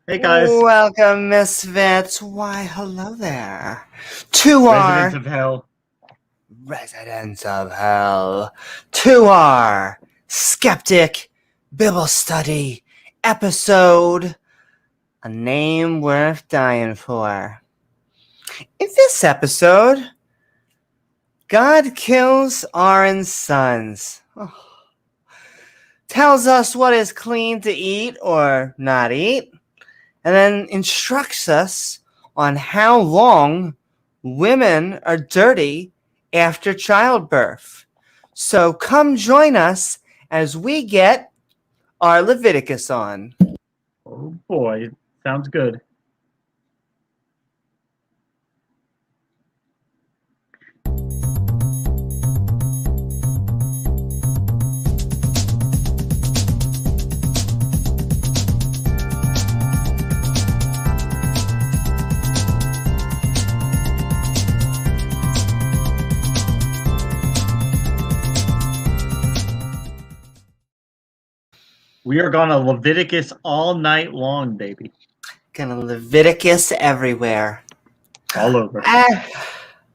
Hey guys, Welcome, misfits. Why, hello there. To residents our of hell. residents of hell. To our Skeptic Bible Study episode. A name worth dying for. In this episode, God kills Aaron's sons. Tells us what is clean to eat or not eat, and then instructs us on how long women are dirty after childbirth. So come join us as we get our Leviticus on. Oh boy, sounds good. We are gonna Leviticus all night long, baby. Gonna Leviticus everywhere. All over.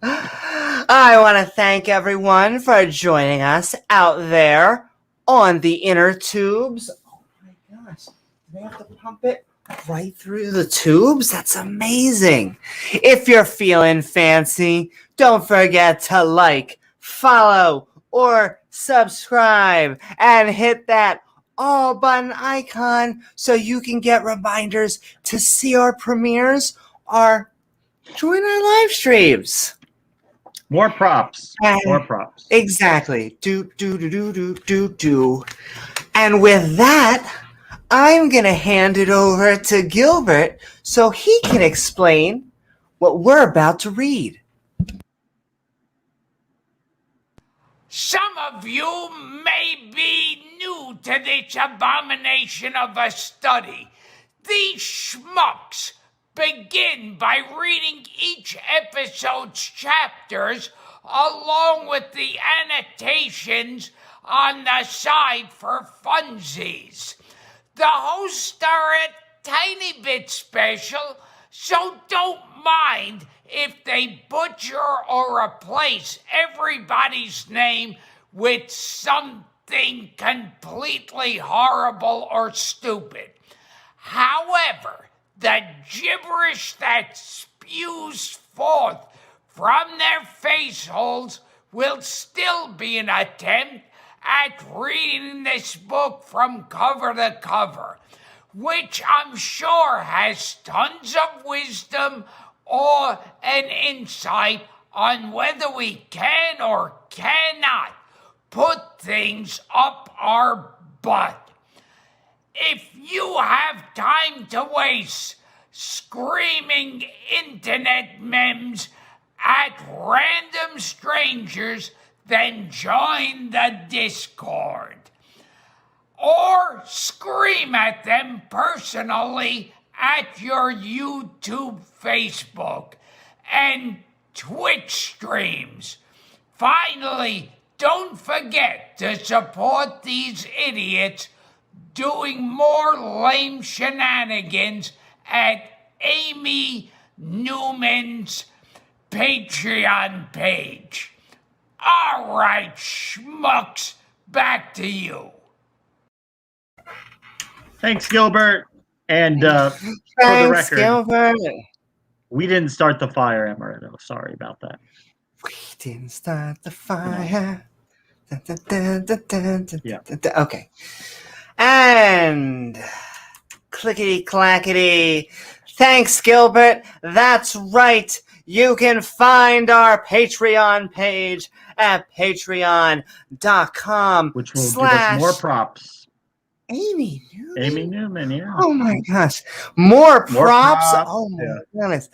I want to thank everyone for joining us out there on the inner tubes. Oh my gosh, they have to pump it right through the tubes? That's amazing. If you're feeling fancy, don't forget to like, follow, or subscribe and hit that all button icon so you can get reminders to see our premieres or join our live streams. More props. More props. Exactly. Do. And with that, I'm going to hand it over to Gilbert so he can explain what we're about to read. Some of you may be new to this abomination of a study. These schmucks begin by reading each episode's chapters along with the annotations on the side for funsies. The hosts are a tiny bit special, so don't mind if they butcher or replace everybody's name with something completely horrible or stupid. However, the gibberish that spews forth from their face holes will still be an attempt at reading this book from cover to cover, which I'm sure has tons of wisdom or an insight on whether we can or cannot put things up our butt. If you have time to waste screaming internet memes at random strangers, then join the Discord. Or scream at them personally at your YouTube, Facebook, and Twitch streams. Finally, don't forget to support these idiots doing more lame shenanigans at Amy Newman's Patreon page. All right, schmucks, back to you. Thanks, Gilbert. And for the record, Gilbert. we didn't start the fire, Amaretto. Sorry about that. We didn't start the fire. Yeah. Okay. And clickety clackety. Thanks, Gilbert. That's right. You can find our Patreon page at patreon.com. Which will give us more props. Amy Newman? Amy Newman, yeah. Oh my gosh. More props? Oh my goodness.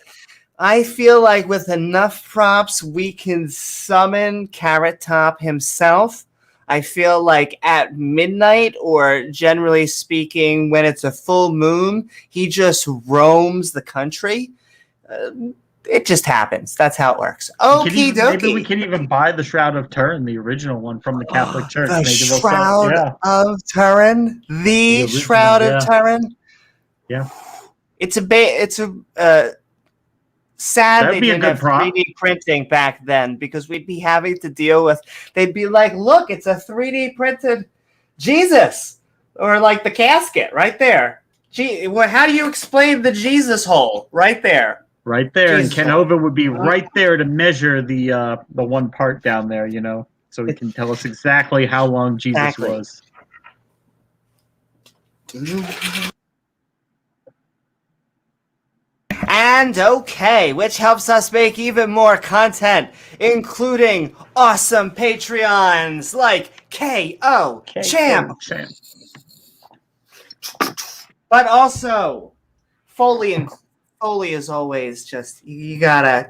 I feel like with enough props, we can summon Carrot Top himself. I feel like at midnight, or generally speaking, when it's a full moon, he just roams the country. It just happens. That's how it works. Okie dokie. Maybe we can even buy the Shroud of Turin, the original one from the Catholic Church. The Maybe Shroud of Turin? The Shroud of Turin? Yeah. It's a sad That'd they be a didn't good have prop. 3D printing back then, because we'd be having to deal with. They'd be like, "Look, it's a 3D printed Jesus," or like the casket right there. Gee, how do you explain the Jesus hole right there? Right there, Jesus. and Kenova would be right there to measure the one part down there, so he can tell us exactly how long Jesus Exactly. was. And okay, which helps us make even more content, including awesome Patreons like KO Champ, but also Foley as always. Just you gotta.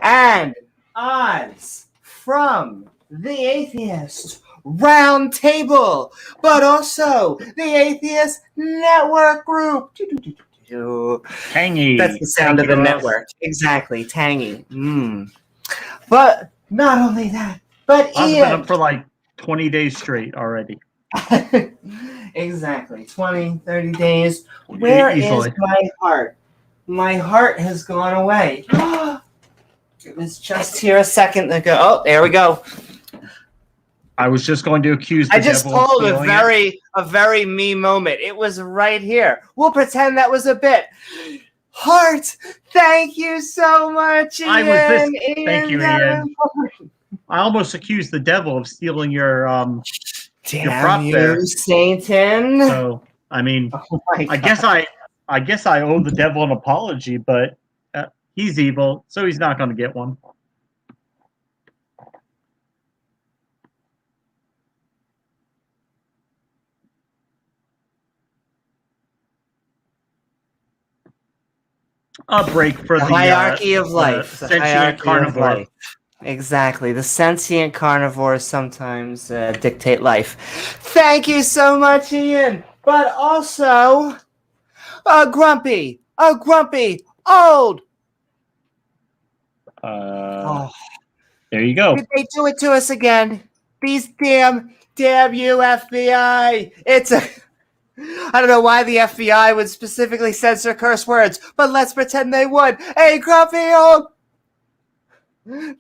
And odds from the Atheist Round Table, but also the Atheist Network Group. Tangy. That's the sound of the network. Exactly, tangy. But not only that, but I've Ian. been up for like 20 days straight already. Exactly, 20, 30 days. Where is my heart? My heart has gone away. It was just here a second ago. Oh, there we go. I was just going to accuse the I just devil told of a very me moment. It was right here. We'll pretend that was a bit. Heart, thank you so much, Ian. Thank you, Ian. I almost accused the devil of stealing your prop there, Satan. So I mean, I guess I owe the devil an apology, but he's evil, so he's not going to get one. A break for the hierarchy of life. The sentient carnivore. Exactly. The sentient carnivores sometimes dictate life. Thank you so much, Ian. But also, a grumpy old. There you go. Did they do it to us again? These damn you, FBI. I don't know why the FBI would specifically censor curse words, but let's pretend they would. Hey, Grumpy old.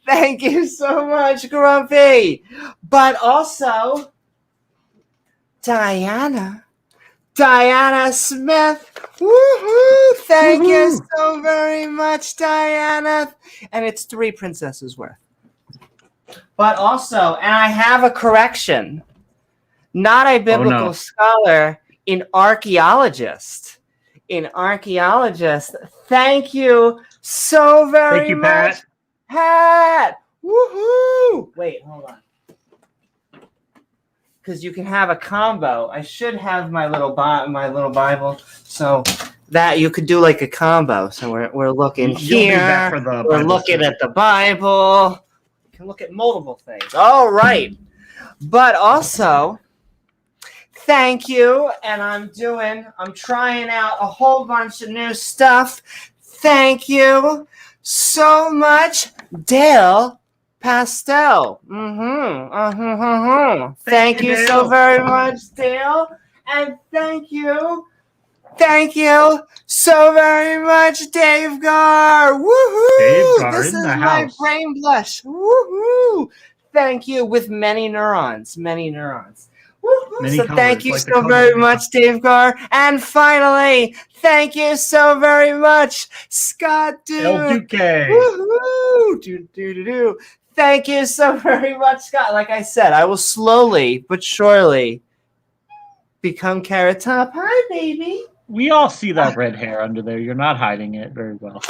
Thank you so much, Grumpy. But also, Diana Smith. Woohoo! Thank you so very much, Diana. And it's 3 princesses worth. But also, and I have a correction. Not a biblical scholar, an archaeologist. Thank you so very much. Pat! Woohoo! Wait, hold on. Because you can have a combo. I should have my little Bible, so that you could do like a combo. So we're looking here. We're looking at the Bible. You can look at multiple things. All right, but also, thank you. And I'm trying out a whole bunch of new stuff. Thank you so much, Dale Pastel. Thank you so very much, Dale. And thank you so very much, Dave Gar. Woohoo! Dave Gar this in is the my house. brain blush. Woohoo! Thank you, with many neurons. So thank you so very much, Dave Gar. And finally, thank you so very much, Scott Duke. El Duque. Woohoo! Thank you so very much, Scott. Like I said, I will slowly but surely become Carrot Top. Hi, baby. We all see that red hair under there. You're not hiding it very well.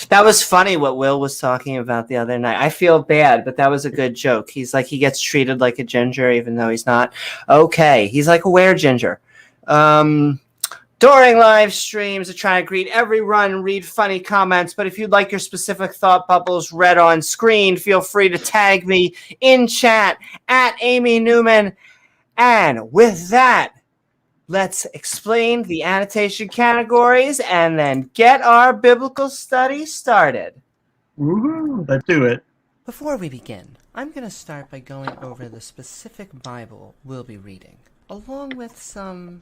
That was funny what Will was talking about the other night. I feel bad, but that was a good joke. He's like, he gets treated like a ginger, even though he's not. Okay, he's like a were-ginger. During live streams, I try to greet everyone and read funny comments, but if you'd like your specific thought bubbles read on screen, feel free to tag me in chat at Amy Newman. And with that, let's explain the annotation categories and then get our biblical study started. Woohoo! Let's do it. Before we begin, I'm going to start by going over the specific Bible we'll be reading, along with some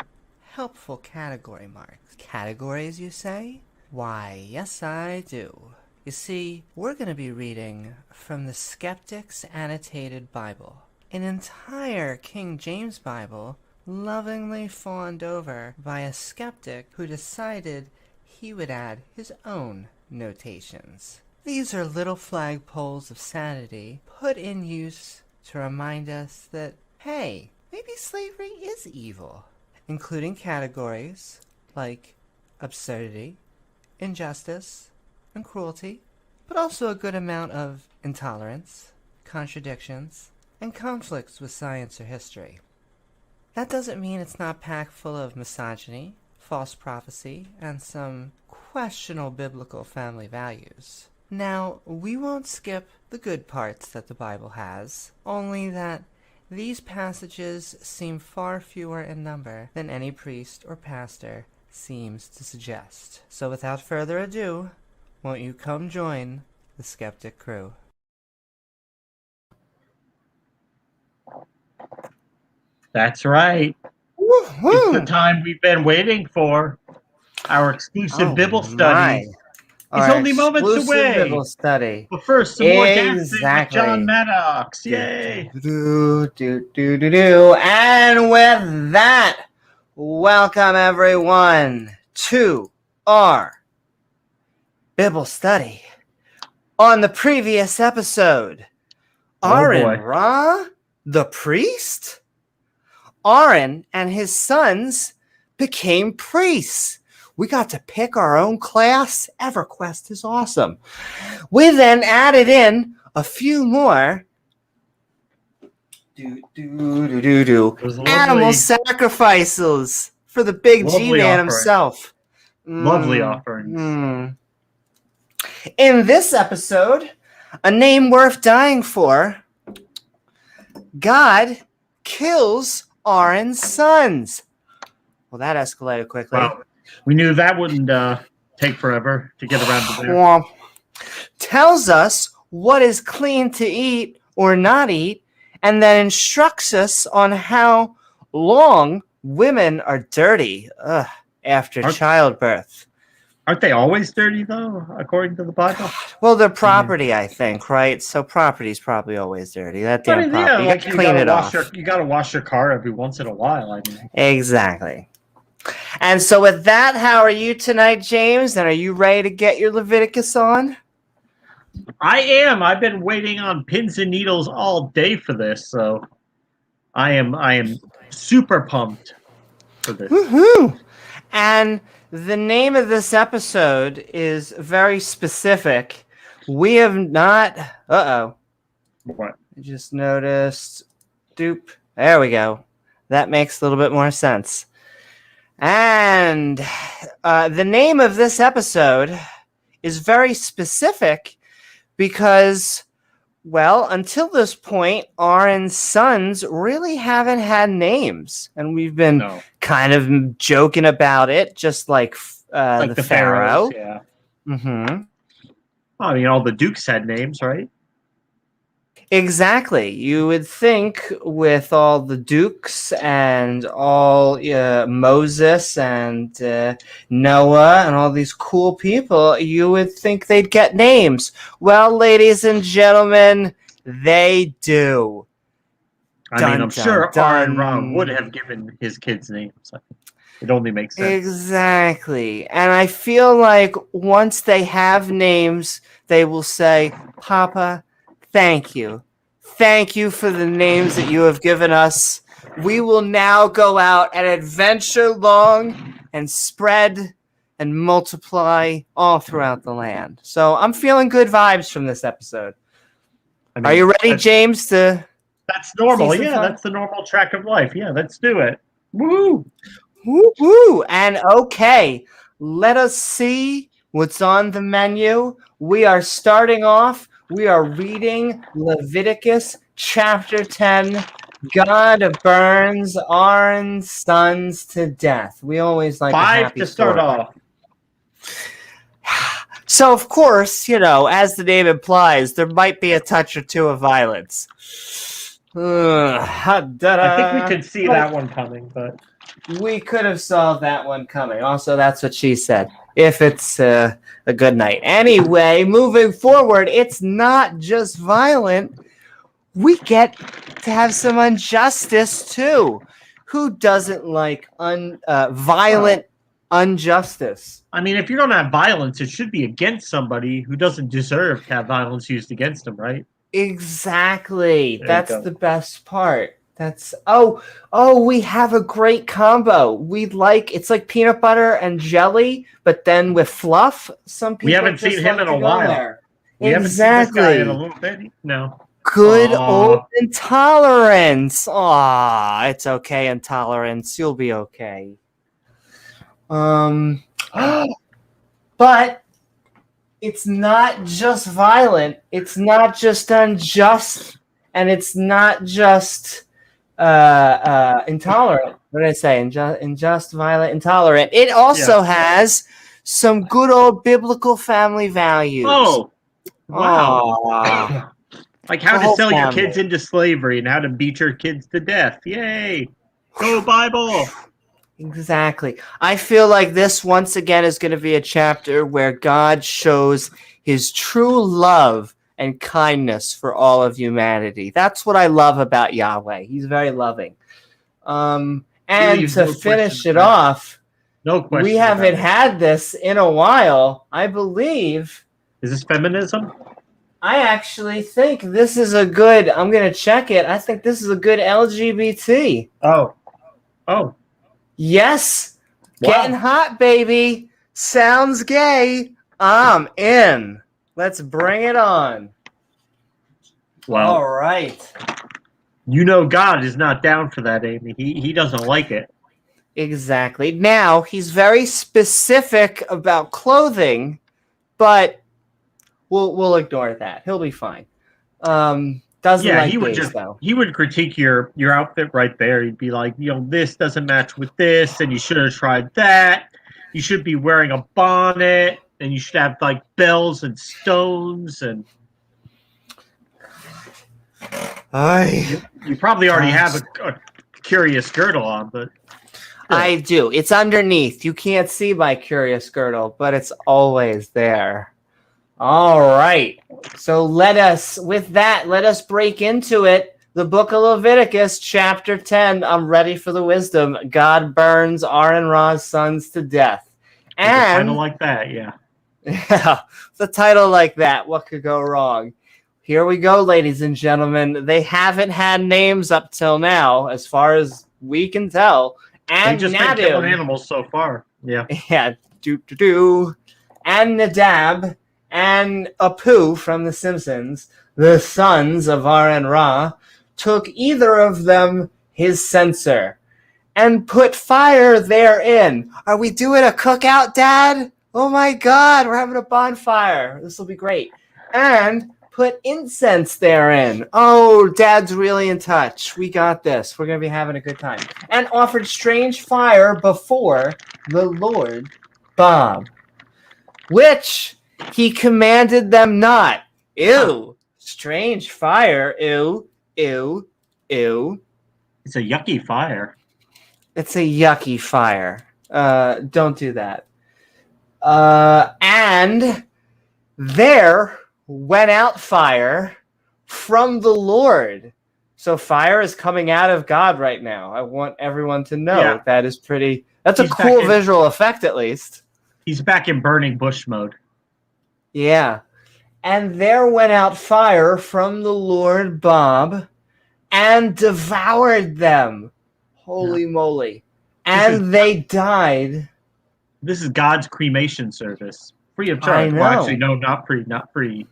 helpful category marks. Categories, you say? Why, yes, I do. You see, we're going to be reading from the Skeptic's Annotated Bible, an entire King James Bible lovingly fawned over by a skeptic who decided he would add his own notations. These are little flagpoles of sanity put in use to remind us that, hey, maybe slavery is evil, including categories like absurdity, injustice, and cruelty, but also a good amount of intolerance, contradictions, and conflicts with science or history. That doesn't mean it's not packed full of misogyny, false prophecy, and some questionable biblical family values. Now, we won't skip the good parts that the Bible has, only that these passages seem far fewer in number than any priest or pastor seems to suggest. So without further ado, won't you come join the Skeptic crew? That's right. Woo-hoo! It's the time we've been waiting for. Our exclusive Bible study. It's only moments away. Bible study. But first, some more dancing with Exactly. John Maddox. Yay! And with that, welcome everyone to our Bible study. On the previous episode, Aaron Ra, the priest, Aaron and his sons became priests. We got to pick our own class. EverQuest is awesome. We then added in a few more animal sacrifices for the big G-Man himself. Lovely offerings. In this episode, a name worth dying for, God kills Aaron's sons. Well, that escalated quickly. Wow. We knew that wouldn't take forever to get around to there. Tells us what is clean to eat or not eat, and then instructs us on how long women are dirty after childbirth. Aren't they always dirty, though, according to the Bible? Well, they're property, I think, right? So property's probably always dirty. That damn property. You got to clean it off. You got to wash your car every once in a while, I mean. Exactly. And so with that, how are you tonight, James? And are you ready to get your Leviticus on? I am. I've been waiting on pins and needles all day for this, so I am super pumped for this. Woohoo! And the name of this episode is very specific. We have not... What? I just noticed... Doop. There we go. That makes a little bit more sense. And the name of this episode is very specific because, well, until this point, Aaron's sons really haven't had names. And we've been kind of joking about it, just like the Pharaoh. Yeah. Mm-hmm. I mean, all the dukes had names, right? Exactly. You would think with all the dukes and all Moses and Noah and all these cool people, you would think they'd get names. Well, ladies and gentlemen, they do. I'm sure Aaron Ra would have given his kids names. It only makes sense. Exactly. And I feel like once they have names, they will say, Papa, thank you. Thank you for the names that you have given us. We will now go out and adventure long and spread and multiply all throughout the land. So I'm feeling good vibes from this episode. Are you ready, James? That's normal. Yeah, that's the normal track of life. Yeah, let's do it. Woo! Woo-hoo! And okay, let us see what's on the menu. We are starting off. We are reading Leviticus chapter 10. God burns Aaron's sons to death. We always like 5 to start off. So, of course, as the name implies, there might be a touch or two of violence. I think we could see that one coming, but we could have saw that one coming. Also, that's what she said. If it's a good night. Anyway, moving forward, it's not just violent. We get to have some injustice too. Who doesn't like violent injustice? I mean, if you're going to have violence, it should be against somebody who doesn't deserve to have violence used against them, right? Exactly. There That's you go. the best part. That's we have a great combo. It's like peanut butter and jelly, but then with fluff. Some people We haven't just seen him like in a to go while. there. We haven't seen this guy in a little bit. No. Good Aw. old intolerance. Aw, it's okay, intolerance. You'll be okay. But it's not just violent. It's not just unjust, and it's not just intolerant. What did I say? Unjust, violent, intolerant. It also has some good old biblical family values. Oh, wow. Aw. Like how The to whole sell your family. kids into slavery and how to beat your kids to death. Yay. Go Bible. Exactly. I feel like this once again is going to be a chapter where God shows his true love and kindness for all of humanity. That's what I love about Yahweh. He's very loving. And leaves to no finish question it about off, No question. we haven't about it. had this in a while. I believe. Is this feminism? I actually think this is a good. I'm going to check it. I think this is a good LGBT. Oh. Oh. Yes. Wow. Getting hot, baby. Sounds gay. I'm in. Let's bring it on. Well, All right. you know God is not down for that, Amy. He doesn't like it. Exactly. Now, he's very specific about clothing, but we'll ignore that. He'll be fine. Doesn't like he would gays, though. he would critique your outfit right there. He'd be like, this doesn't match with this, and you should have tried that. You should be wearing a bonnet, and you should have like bells and stones, and you probably already have a curious girdle on, but I do. It's underneath. You can't see my curious girdle, but it's always there. All right. So let us break into it. The book of Leviticus, chapter 10. I'm ready for the wisdom. God burns Aaron Ra's sons to death. with a title And like that, yeah. yeah, the title like that. What could go wrong? Here we go, ladies and gentlemen. They haven't had names up till now, as far as we can tell. And They've just been killing animals so far. Yeah. Yeah, and Nadab and Apu from The Simpsons, the sons of Aaron Ra, took either of them his censer and put fire therein. Are we doing a cookout, Dad? Oh my God, we're having a bonfire. This will be great. And put incense therein. Oh, Dad's really in touch. We got this. We're going to be having a good time. And offered strange fire before the Lord Bob, which he commanded them not. Ew. Strange fire. Ew. Ew. Ew. It's a yucky fire. It's a yucky fire. Don't do that. And there went out fire from the Lord. So fire is coming out of God right now. I want everyone to know that is pretty. That's a cool visual effect, at least. He's back in burning bush mode. Yeah. And there went out fire from the Lord Bob and devoured them. Holy moly. And they died. This is God's cremation service. Free of charge. I know. Well, actually, no, not free.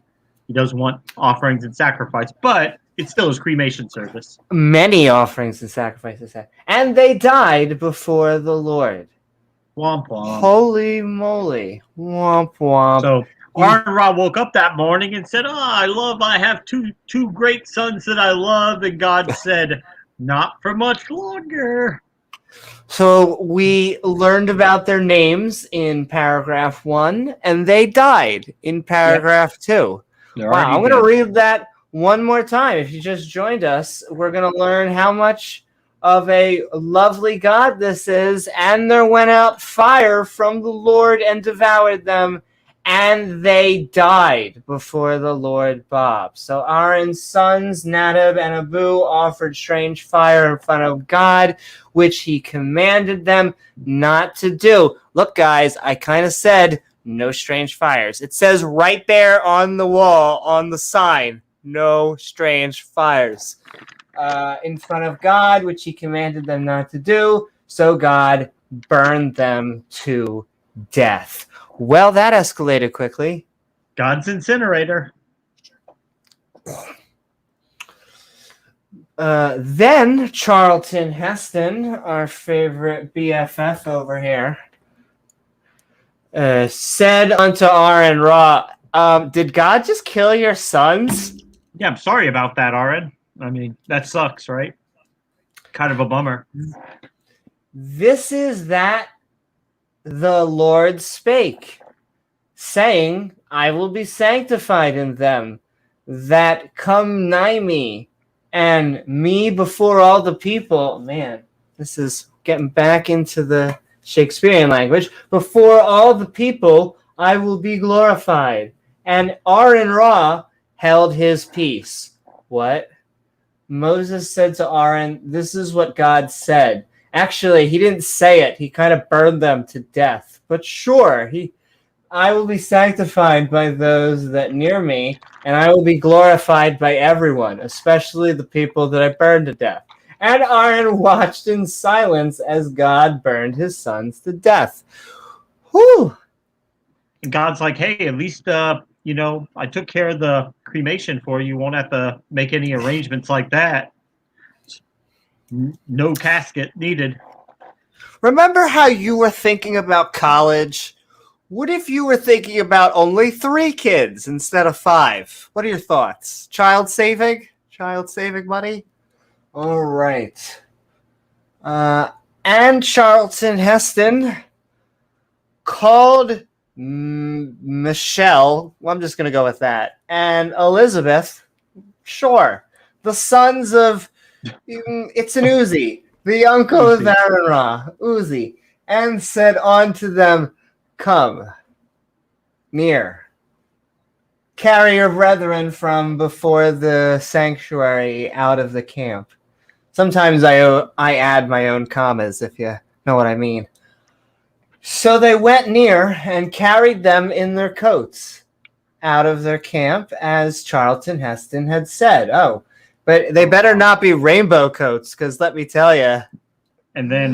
He does want offerings and sacrifice, but it still is cremation service. Many offerings and sacrifices. And they died before the Lord. Womp womp. Holy moly. Womp womp. So Aaron Ra woke up that morning and said, I have two great sons that I love. And God said, not for much longer. So we learned about their names in paragraph 1, and they died in paragraph 2. Wow, I'm going to read that one more time. If you just joined us, we're going to learn how much of a lovely God this is. And there went out fire from the Lord and devoured them, and they died before the Lord Bob. So Aaron's sons, Nadab and Abihu, offered strange fire in front of God, which he commanded them not to do. Look, guys, I kind of said no strange fires. It says right there on the wall, on the sign, no strange fires. In front of God, which he commanded them not to do. So God burned them to death. Well, that escalated quickly. God's incinerator. Then Charlton Heston, our favorite BFF over here, said unto Aaron Ra, did God just kill your sons? Yeah, I'm sorry about that, Aaron. I mean, that sucks, right? Kind of a bummer. This is that the Lord spake, saying, I will be sanctified in them that come nigh me, and me before all the people. Man, this is getting back into the Shakespearean language. Before all the people, I will be glorified. And Aaron Ra held his peace. What? Moses said to Aaron, this is what God said. Actually, he didn't say it. He kind of burned them to death. But sure, I will be sanctified by those that near me, and I will be glorified by everyone, especially the people that I burned to death. And Aaron watched in silence as God burned his sons to death. Whew. God's like, hey, at least, I took care of the cremation for you. You won't have to make any arrangements like that. No casket needed. Remember how you were thinking about college? What if you were thinking about only 3 kids instead of 5? What are your thoughts? Child saving? Child saving money? All right. And Charlton Heston called Michelle, well, I'm just going to go with that, and Elizabeth, sure, the sons of, it's an Uzi, the uncle of Aaron Ra, Uzi, and said unto them, come near, carry your brethren from before the sanctuary out of the camp. Sometimes I add my own commas, if you know what I mean. So they went near and carried them in their coats out of their camp, as Charlton Heston had said. Oh, but they better not be rainbow coats, because let me tell you. And then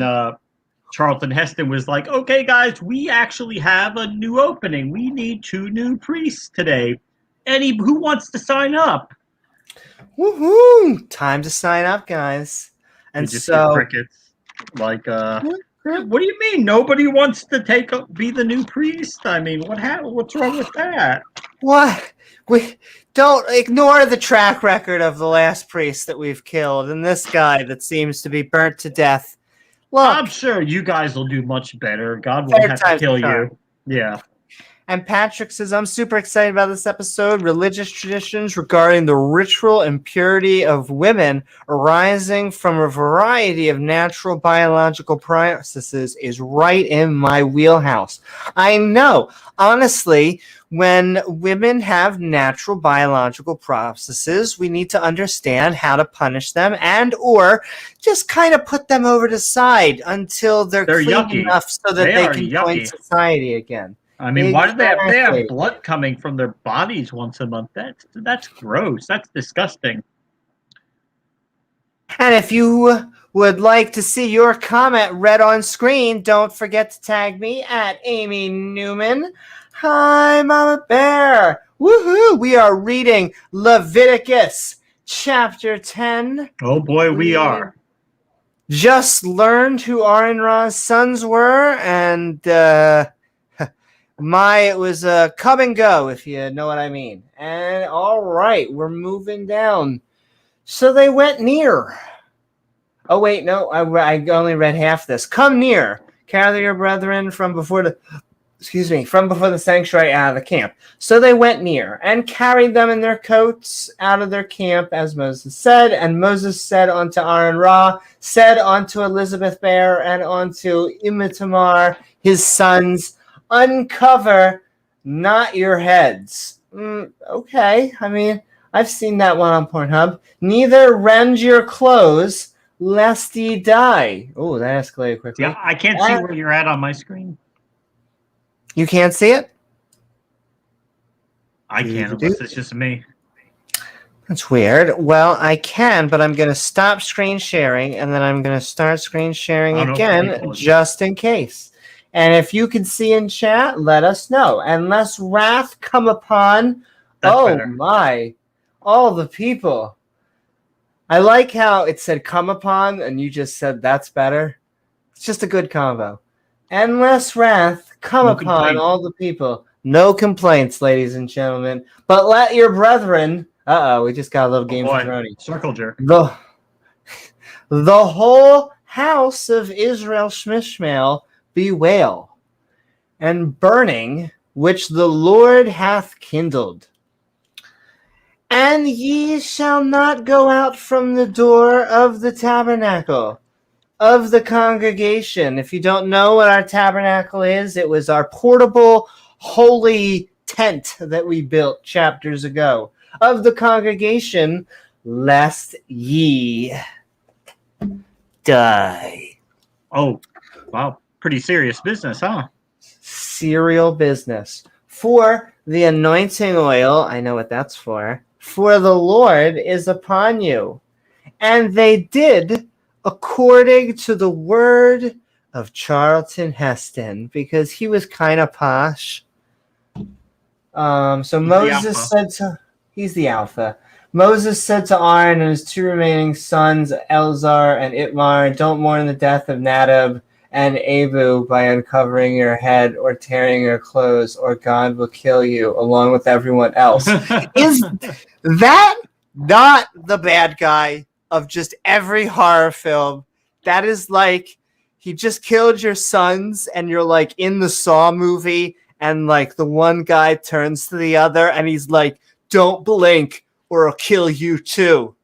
Charlton Heston was like, okay, guys, we actually have a new opening. We need 2 new priests today. Who wants to sign up? Woohoo! Time to sign up, guys. And just so crickets. Like, what do you mean? Nobody wants to be the new priest? I mean, what's wrong with that? What? We don't ignore the track record of the last priest that we've killed and this guy that seems to be burnt to death. Look, I'm sure you guys will do much better. God won't have to kill you. Yeah. And Patrick says, I'm super excited about this episode. Religious traditions regarding the ritual impurity of women arising from a variety of natural biological processes is right in my wheelhouse. I know. Honestly, when women have natural biological processes, we need to understand how to punish them and or just kind of put them over the side until they're clean yucky. enough so that they can join society again. I mean, why do they have blood coming from their bodies once a month? That's gross. That's disgusting. And if you would like to see your comment read on screen, don't forget to tag me at Amy Newman. Hi, Mama Bear. Woohoo! We are reading Leviticus chapter 10. Oh boy, we are. Just learned who Aaron Ra's sons were, and it was a come and go, if you know what I mean. And all right, we're moving down. So they went near. Oh, wait, no, I only read half this. Come near, gather your brethren from before the from before the sanctuary out of the camp. So they went near and carried them in their coats out of their camp, as Moses said. And Moses said unto Aaron Ra, said unto Elizabeth Bear, and unto Imitamar, his sons, uncover not your heads. Okay, I mean, I've seen that one on Pornhub. Neither rend your clothes, lest ye die. Oh, that escalated quickly. Yeah, I can't see where you're at on my screen. You can't see it? I can't, unless it's just me. That's weird. Well, I can, but I'm going to stop screen sharing, and then I'm going to start screen sharing again, just in case. And if you can see in chat, let us know. Unless wrath come upon, my, all the people. I like how it said come upon, and you just said that's better. It's just a good combo. Unless wrath come upon all the people. No complaints, ladies and gentlemen. But let your brethren... we just got a little Game of Thrones. Circle jerk. The whole house of Israel Shmishmael bewail, and burning, which the Lord hath kindled. And ye shall not go out from the door of the tabernacle of the congregation. If you don't know what our tabernacle is, it was our portable holy tent that we built chapters ago. Of the congregation, lest ye die. Oh, wow. Pretty serious business, huh? Serial business. For the anointing oil, I know what that's for the Lord is upon you. And they did according to the word of Charlton Heston, because he was kind of posh. So Moses said to... He's the alpha. Moses said to Aaron and his two remaining sons, Elzar and Itmar, don't mourn the death of Nadab and Abu by uncovering your head or tearing your clothes, or God will kill you along with everyone else. Is that not the bad guy of just every horror film? That is like, he just killed your sons, and you're like in the Saw movie, and like the one guy turns to the other and he's like, don't blink or I'll kill you too.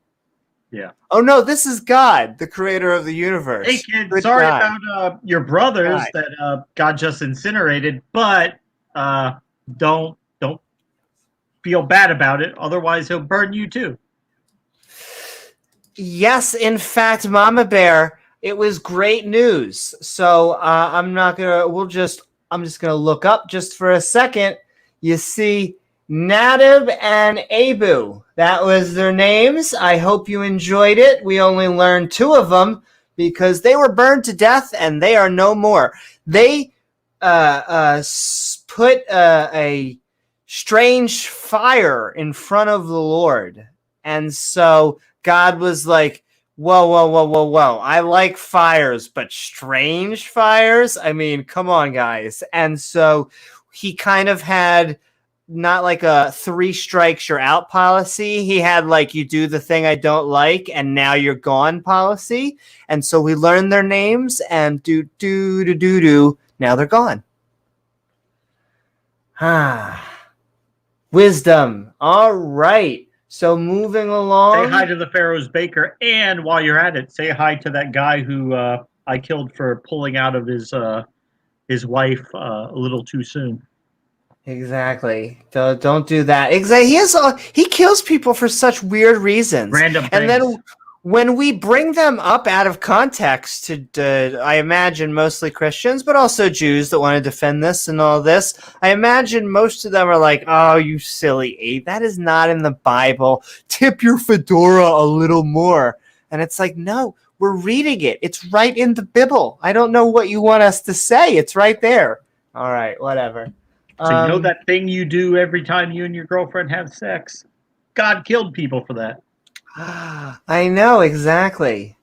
Yeah. Oh no, this is God, the creator of the universe. Hey kid, sorry about your brothers that God just incinerated, but don't feel bad about it. Otherwise, he'll burn you too. Yes, in fact, Mama Bear, it was great news. So I'm just gonna look up just for a second. You see, Nadab and Abu, that was their names. I hope you enjoyed it. We only learned two of them because they were burned to death and they are no more. They put a strange fire in front of the Lord. And so God was like, whoa. I like fires, but strange fires? I mean, come on, guys. And so he kind of had not like a 3 strikes you're out policy. He had like, you do the thing I don't like and now you're gone policy. And so we learned their names and now they're gone. Wisdom. All right. So moving along. Say hi to the Pharaoh's baker, and while you're at it, say hi to that guy who I killed for pulling out of his wife a little too soon. Exactly. Don't do that. Exactly. He kills people for such weird reasons. Random things. And then when we bring them up out of context to I imagine mostly Christians, but also Jews that want to defend this and all this, I imagine most of them are like, oh, you silly ape. That is not in the Bible. Tip your fedora a little more. And it's like, no, we're reading it. It's right in the Bible. I don't know what you want us to say. It's right there. All right, whatever. So you know that thing you do every time you and your girlfriend have sex? God killed people for that. I know, exactly.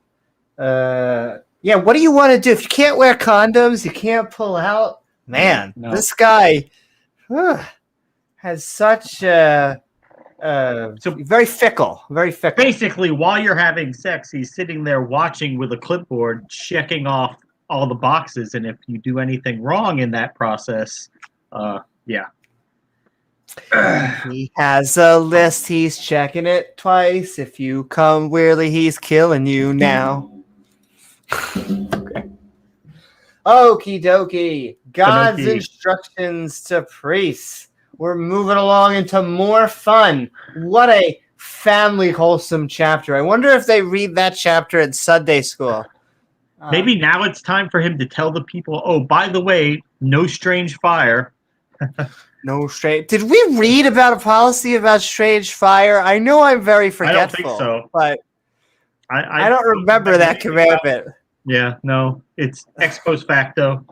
Yeah, what do you want to do? If you can't wear condoms, you can't pull out. Man, This guy has such very fickle, very fickle. Basically, while you're having sex, he's sitting there watching with a clipboard, checking off all the boxes, and if you do anything wrong in that process, yeah. He has a list. He's checking it twice. If you come weirdly, he's killing you now. Okie dokie. God's Pinocchio. instructions to priests. We're moving along into more fun. What a family wholesome chapter. I wonder if they read that chapter in Sunday school. Maybe now it's time for him to tell the people, oh, by the way, no strange fire. No strange. Did we read about a policy about strange fire? I know I'm very forgetful. I don't think so. But I don't remember that commandment. Yeah, no, it's ex post facto.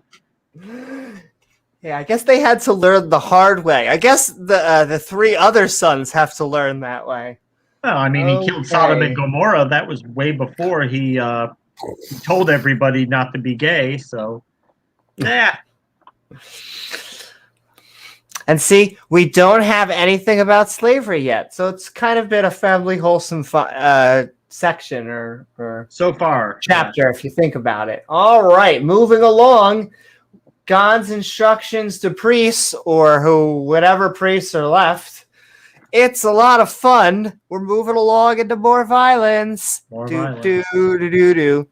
Yeah, I guess they had to learn the hard way. I guess the three other sons have to learn that way. Well, I mean, he killed Sodom and Gomorrah. That was way before he told everybody not to be gay. So, yeah. And see, we don't have anything about slavery yet, so it's kind of been a family wholesome section or so far chapter, if you think about it. All right, moving along. God's instructions to priests, or whatever priests are left. It's a lot of fun. We're moving along into more violence. Do.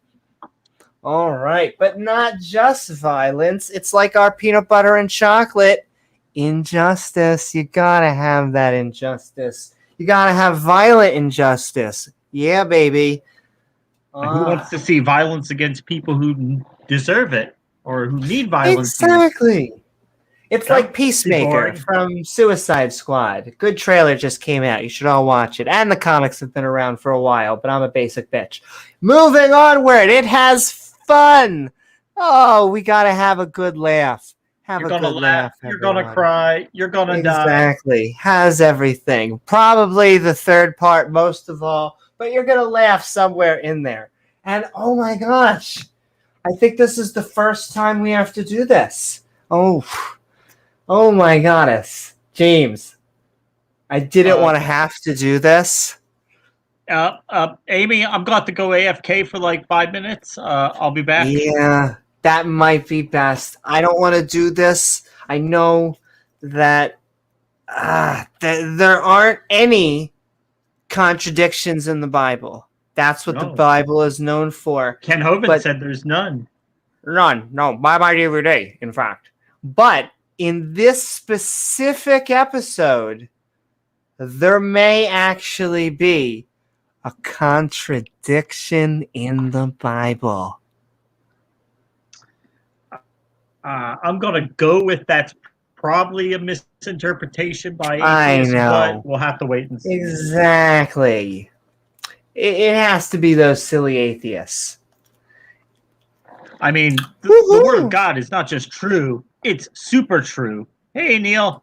All right, but not just violence. It's like our peanut butter and chocolate. Injustice. You gotta have that injustice. You gotta have violent injustice. Yeah, baby. And who wants to see violence against people who deserve it or who need violence? Exactly. It's like Peacemaker from Suicide Squad. Good trailer just came out. You should all watch it. And the comics have been around for a while, but I'm a basic bitch. Moving onward. It has fun. Oh, we gotta have a good laugh. You're gonna laugh. You're gonna cry. You're gonna die. Exactly. Has everything. Probably the third part most of all, but you're gonna laugh somewhere in there. And oh my gosh, I think this is the first time we have to do this. Oh my goddess, James, I didn't want to have to do this. Amy, I'm going to go AFK for like 5 minutes. I'll be back. Yeah. That might be best. I don't want to do this. I know that there aren't any contradictions in the Bible. That's what the Bible is known for. Ken Hovind said there's none. None. No, buy my DVD, in fact. But in this specific episode, there may actually be a contradiction in the Bible. I'm going to go with that's probably a misinterpretation by atheists, but we'll have to wait and see. Exactly. It has to be those silly atheists. I mean, the Word of God is not just true, it's super true. Hey, Neil.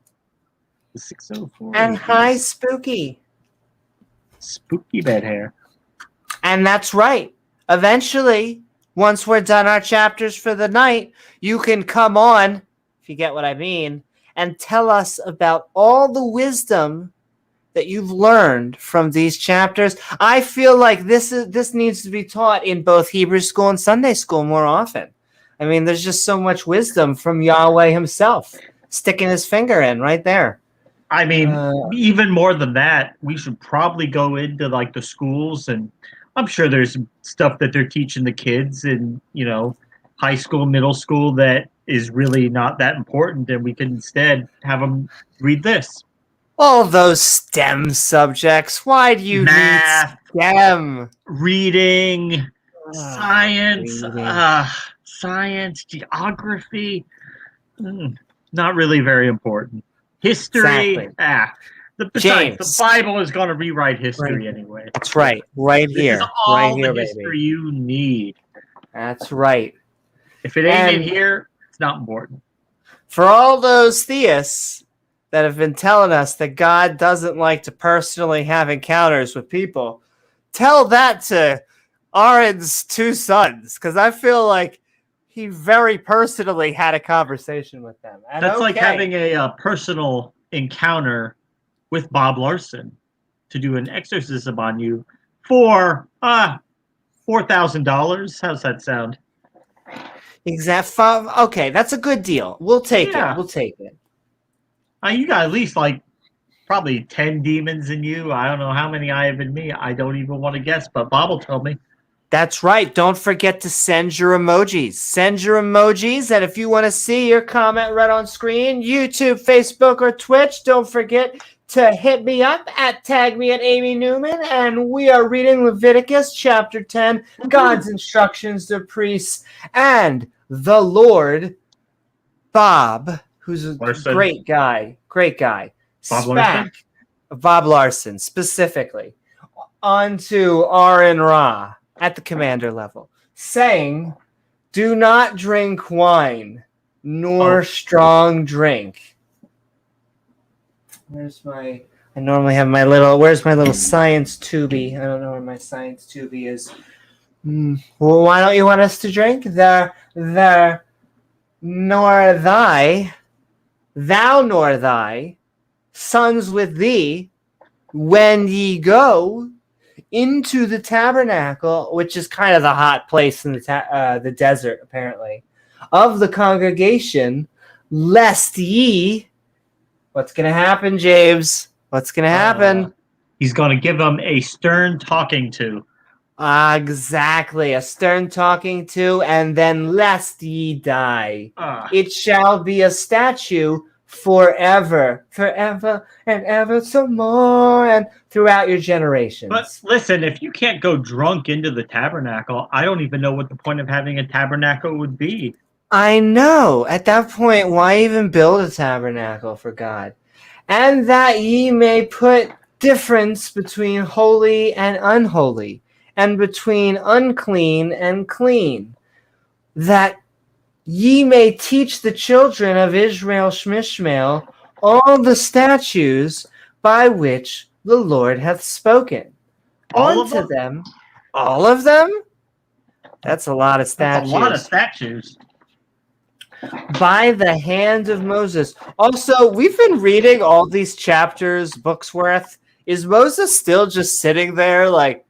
The 604. And hi, Spooky. Spooky bed hair. And that's right. Eventually, once we're done our chapters for the night, you can come on, if you get what I mean, and tell us about all the wisdom that you've learned from these chapters. I feel like this needs to be taught in both Hebrew school and Sunday school more often. I mean, there's just so much wisdom from Yahweh himself, sticking his finger in right there. I mean, even more than that, we should probably go into like the schools, and I'm sure there's stuff that they're teaching the kids in, high school, middle school that is really not that important, and we can instead have them read this. All those STEM subjects. Why do you need STEM? Reading, science, science, geography. Not really very important. History. Exactly. Besides, the Bible is going to rewrite history anyway. That's right. Right here. This is all right here, the history baby. you need. That's right. If it ain't in here, it's not important. For all those theists that have been telling us that God doesn't like to personally have encounters with people, tell that to Aaron's two sons, because I feel like he very personally had a conversation with them. And that's like having a personal encounter with Bob Larson to do an exorcism on you for $4,000. How's that sound? Okay, that's a good deal. We'll take it. Yeah. We'll take it. You got at least like probably 10 demons in you. I don't know how many I have in me. I don't even want to guess, but Bob will tell me. That's right. Don't forget to send your emojis. Send your emojis. And if you want to see your comment right on screen, YouTube, Facebook, or Twitch, don't forget to hit me up at tag me at Amy Newman. And we are reading Leviticus chapter 10, God's instructions to priests, and the Lord, Bob, who's a Larson. great guy. Bob Larson? Bob Larson, specifically, onto Aaron Ra at the commander level, saying, do not drink wine, nor strong drink. Where's my little science tubey? I don't know where my science tubey is. Well, why don't you want us to drink? Thou nor thy sons with thee, when ye go into the tabernacle, which is kind of the hot place in the desert, apparently, of the congregation, lest ye... What's going to happen, James? What's going to happen? He's going to give them a stern talking to. Exactly, a stern talking to, and then lest ye die. It shall be a statue forever and ever so more, and throughout your generations. But listen, if you can't go drunk into the tabernacle, I don't even know what the point of having a tabernacle would be. I know. At that point, why even build a tabernacle for God? And that ye may put difference between holy and unholy, and between unclean and clean, that ye may teach the children of Israel Shmishmael all the statutes by which the Lord hath spoken. All Unto of them. All of them? That's a lot of statues. That's a lot of statues. By the hand of Moses. Also, we've been reading all these chapters, books worth. Is Moses still just sitting there like,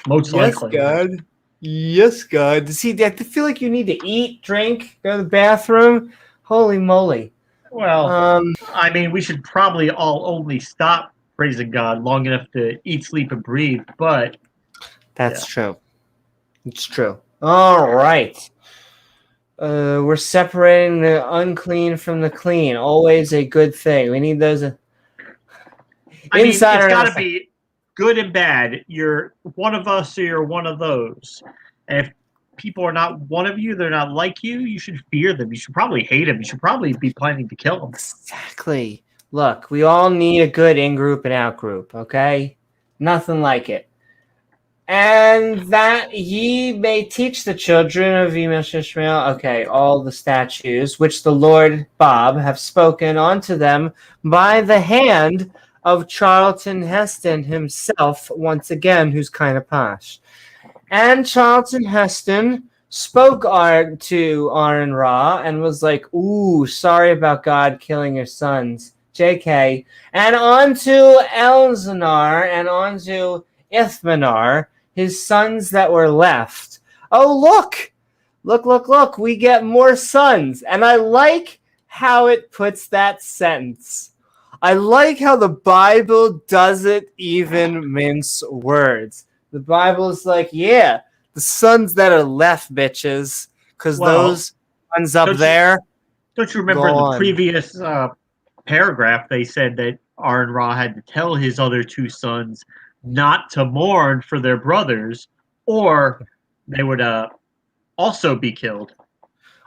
most likely. God. Yes, God. Does he feel like you need to eat, drink, go to the bathroom? Holy moly. Well, I mean, we should probably all only stop praising God long enough to eat, sleep, and breathe, but... That's true. It's true. All right. We're separating the unclean from the clean. Always a good thing. We need those... it's got to be good and bad. You're one of us or you're one of those. And if people are not one of you, they're not like you, you should fear them. You should probably hate them. You should probably be planning to kill them. Exactly. Look, we all need a good in-group and out-group, okay? Nothing like it. And that ye may teach the children of Ishmael, okay, all the statutes, which the Lord, Bob, have spoken unto them by the hand of Charlton Heston himself, once again, who's kind of posh. And Charlton Heston spoke to Aaron Ra and was like, ooh, sorry about God killing your sons. JK. And onto Elzanar and onto Ithmanar, his sons that were left. Oh, look, we get more sons. And I like how it puts that sentence. I like how the Bible doesn't even mince words. The Bible's like, yeah, the sons that are left, bitches, because those ones up there. Don't you remember in the previous paragraph, they said that Aaron Ra had to tell his other two sons not to mourn for their brothers, or they would also be killed.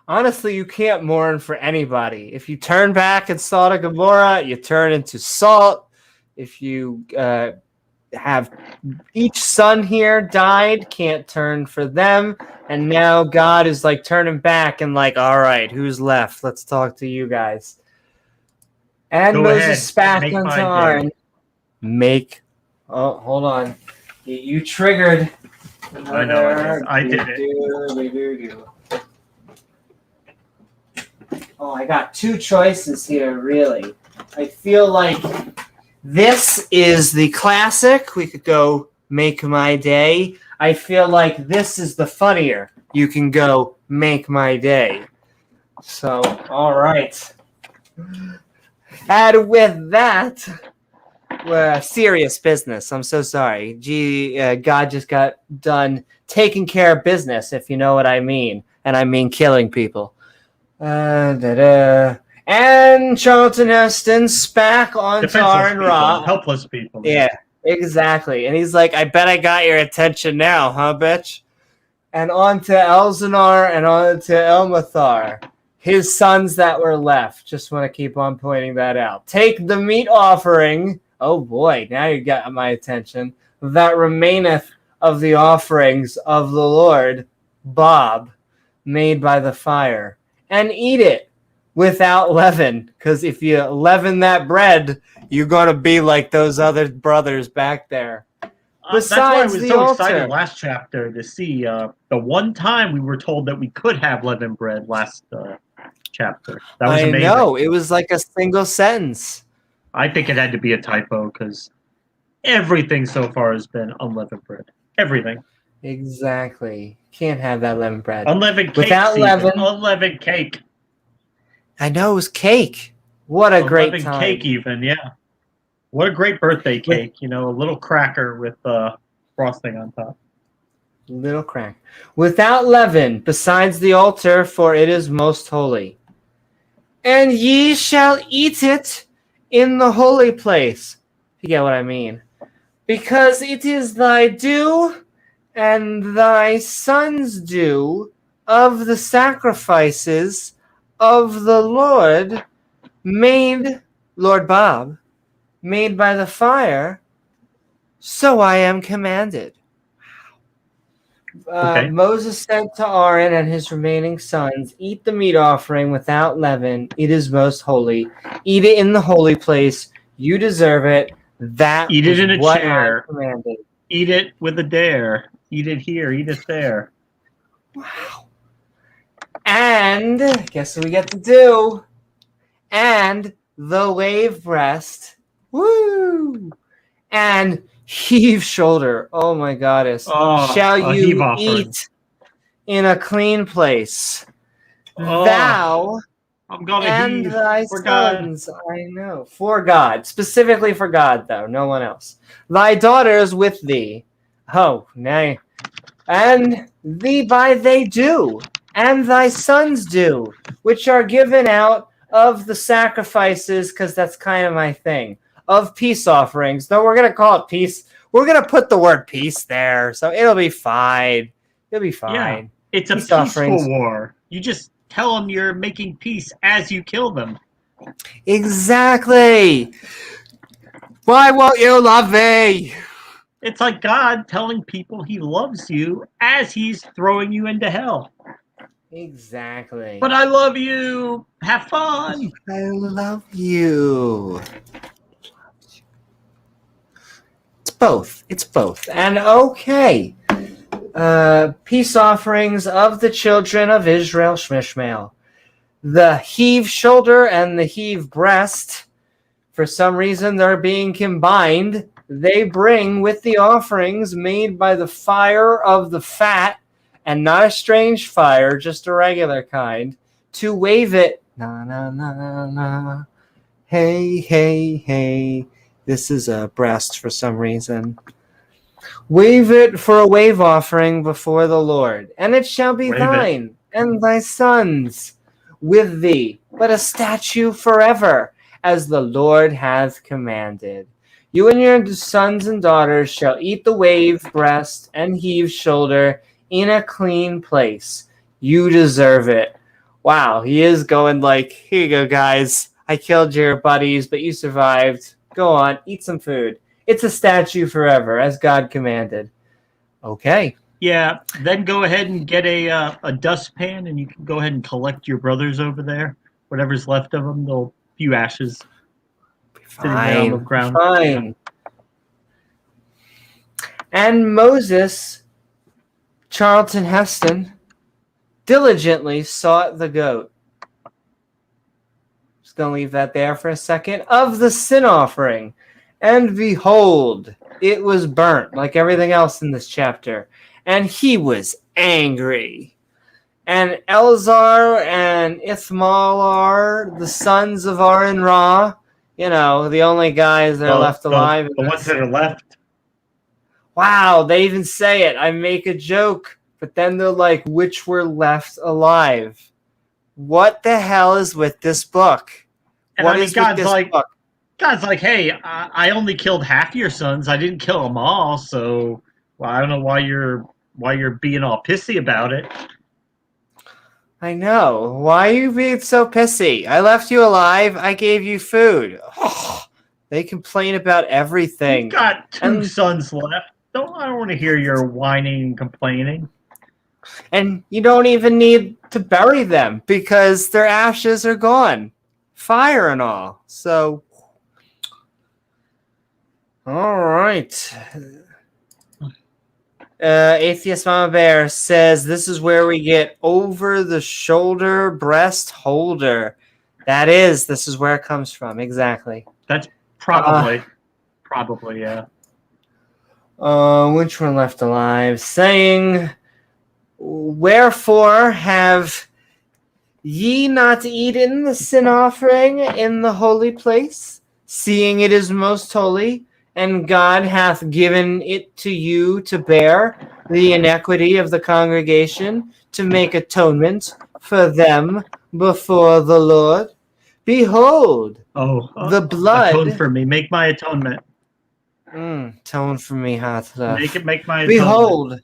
Honestly, you can't mourn for anybody. If you turn back in Sodom and Gomorrah, you turn into salt. If you have each son here died, can't turn for them. And now God is like turning back and like, all right, who's left? Let's talk to you guys. And Go Moses spake ahead. unto Aaron. Oh, hold on. You triggered. I know. I did it. Oh, I got two choices here, really. I feel like this is the classic. We could go Make My Day. I feel like this is the funnier. you can go make my day. So, all right. And with that, serious business. I'm so sorry. God just got done taking care of business, if you know what I mean. And I mean killing people. And Charlton Heston's back on Tar and Raw. Helpless people. Yeah, exactly. And he's like, I bet I got your attention now, huh, bitch? And on to Elzenar and on to Elmathar, his sons that were left. Just want to keep on pointing that out. Take the meat offering. Oh boy, now you got my attention. That remaineth of the offerings of the Lord, Bob, made by the fire, and eat it without leaven. Because if you leaven that bread, you're going to be like those other brothers back there. That's why I was the so altar. excited last chapter to see the one time we were told that we could have leavened bread last chapter. That was amazing. I know. It was like a single sentence. I think it had to be a typo because everything so far has been unleavened bread. Everything. Exactly. Can't have that leavened bread. Unleavened cake. Without leaven. Unleavened cake. I know, it was cake. What a great Unleavened time. cake even, yeah. What a great birthday cake. You know, a little cracker with frosting on top. Little crack. Without leaven, besides the altar, for it is most holy. And ye shall eat it in the holy place. You get what I mean. Because it is thy due and thy son's due of the sacrifices of the Lord made, Lord Bob, made by the fire, so I am commanded. Okay. Moses said to Aaron and his remaining sons, eat the meat offering without leaven. It is most holy. Eat it in the holy place. You deserve it. That eat it in a what chair. I commanded. Eat it with a dare. Eat it here. Eat it there. Wow. And guess what we get to do? And the wave breast. Woo! And heave shoulder. Oh my goddess. Shall you eat in a clean place? Thou I'm gonna and heave thy for sons. God. I know. For God. Specifically for God, though. No one else. Thy daughters with thee. Oh, nay. And thee by they do. And thy sons do. Which are given out of the sacrifices, because that's kind of my thing. Of peace offerings. Though we're going to call it peace. We're going to put the word peace there. So it'll be fine. It'll be fine. Yeah, it's a peace peaceful offerings. war. You just tell them you're making peace as you kill them. Exactly. Why won't you love me? It's like God telling people he loves you as he's throwing you into hell. Exactly. But I love you. Have fun. I love you. It's both. It's both. And okay. Peace offerings of the children of Israel, Shmishmael. The heave shoulder and the heave breast, for some reason they're being combined. They bring with the offerings made by the fire of the fat, and not a strange fire, just a regular kind, to wave it. Na, na, na, na. Hey, hey, hey. This is a breast for some reason. Wave it for a wave offering before the Lord, and it shall be thine and thy sons with thee, but a statue forever, as the Lord hath commanded. You and your sons and daughters shall eat the wave breast and heave shoulder in a clean place. You deserve it. Wow, he is going like, here you go, guys. I killed your buddies, but you survived. Go on, eat some food. It's a statue forever, as God commanded. Okay. Yeah, then go ahead and get a dustpan, and you can go ahead and collect your brothers over there. Whatever's left of them, a few ashes sitting there on the ground. Fine. And Moses, Charlton Heston, diligently sought the goat. Just going to leave that there for a second. Of the sin offering. And behold, it was burnt, like everything else in this chapter. And he was angry. and Elzar and Ithmalar, the sons of Aaron Ra, the only guys that are left alive. The ones that are left. Wow, they even say it. I make a joke, but then they're like, which were left alive? What the hell is with this book? And What I mean, is with this book? God's like, hey, I only killed half your sons. I didn't kill them all. So, well, I don't know why you're being all pissy about it. I know. Why are you being so pissy? I left you alive. I gave you food. Oh, they complain about everything. You've got two sons left. I don't want to hear your whining and complaining. And you don't even need to bury them because their ashes are gone. Fire and all. So, all right. Atheist Mama Bear says this is where we get over the shoulder breast holder. This is where it comes from. Exactly. That's probably, yeah. Which one left alive? Saying, wherefore have ye not eaten the sin offering in the holy place, seeing it is most holy? And God hath given it to you to bear the iniquity of the congregation, to make atonement for them before the Lord. Behold, the blood. Atone for me. Make my atonement. Atone for me, Hathra. Make my atonement. Behold,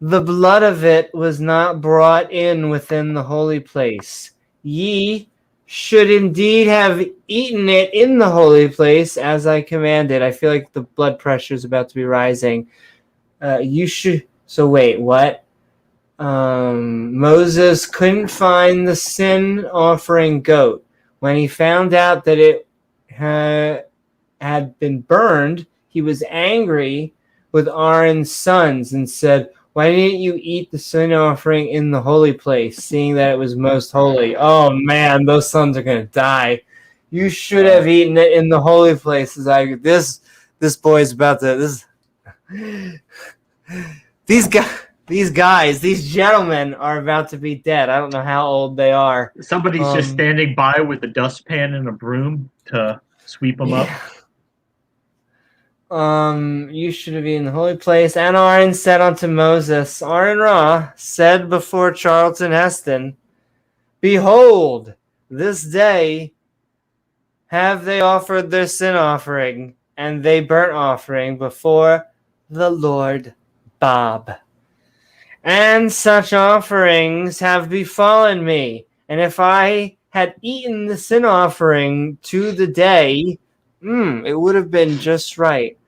the blood of it was not brought in within the holy place. Ye should indeed have eaten it in the holy place as I commanded. I feel like the blood pressure is about to be rising. You should. So wait, what? Moses couldn't find the sin offering goat. When he found out that it had been burned, he was angry with Aaron's sons and said, why didn't you eat the sin offering in the holy place, seeing that it was most holy? Oh, man, those sons are going to die. You should have eaten it in the holy place. This boy's about to... These gentlemen are about to be dead. I don't know how old they are. Somebody's just standing by with a dustpan and a broom to sweep them up. You should have been in the holy place. And Aaron said unto Moses, Aaron Ra said before Charlton Heston, behold, this day have they offered their sin offering and they burnt offering before the Lord Bob. And such offerings have befallen me. And if I had eaten the sin offering to the day, it would have been just right.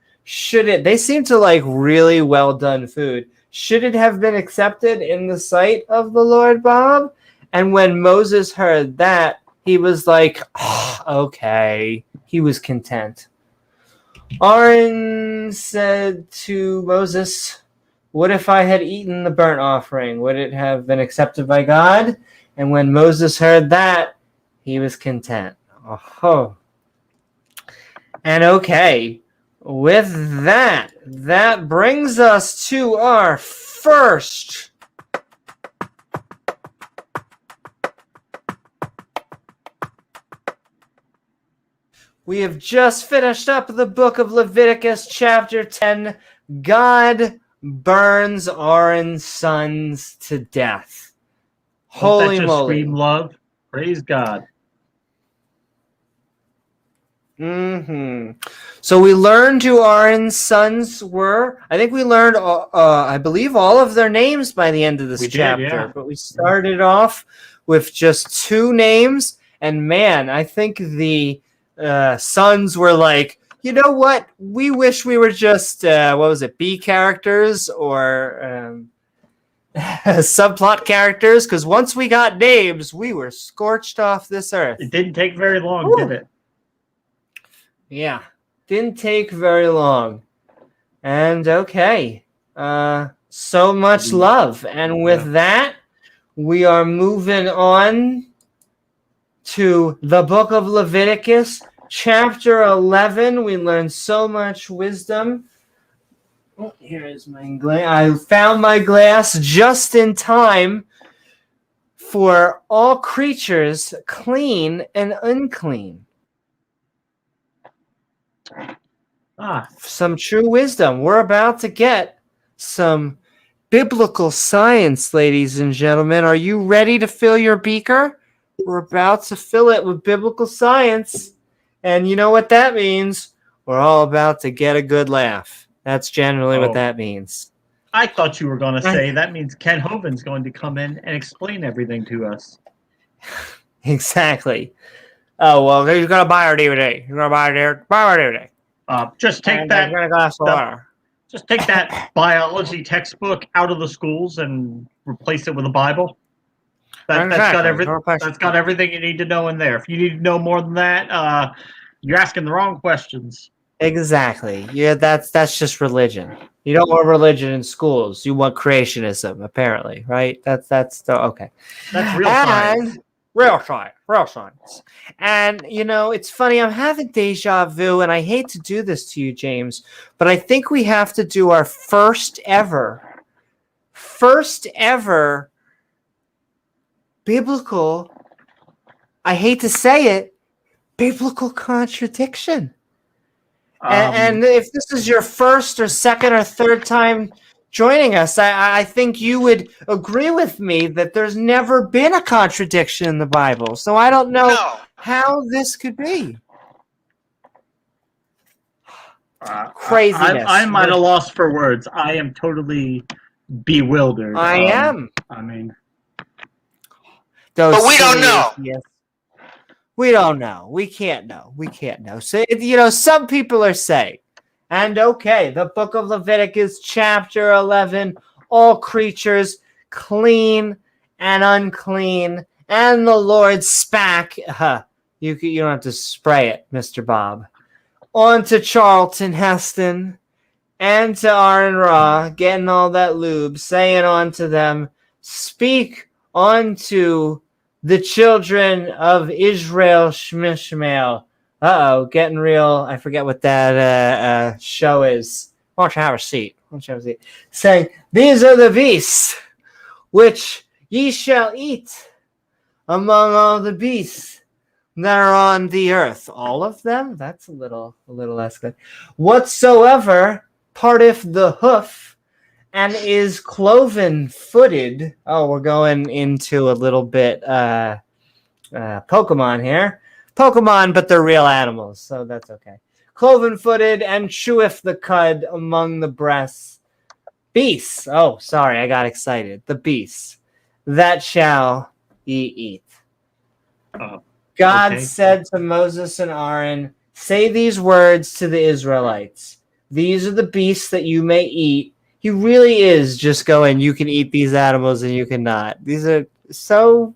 They seem to like really well done food. Should it have been accepted in the sight of the Lord Bob? And when Moses heard that, he was like, okay. He was content. Aaron said to Moses, what if I had eaten the burnt offering? Would it have been accepted by God? And when Moses heard that, he was content. And okay. With that brings us to our first we have just finished up the book of Leviticus, chapter 10. God burns Aaron's sons to death. Holy moly. Scream love. Praise God. So we learned who Aaron's sons were. I think we learned, I believe, all of their names by the end of this chapter. Yeah. But we started off with just 2 names. And man, I think the sons were like, you know what? We wish we were just, B characters or subplot characters. Because once we got names, we were scorched off this earth. It didn't take very long, did it? Yeah, didn't take very long. And okay, so much love. And with that, we are moving on to the book of Leviticus, chapter 11. We learned so much wisdom. Oh, here is my glass. I found my glass just in time for all creatures, clean and unclean. Some true wisdom. We're about to get some biblical science, ladies and gentlemen. Are you ready to fill your beaker? We're about to fill it with biblical science. And you know what that means? We're all about to get a good laugh. That's generally what that means. I thought you were going to say that means Ken Hovind's going to come in and explain everything to us. Exactly. Oh, well, you're going to buy our DVD. You're going to buy our DVD. Just take Just take that biology textbook out of the schools and replace it with a Bible. That's got everything you need to know in there. If you need to know more than that, you're asking the wrong questions. Exactly. Yeah, that's just religion. You don't want religion in schools. You want creationism, apparently, right? That's okay. That's real science. Real science. And, you know, it's funny. I'm having deja vu, and I hate to do this to you, James, but I think we have to do our first ever biblical, I hate to say it, biblical contradiction. And if this is your first or second or third time joining us, I think you would agree with me that there's never been a contradiction in the Bible. So I don't know how this could be. Craziness. I'm at a loss for words. I am totally bewildered. I am. I mean, but we don't know. Yes. We don't know. We can't know. So, you know, some people are saying, and okay, the book of Leviticus, chapter 11, all creatures clean and unclean, and the Lord spat. You don't have to spray it, Mr. Bob. On to Charlton Heston and to Aaron Ra, getting all that lube, saying unto them, speak unto the children of Israel Shmishmael. Getting real. I forget what that show is. Why don't you have a seat? Saying, these are the beasts which ye shall eat among all the beasts that are on the earth. All of them? That's a little less good. Whatsoever parteth the hoof and is cloven-footed. Oh, we're going into a little bit Pokemon here. Pokemon, but they're real animals, so that's okay. Cloven-footed and cheweth the cud among the breasts. Beasts. Oh, sorry, I got excited. The beasts. That shall ye eat. God said to Moses and Aaron, say these words to the Israelites. These are the beasts that you may eat. He really is just going, you can eat these animals and you cannot. These are so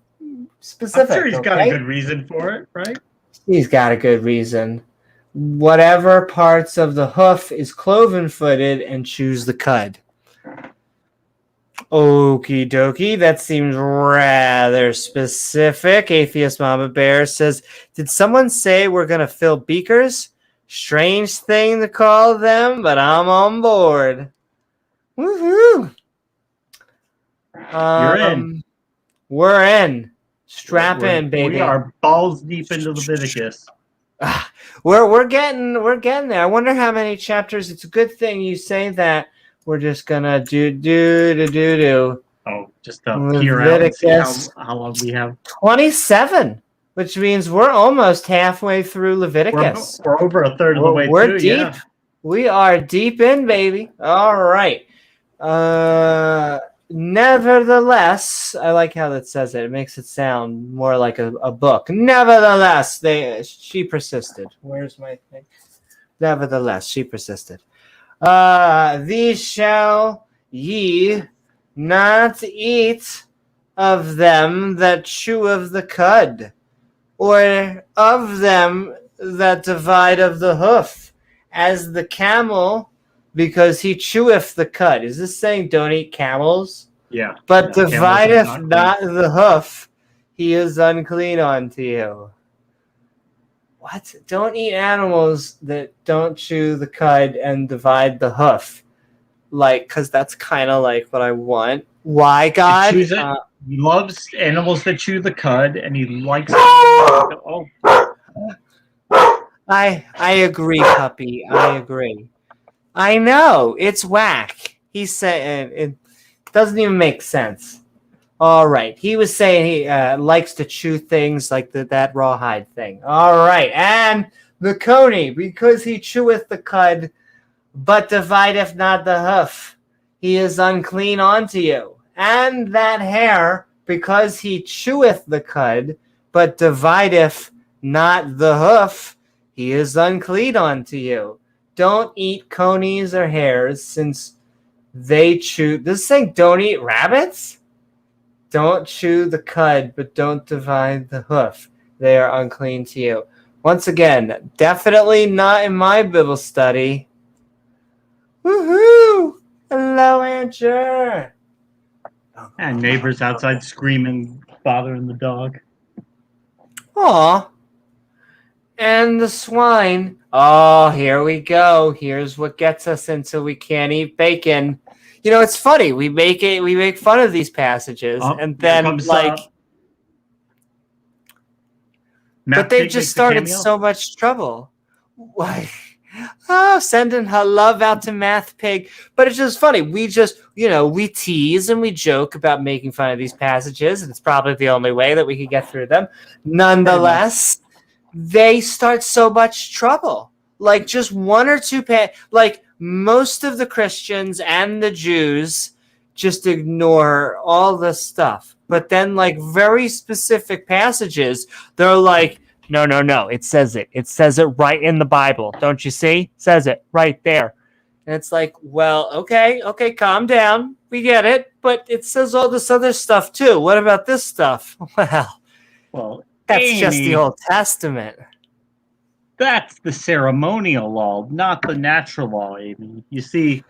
specific. I'm sure he's got a good reason for it, right? He's got a good reason. Whatever parts of the hoof is cloven-footed and chews the cud. Okie dokie, that seems rather specific. Atheist Mama Bear says, did someone say we're going to fill beakers? Strange thing to call them, but I'm on board. Woohoo! You're in. We're in. Strap in, baby. We are balls deep into Leviticus. We're getting there. I wonder how many chapters. It's a good thing you say that. We're just gonna do. Oh, just peer out and see how long we have. 27, which means we're almost halfway through Leviticus. We're over a third of the way through. We're deep. Yeah. We are deep in, baby. All right. Nevertheless, I like how that says it. It makes it sound more like a book. Nevertheless, she persisted. Where's my thing? Nevertheless, she persisted. These shall ye not eat of them that chew of the cud, or of them that divide of the hoof, as the camel, because he cheweth the cud. Is this saying don't eat camels? Yeah. But divideth not the hoof, he is unclean unto you. What? Don't eat animals that don't chew the cud and divide the hoof. Like, because that's kind of like what I want. Why, God? He loves animals that chew the cud, and he likes. Oh, I agree, puppy. I agree. I know it's whack. He said it doesn't even make sense. All right, he was saying he likes to chew things like that rawhide thing. All right, and the coney, because he cheweth the cud, but divideth not the hoof, he is unclean unto you. And that hare, because he cheweth the cud, but divideth not the hoof, he is unclean unto you. Don't eat conies or hares, since they chew. This thing, don't eat rabbits? Don't chew the cud, but don't divide the hoof. They are unclean to you. Once again, definitely not in my Bible study. Woohoo! Hello, Andrew. and neighbors outside screaming, bothering the dog. Aw. And the swine. Oh, here we go. Here's what gets us until we can't eat bacon. You know, it's funny. We make fun of these passages, Oh, and here then comes, but Matt they Pig just makes a started cameo. so much trouble. Why? Oh, sending her love out to Math Pig. But it's just funny. We just, we tease and we joke about making fun of these passages, and it's probably the only way that we can get through them. Nonetheless, they start so much trouble. Like just one or two, like most of the Christians and the Jews just ignore all this stuff. But then, like very specific passages, they're like, no, no, no. It says it. It says it right in the Bible. Don't you see? It says it right there. And it's like, well, okay, calm down. We get it. But it says all this other stuff too. What about this stuff? Well, That's Amy, just the Old Testament. That's the ceremonial law, not the natural law, Amy. You see,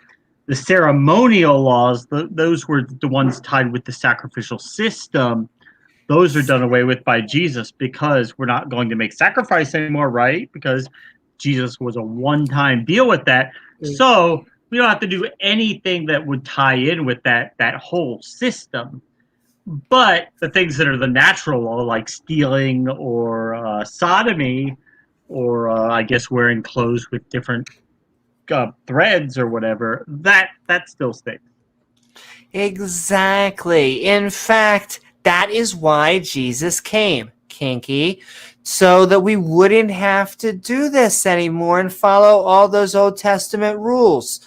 the ceremonial laws, those were the ones tied with the sacrificial system. Those are done away with by Jesus because we're not going to make sacrifice anymore, right? Because Jesus was a one-time deal with that. So we don't have to do anything that would tie in with that whole system. But the things that are the natural law, like stealing or sodomy, or I guess wearing clothes with different threads or whatever, that still sticks. Exactly. In fact, that is why Jesus came, Kinky, so that we wouldn't have to do this anymore and follow all those Old Testament rules.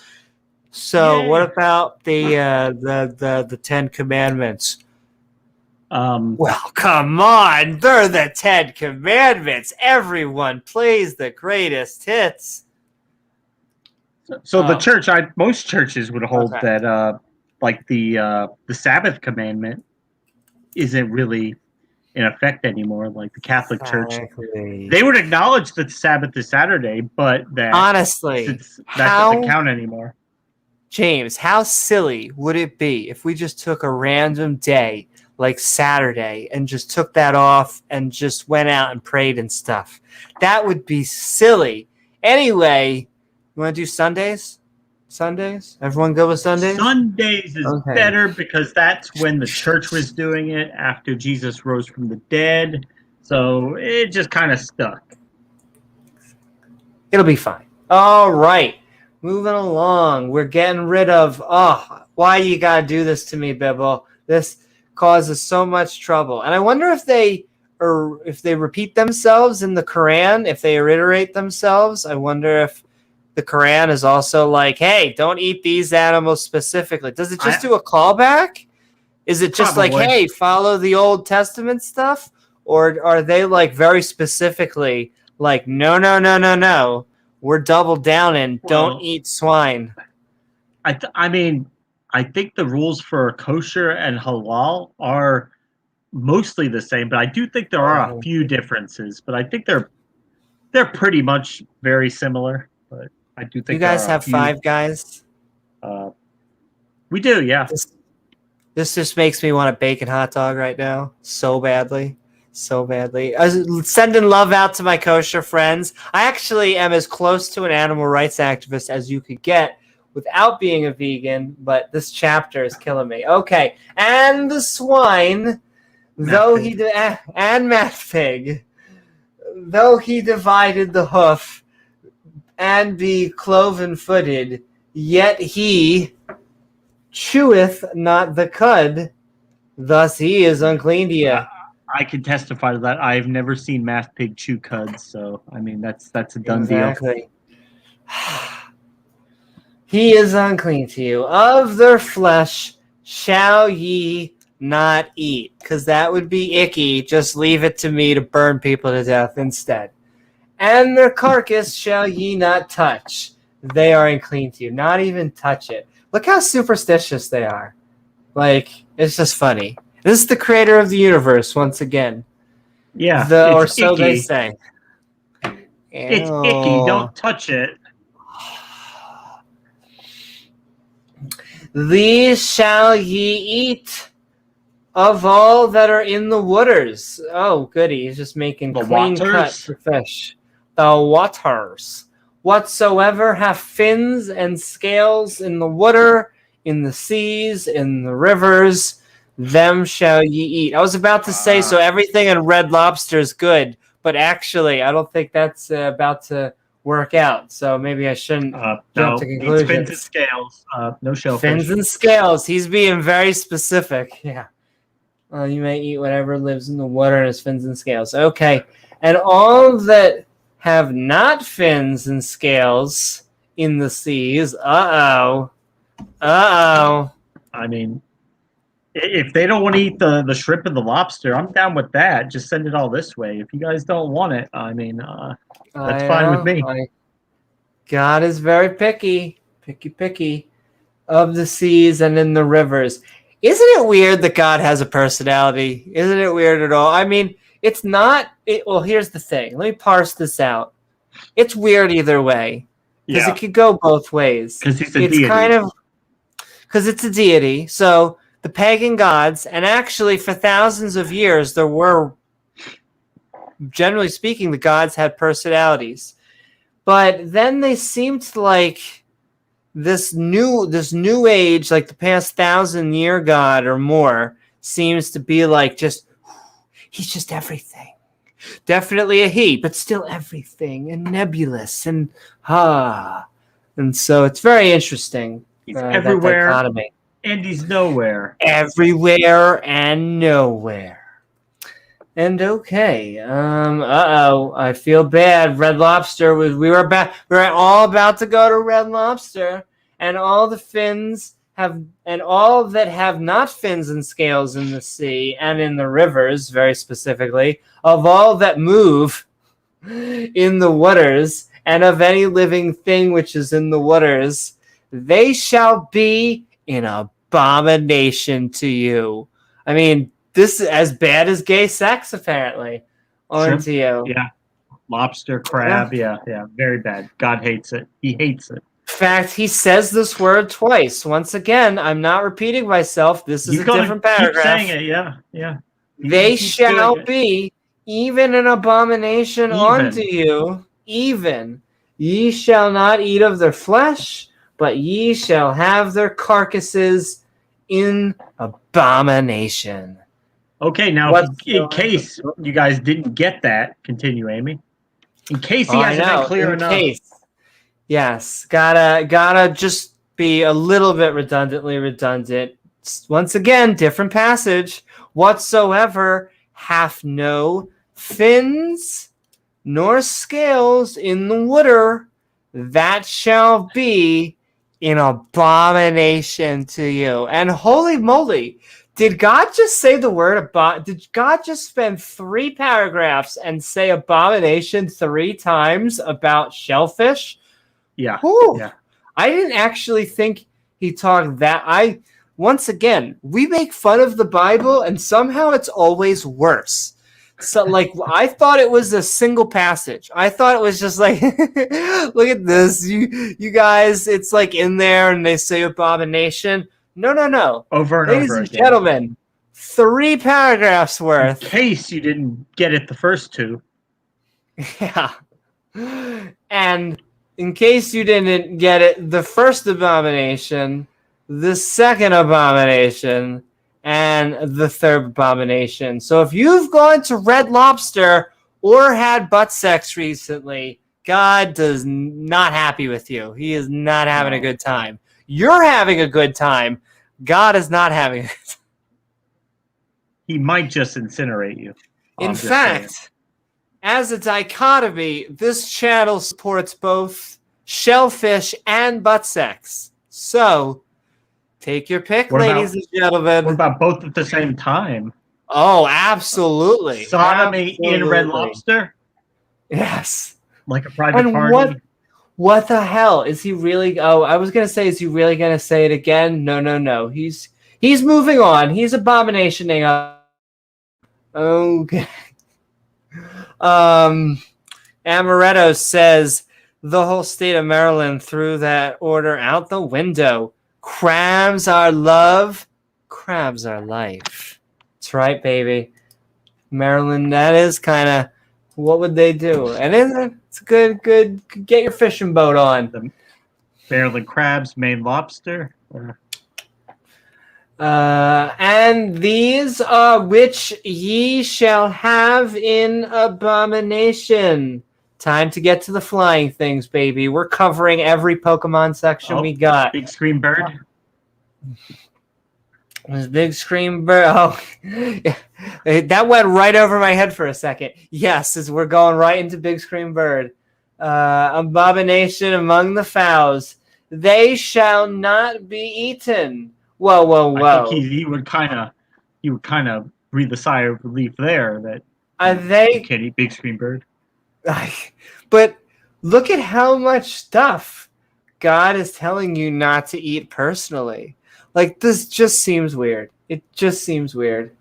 So, Yay. what about the 10 Commandments? Well, come on, they're the 10 Commandments. Everyone plays the greatest hits. So the church, most churches would hold Okay. that, like the Sabbath commandment, isn't really in effect anymore. Like the Catholic Church, they would acknowledge that Sabbath is Saturday, but that honestly, that doesn't count anymore. James, how silly would it be if we just took a random day like Saturday and just took that off and just went out and prayed and stuff? That would be silly. Anyway, you want to do Sundays? Sundays? Everyone go with Sundays? Sundays is Okay. better because that's when the church was doing it after Jesus rose from the dead. So it just kind of stuck. It'll be fine. All right. Moving along. We're getting rid of, why you got to do this to me, Bibble? This causes so much trouble. And I wonder if they repeat themselves in the Quran, if they reiterate themselves. I wonder if the Quran is also like, hey, don't eat these animals specifically. Does it just do a callback? Is it just Probably. like, hey, follow the Old Testament stuff? Or are they like very specifically like, no, we're double down and don't eat swine? I mean, I think the rules for kosher and halal are mostly the same, but I do think there are a few differences. But I think they're pretty much very similar. But I do think you guys have Five Guys. We do, yeah. This just makes me want a bacon hot dog right now, so badly. I was sending love out to my kosher friends. I actually am as close to an animal rights activist as you could get without being a vegan, but this chapter is killing me. Okay, and the swine, and math pig, though he divided the hoof and be cloven-footed, yet he cheweth not the cud, thus he is unclean to you. I can testify to that. I've never seen math pig chew cuds, so I mean that's a done deal. He is unclean to you. Of their flesh shall ye not eat, because that would be icky. Just leave it to me to burn people to death instead. And their carcass shall ye not touch. They are unclean to you. Not even touch it. Look how superstitious they are. Like, it's just funny. This is the creator of the universe once again. Yeah, or so icky. They say. It's icky. Don't touch it. These shall ye eat of all that are in the waters. Oh, goody. He's just making the clean cut for fish. The waters. Whatsoever have fins and scales in the water, in the seas, in the rivers, them shall ye eat. I was about to say, so everything in Red Lobster is good, but actually, I don't think that's about to work out. So maybe I shouldn't jump to conclusions. Fins and scales, no shellfish. Fins and scales. He's being very specific. Yeah. You may eat whatever lives in the water and has fins and scales. Okay. And all that have not fins and scales in the seas. Uh-oh. I mean, if they don't want to eat the shrimp and the lobster, I'm down with that. Just send it all this way. If you guys don't want it, I mean, that's fine with me. God is very picky of the seas and in the rivers. Isn't it weird that God has a personality? Isn't it weird at all? I mean, it's not. Well, here's the thing. Let me parse this out. It's weird either way because it could go both ways. Because he's a deity. Because it's a deity. So the pagan gods, and actually for thousands of years, there were, generally speaking, the gods had personalities. But then they seemed like this new age, like the past 1,000-year God or more, seems to be like he's just everything. Definitely a he, but still everything, and nebulous, and and so it's very interesting. He's everywhere, and he's nowhere. Everywhere and nowhere. And okay, I feel bad. Red Lobster we were all about to go to Red Lobster, and all the fins and all that have not fins and scales in the sea and in the rivers, very specifically, of all that move in the waters, and of any living thing which is in the waters, they shall be an abomination to you. I mean, this is as bad as gay sex, apparently, onto you. Yeah. Lobster, crab, yeah, very bad. God hates it. He hates it. In fact, he says this word twice. Once again, I'm not repeating myself. This is a different paragraph. Keep saying it, yeah. They shall be even an abomination unto you. Even. Ye shall not eat of their flesh, but ye shall have their carcasses in abomination. Okay, now in case you guys didn't get that, continue, Amy. In case he hasn't been clear enough. Yes, gotta just be a little bit redundantly redundant. Once again, different passage. Whatsoever hath no fins nor scales in the water, that shall be an abomination to you. And holy moly, did God just say the word did God just spend 3 paragraphs and say abomination 3 times about shellfish? Yeah. Yeah. I didn't actually think he talked that. Once again, we make fun of the Bible and somehow it's always worse. So like I thought it was a single passage. I thought it was just like look at this. You guys, it's like in there and they say abomination. No. Over and Ladies over and again. Gentlemen, 3 paragraphs worth. In case you didn't get it the first 2. Yeah. And in case you didn't get it, the first abomination, the second abomination, and the third abomination. So if you've gone to Red Lobster or had butt sex recently, God does not happy with you. He is not having a good time. You're having a good time. God is not having a good time. He might just incinerate you. In fact, as a dichotomy, this channel supports both shellfish and butt sex. So, take your pick, ladies and gentlemen. What about both at the same time? Oh, absolutely. Sodomy in Red Lobster? Yes. Like a private party? What the hell? Is he really... Oh, I was going to say, is he really going to say it again? No. He's moving on. He's abominationing. Okay. Amaretto says the whole state of Maryland threw that order out the window. Crabs are love. Crabs are life. That's right, baby. Maryland, that is kind of... What would they do? And it's good. Get your fishing boat on. The Maryland crabs, Maine lobster. And these are which ye shall have in abomination. Time to get to the flying things, baby. We're covering every Pokemon section we got. Big scream bird. This big scream bird. Oh, that went right over my head for a second. Yes, as we're going right into big scream bird. Abomination among the fowls. They shall not be eaten. Whoa. I think he would kind of breathe a sigh of relief there that you can't eat big scream bird. But look at how much stuff God is telling you not to eat personally. Like, this just seems weird. It just seems weird.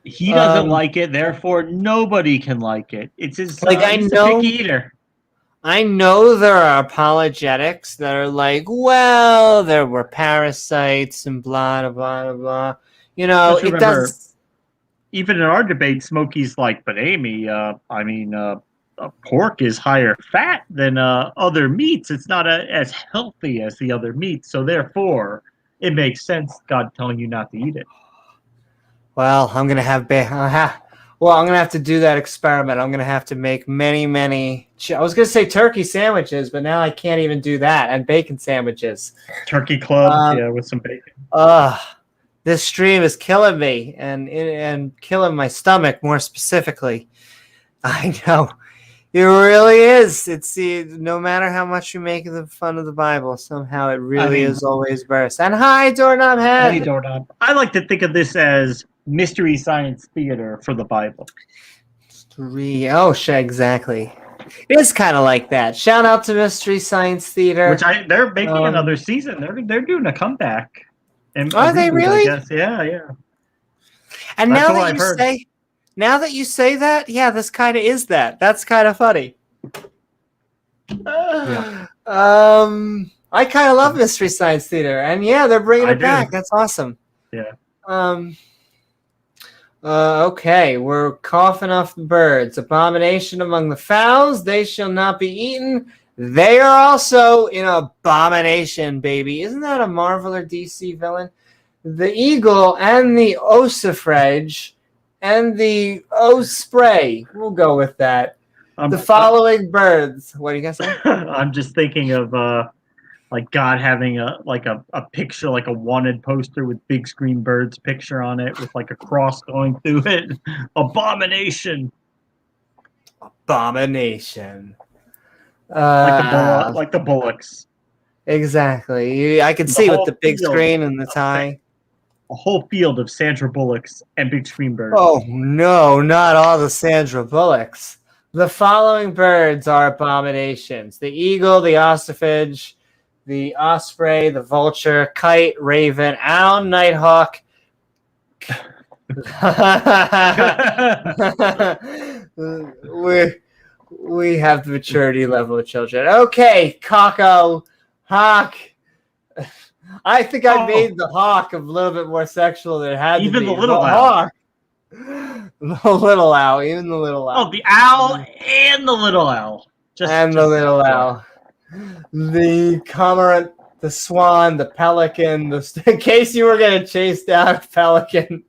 He doesn't like it, therefore nobody can like it. It's his like he's a picky eater. I know there are apologetics that are like, well, there were parasites and blah blah blah. You know, it does. Even in our debate, Smokey's like, but Amy, pork is higher fat than other meats. It's not as healthy as the other meats, so therefore, it makes sense God telling you not to eat it. Well, I'm gonna have I'm gonna have to do that experiment. I'm gonna have to make many. I was gonna say turkey sandwiches, but now I can't even do that. And bacon sandwiches. Turkey clubs, with some bacon. This stream is killing me and killing my stomach more specifically. I know. It really is. It's no matter how much you make the fun of the Bible, somehow it really is always worse. And hi, Doorknob Head. Hey, Doorknob. I like to think of this as Mystery Science Theater for the Bible. Exactly. It is kind of like that. Shout out to Mystery Science Theater. They're making another season. They're doing a comeback. Are they really? I guess. Yeah. And now that you say that, yeah, this kind of is that. That's kind of funny. I kind of love Mystery Science Theater, and yeah, they're bringing it back. That's awesome. Yeah. Okay, we're coughing off the birds. Abomination among the fowls, they shall not be eaten. They are also in abomination, baby. Isn't that a Marvel or DC villain? The eagle and the ossifrage and the osprey. We'll go with that. The following birds. What are you guys saying? I'm just thinking of like God having a picture, like a wanted poster with big screen bird's picture on it with like a cross going through it. Abomination. Abomination. Like the bullocks. Exactly. I can see with the big screen and the tie. A whole field of Sandra Bullocks and big screen birds. Oh no, not all the Sandra Bullocks. The following birds are abominations: the eagle, the ossifrage, the osprey, the vulture, kite, raven, owl, nighthawk. we have the maturity level of children. Okay, Kako, hawk. I think I made the hawk a little bit more sexual than it had to be. Even the little owl. The little owl. Even the little owl. Oh, the owl and the little owl. The little owl. The cormorant, the swan, the pelican, in case you were going to chase down a pelican.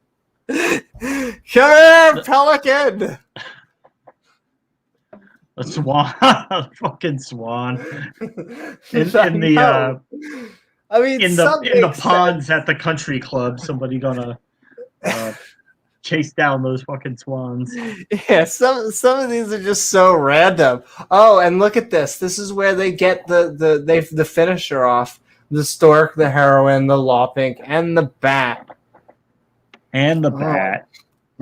Come here, pelican! A swan, a fucking swan. In the I mean, in some the make ponds sense. at the country club, somebody gonna chase down those fucking swans. Yeah, some of these are just so random. Oh, and look at this. This is where they get the finisher off. The stork, the heron, the lopink, and the bat. And the Oh. bat.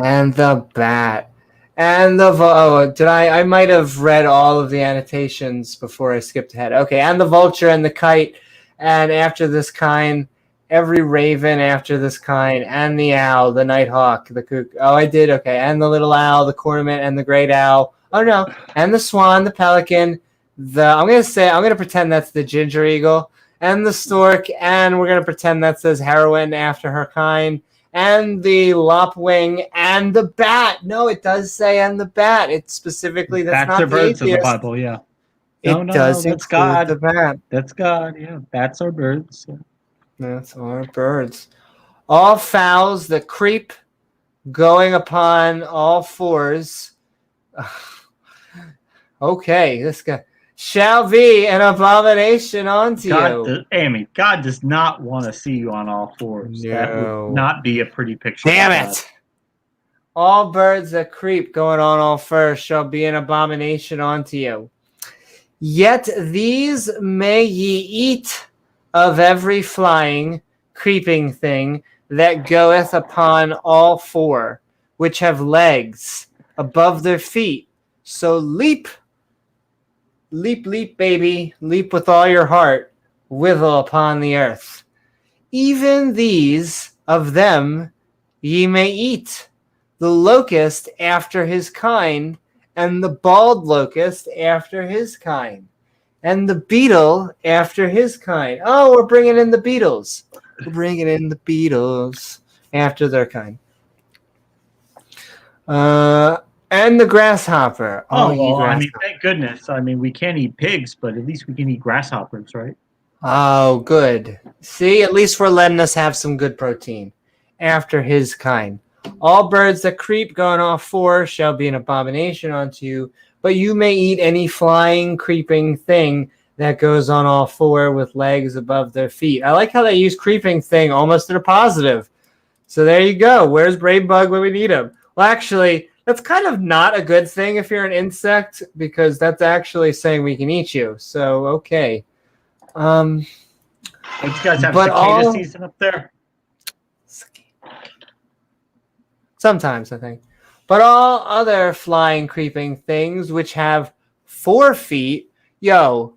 And the bat. And I might have read all of the annotations before I skipped ahead. Okay, and the vulture and the kite, and after this kind, every raven after this kind, and the owl, the nighthawk, the cuckoo. Oh, I did, okay. And the little owl, the cormorant, and the great owl. Oh no, and the swan, the pelican, I'm gonna pretend that's the ginger eagle, and the stork, and we're gonna pretend that says heroine after her kind. And the lopwing and the bat. No, it does say and the bat. It's specifically that's Bats not are birds the in the atheist. Bible, yeah. It does that's include God. the bat. That's God, yeah. Bats are birds. Yeah. That's our birds. All fowls that creep, going upon all fours. Okay, this guy shall be an abomination unto you. Amy, God does not want to see you on all fours. No. That would not be a pretty picture. Damn of God. it! All birds that creep, going on all fours, shall be an abomination unto you. Yet these may ye eat of every flying, creeping thing that goeth upon all four, which have legs above their feet. So leap, leap, leap, baby, leap with all your heart, withal upon the earth. Even these of them ye may eat, the locust after his kind, and the bald locust after his kind, and the beetle after his kind. Oh, we're bringing in the beetles. We're bringing in the beetles after their kind. And the grasshopper. Oh, well, grasshopper. I mean, thank goodness. I mean, we can't eat pigs, but at least we can eat grasshoppers, right? Oh, good. See, at least we're letting us have some good protein after his kind. All birds that creep, going off four, shall be an abomination unto you, but you may eat any flying, creeping thing that goes on all four with legs above their feet. I like how they use creeping thing almost in a positive. So there you go. Where's Brave Bug when we need him? Well, actually, that's kind of not a good thing if you're an insect, because that's actually saying we can eat you. So, okay. Don't you guys have cicada season up there? Sometimes, I think. But all other flying, creeping things which have 4 feet, whoa.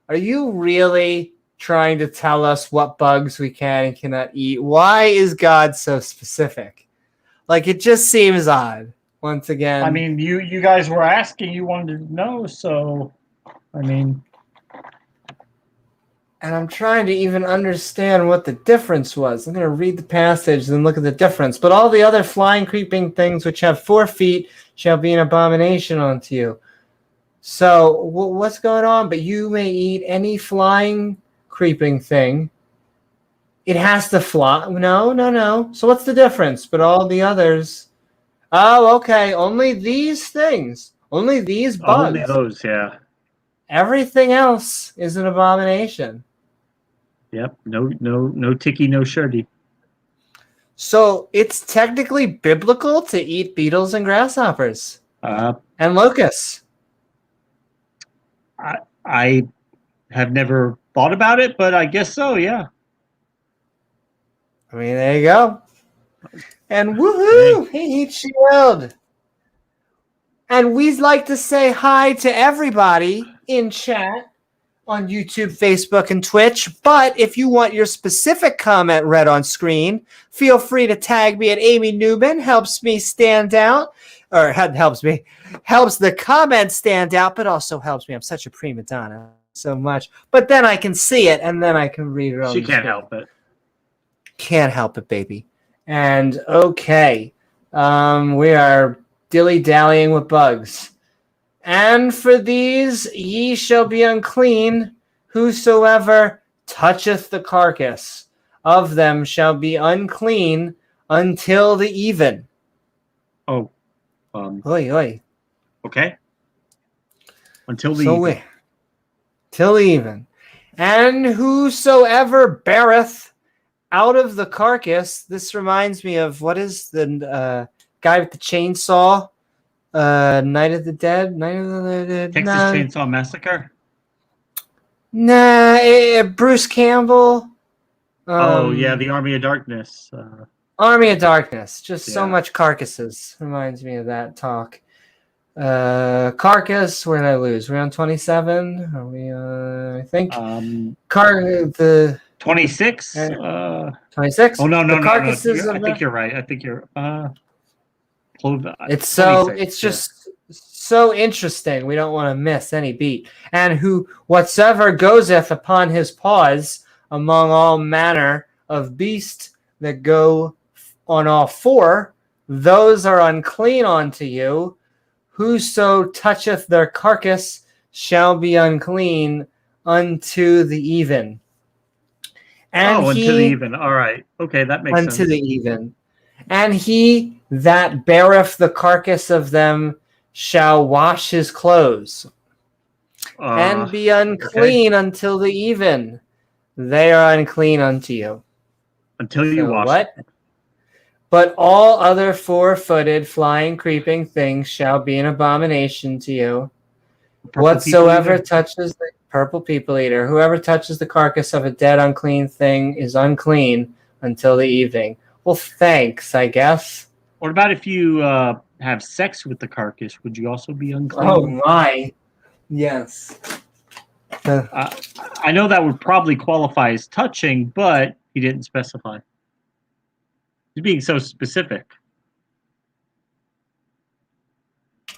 Are you really trying to tell us what bugs we can and cannot eat? Why is God so specific? Like, it just seems odd. Once again. I mean, you guys were asking, you wanted to know, so, I mean. And I'm trying to even understand what the difference was. I'm going to read the passage and look at the difference. But all the other flying, creeping things which have 4 feet shall be an abomination unto you. So what's going on? But you may eat any flying, creeping thing. It has to fly. No. So what's the difference? But all the others. Oh, okay. Only these things. Only these bugs. Only those, yeah. Everything else is an abomination. Yep. No ticky, no shirty. So it's technically biblical to eat beetles and grasshoppers and locusts. I have never thought about it, but I guess so, yeah. I mean, there you go. And woohoo, he eats shield. And we'd like to say hi to everybody in chat on YouTube, Facebook, and Twitch. But if you want your specific comment read on screen, feel free to tag me at Amy Newman. Helps me stand out. Or helps the comment stand out, but also helps me. I'm such a prima donna so much. But then I can see it, and then I can read it on She the can't screen. help it. Can't help it, baby. And okay, we are dilly-dallying with bugs. And for these ye shall be unclean, whosoever toucheth the carcass of them shall be unclean until the even. Oh, Oi, oi. okay. Until the So even. we till the even. And whosoever beareth out of the carcass, this reminds me of what is the guy with the chainsaw? Night of the Dead? Night of the Dead? Texas Chainsaw Massacre. Bruce Campbell. Oh yeah, the Army of Darkness. Army of Darkness. Just so Yeah. much carcasses. Reminds me of that talk. Carcass, where did I lose? We're on 27. Are we I think the 26. 26. Oh no, The no. carcasses I of think the, you're right. I think you're it's so 26, it's just so interesting. We don't want to miss any beat. And who whatsoever goeth upon his paws among all manner of beasts that go on all four, those are unclean unto you. Whoso toucheth their carcass shall be unclean unto the even. And unto the even. All right. Okay, that makes unto sense. the even. And he that beareth the carcass of them shall wash his clothes and be unclean until the even. They are unclean unto you. Until you wash what? it. But all other four-footed, flying, creeping things shall be an abomination to you. Whatsoever touches the purple people eater, whoever touches the carcass of a dead unclean thing is unclean until the evening. Well, thanks, I guess. What about if you have sex with the carcass? Would you also be unclean? Oh my, yes. I know that would probably qualify as touching, but he didn't specify. He's being so specific.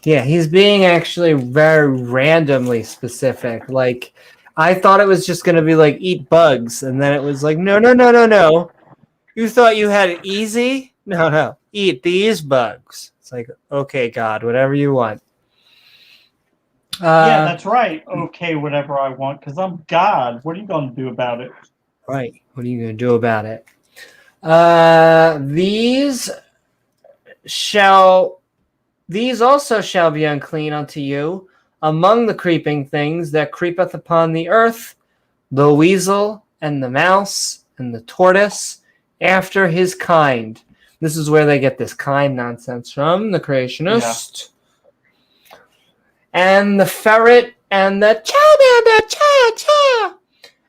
Yeah, he's being actually very randomly specific. Like, I thought it was just going to be like eat bugs, and then it was like, no. You thought you had it easy? No. Eat these bugs. It's like, okay, God, whatever you want. Yeah, that's right. Okay, whatever I want, because I'm God. What are you going to do about it? Right. What are you going to do about it? These also shall be unclean unto you among the creeping things that creepeth upon the earth, the weasel and the mouse and the tortoise after his kind. This is where they get this kind nonsense from, the creationist. Yeah. And the ferret and the cha,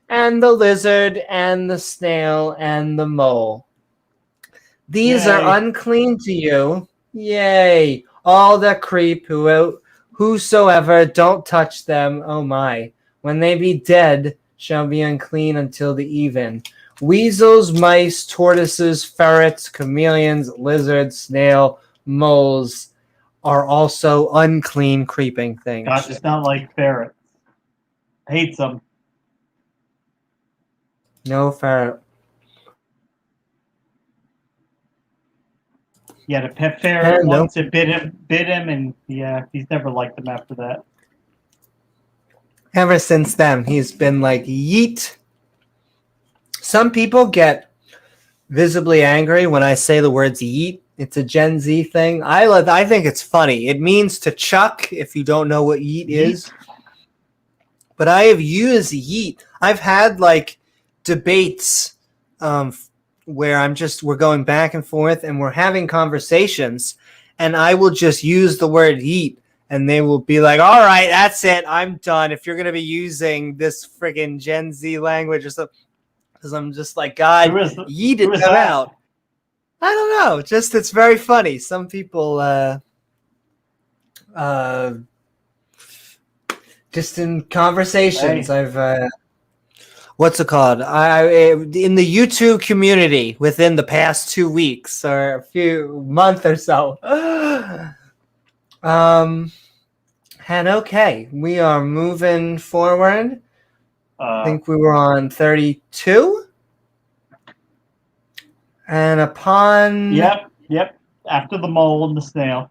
and the lizard and the snail and the mole. These are unclean to you. Yay. All that creep, whosoever, don't touch them. Oh my. When they be dead, shall be unclean until the even. Weasels, mice, tortoises, ferrets, chameleons, lizards, snail, moles are also unclean creeping things. God does not like ferrets. Hates them. No ferret. He had a pet ferret once. It bit him, and yeah, he's never liked them after that. Ever since then, he's been like, yeet. Some people get visibly angry when I say the words yeet. It's a Gen Z thing. I think it's funny. It means to chuck if you don't know what yeet is. But I have used yeet. I've had like debates where we're going back and forth and we're having conversations, and I will just use the word yeet, and they will be like, all right, that's it, I'm done. If you're going to be using this friggin' Gen Z language or something, because I'm just like, God, yeeted them out. I don't know. Just, it's very funny. Some people, just in conversations, I've, what's it called? In the YouTube community within the past 2 weeks or a few month or so. And okay, we are moving forward. I think we were on 32. And upon... Yep. After the mole and the snail.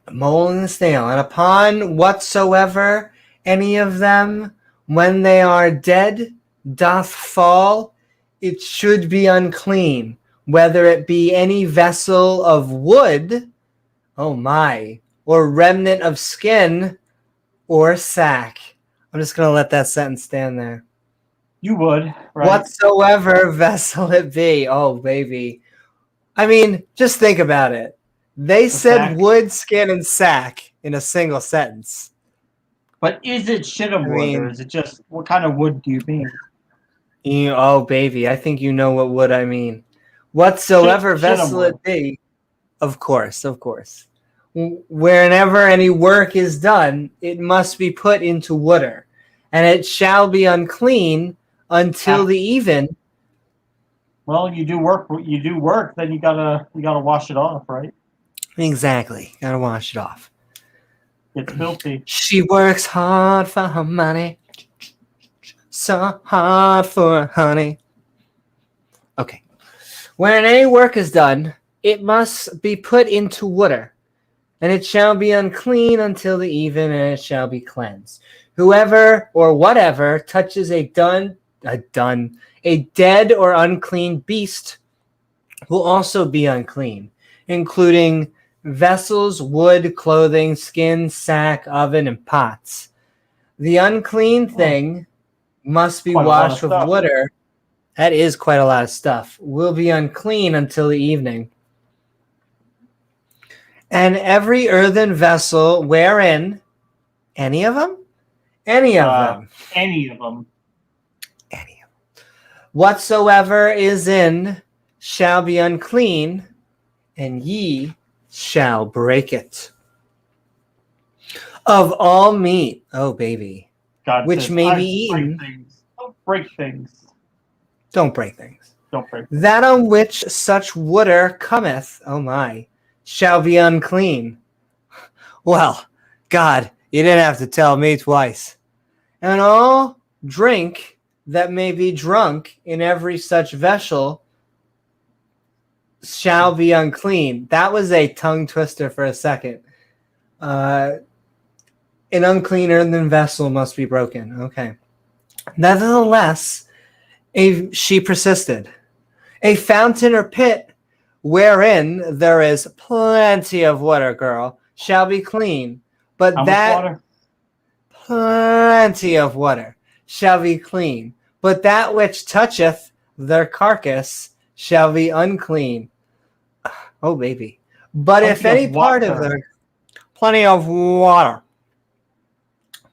The mole and the snail, and upon whatsoever any of them, when they are dead, doth fall, it should be unclean, whether it be any vessel of wood, oh my, or remnant of skin, or sack. I'm just going to let that sentence stand there. You would, right? Whatsoever vessel it be. Oh, baby. I mean, just think about it. They said sack. wood, skin, and sack in a single sentence. But is it shittim wood, or is it just, what kind of wood do you mean? Oh, baby, I think you know what wood I mean. Whatsoever vessel it be, of course. Whenever any work is done, it must be put into water, and it shall be unclean until the even. Well, you do work, then you gotta wash it off, right? Exactly, gotta wash it off. It's filthy. She works hard for her money, so hard for honey. Okay. When any work is done, it must be put into water, and it shall be unclean until the even, and it shall be cleansed. Whoever or whatever touches a dead or unclean beast will also be unclean, including vessels, wood, clothing, skin, sack, oven, and pots. The unclean thing must be washed with water. That is quite a lot of stuff. Will be unclean until the evening. And every earthen vessel wherein, any of them? Any of them. Whatsoever is in shall be unclean, and ye shall break it. Of all meat, oh baby, God which says, may be eaten. Don't break things. Don't break things. Don't break things. That on which such water cometh, oh my, shall be unclean. Well, God, you didn't have to tell me twice. And all drink that may be drunk in every such vessel shall be unclean. That was a tongue twister for a second. An unclean earthen vessel must be broken. Okay. Nevertheless, she persisted. A fountain or pit wherein there is plenty of water, girl, shall be clean. But How that much water? plenty of water shall be clean. But that which toucheth their carcass shall be unclean. Oh, baby. But if any part of their plenty of water.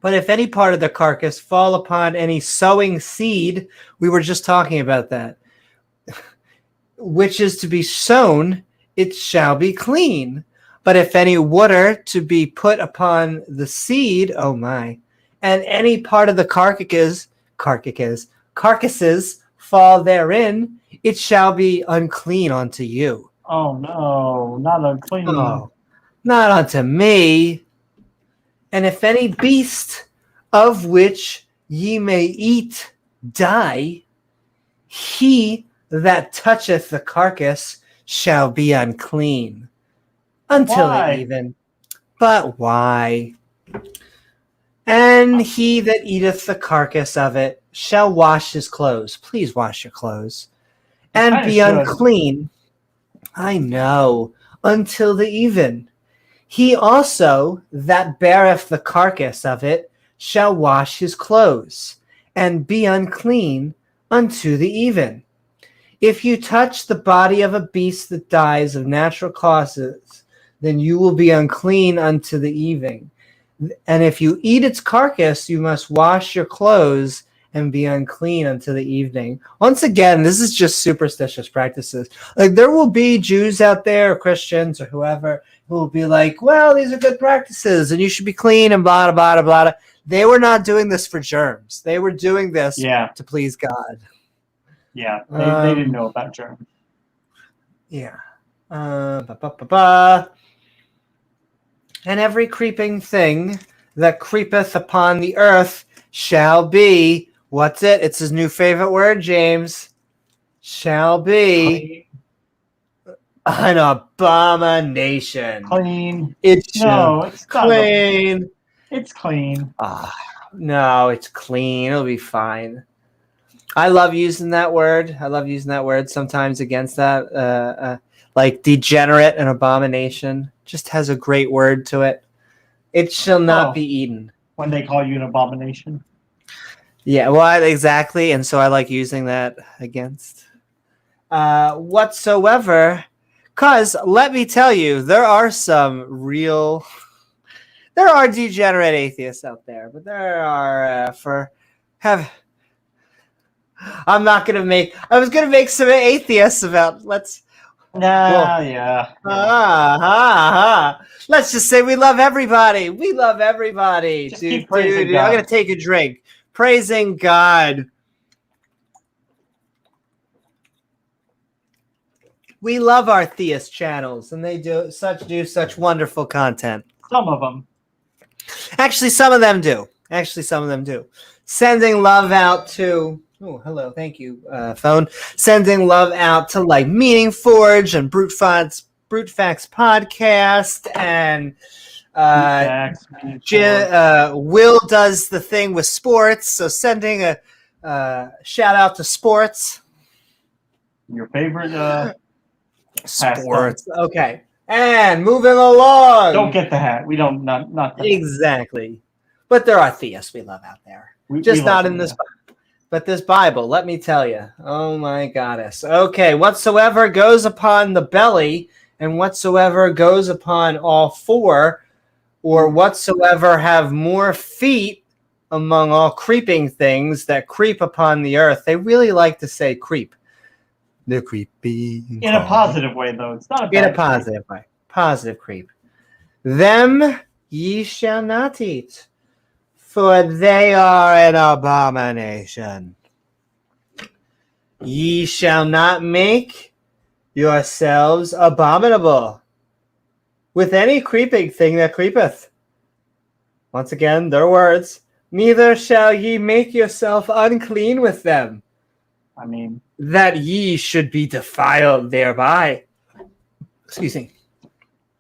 But if any part of the carcass fall upon any sowing seed, we were just talking about that, which is to be sown, it shall be clean. But if any water to be put upon the seed, oh my, and any part of the carcasses fall therein, it shall be unclean unto you. Oh no, not unclean. Oh, not unto me. And if any beast of which ye may eat die, he that toucheth the carcass shall be unclean until the even. But why? And he that eateth the carcass of it shall wash his clothes. Please wash your clothes. And be unclean. I know. Until the even. He also that beareth the carcass of it shall wash his clothes, and be unclean unto the even. If you touch the body of a beast that dies of natural causes, then you will be unclean unto the evening. And if you eat its carcass, you must wash your clothes and be unclean until the evening. Once again, this is just superstitious practices. Like, there will be Jews out there, or Christians, or whoever, who will be like, well, these are good practices, and you should be clean, and blah, blah, blah, blah. They were not doing this for germs. They were doing this to please God. Yeah, they didn't know about germs. Yeah. And every creeping thing that creepeth upon the earth shall be, what's it? It's his new favorite word, James. Shall be An abomination. Clean. It's No, it's not. clean. It's clean. No, it's clean. It'll be fine. I love using that word. Sometimes against that. Like degenerate and abomination. Just has a great word to it. It shall not be eaten. When they call you an abomination. Yeah, well, exactly. And so I like using that against whatsoever. Because let me tell you, there are degenerate atheists out there, but there are I was gonna make some atheists about let's just say we love everybody. Just keep praising God. I'm gonna take a drink. Praising God. We love our theist channels, and they do such wonderful content. Some of them. Actually, some of them do. Sending love out to hello, thank you, phone. Sending love out to like Meaning Forge and Brute Facts podcast and Will does the thing with sports, so sending a shout out to sports. Your favorite sports. Okay, and moving along. Don't get the hat. We don't not exactly. But there are theists we love out there. Just not in this Bible. But this Bible, let me tell you. Oh my goddess. Okay, whatsoever goes upon the belly and whatsoever goes upon all four, or whatsoever have more feet among all creeping things that creep upon the earth. They really like to say creep. They're creepy. In a positive way, though. It's not a bad in a positive way. Positive creep. Them ye shall not eat, for they are an abomination. Ye shall not make yourselves abominable with any creeping thing that creepeth. Once again, their words. Neither shall ye make yourself unclean with them. I mean, that ye should be defiled thereby. Excuse me.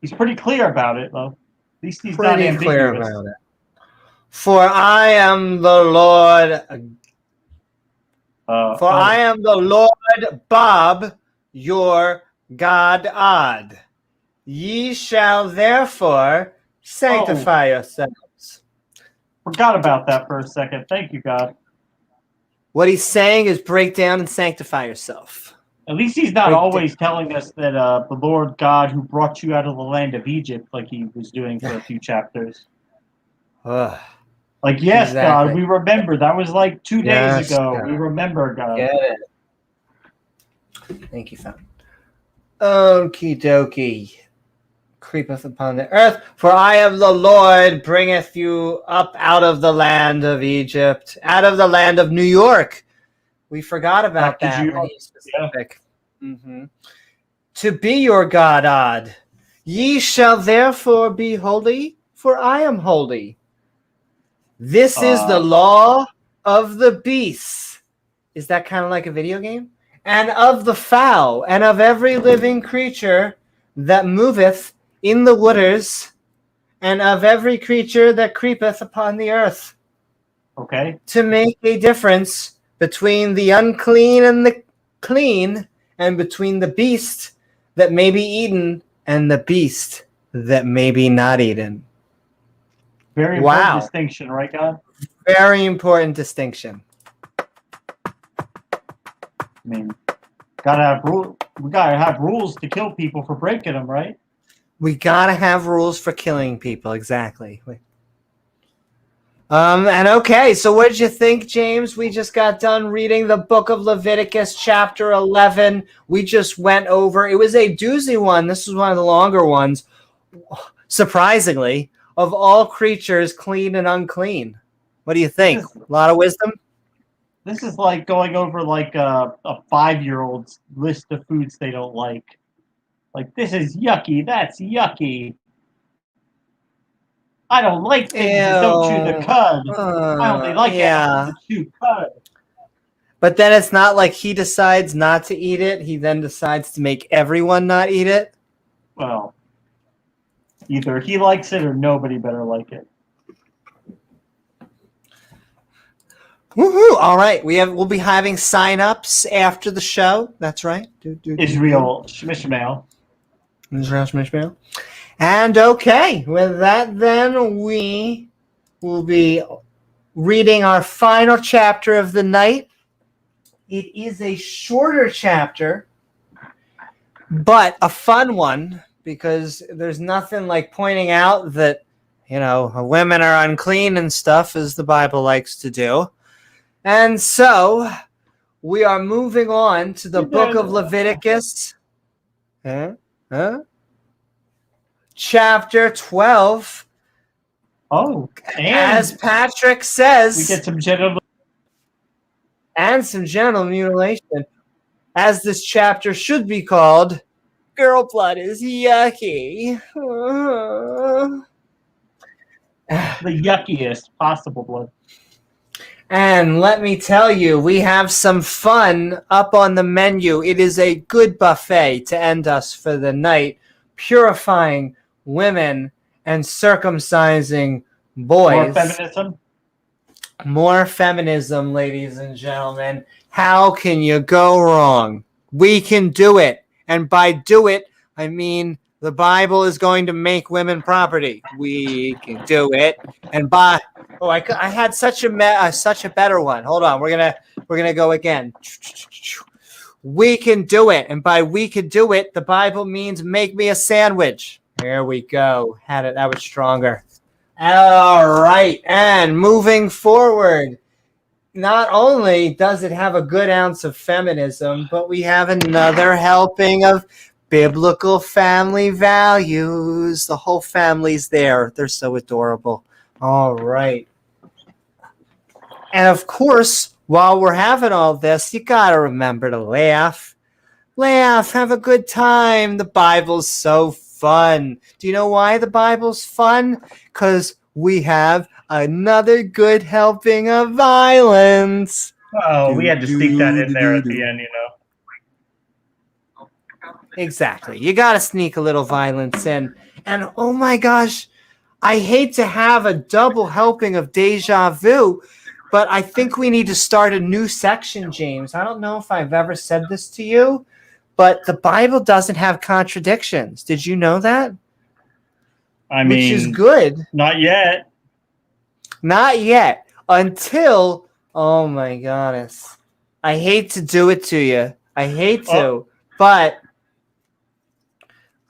He's pretty clear about it, though. At least he's not ambiguous. Clear about it. For I am the Lord. I am the Lord Bob, your God. Ye shall therefore sanctify yourselves. Forgot about that for a second. Thank you, God. What he's saying is break down and sanctify yourself. At least he's not always telling us that the Lord God who brought you out of the land of Egypt, like he was doing for a few chapters. Like, yes, exactly. God, we remember. That was like 2 days ago. God. We remember, God. Get it. Thank you, fam. Okie dokie. Creepeth upon the earth. For I am the Lord, bringeth you up out of the land of Egypt, out of the land of New York. We forgot about that. When he's specific. Yeah. Mm-hmm. To be your God. Ye shall therefore be holy, for I am holy. This is the law of the beasts. Is that kind of like a video game? And of the fowl, and of every living creature that moveth in the waters, and of every creature that creepeth upon the earth. Okay. To make a difference between the unclean and the clean, and between the beast that may be eaten and the beast that may be not eaten. Very important distinction, right, God? Very important distinction. I mean, we gotta have rules to kill people for breaking them, right? We gotta have rules for killing people, exactly. And okay, so what did you think, James? We just got done reading the book of Leviticus, chapter 11. We just went over. It was a doozy one. This was one of the longer ones. Surprisingly, of all creatures, clean and unclean. What do you think? A lot of wisdom? This is like going over like a 5-year-old's list of foods they don't like. Like, this is yucky. That's yucky. I don't like things that don't chew the cud. I only like animals that chew cud. But then it's not like he decides not to eat it. He then decides to make everyone not eat it. Well, either he likes it or nobody better like it. Woohoo! All right, we'll be having sign-ups after the show. That's right. Israel Shmishmael. Israel Shmishmael. And okay, with that, then we will be reading our final chapter of the night. It is a shorter chapter, but a fun one, because there's nothing like pointing out that, women are unclean and stuff, as the Bible likes to do. And so we are moving on to the book of Leviticus. Chapter 12. Oh, and as Patrick says, we get some genital mutilation, as this chapter should be called. Girl blood is yucky. the yuckiest possible blood. And let me tell you, we have some fun up on the menu. It is a good buffet to end us for the night, purifying women and circumcising boys. More feminism, ladies and gentlemen. How can you go wrong? We can do it. And by do it, I mean the Bible is going to make women property. We can do it. And by I had such a better one. Hold on, we're gonna go again. We can do it, and by we can do it, the Bible means make me a sandwich. There we go. Had it. That was stronger. All right, and moving forward, not only does it have a good ounce of feminism, but we have another helping of biblical family values. The whole family's there. They're so adorable. All right. And of course, while we're having all this, you got to remember to laugh. Laugh, have a good time. The Bible's so fun. Do you know why the Bible's fun? Because we have another good helping of violence. Oh, we had to sneak that in there at the end, Exactly. You got to sneak a little violence in. And oh my gosh, I hate to have a double helping of deja vu, but I think we need to start a new section, James. I don't know if I've ever said this to you, but the Bible doesn't have contradictions. Did you know that? Which is good. Not yet. Not yet. Until, oh my goodness. I hate to do it to you. I hate to, but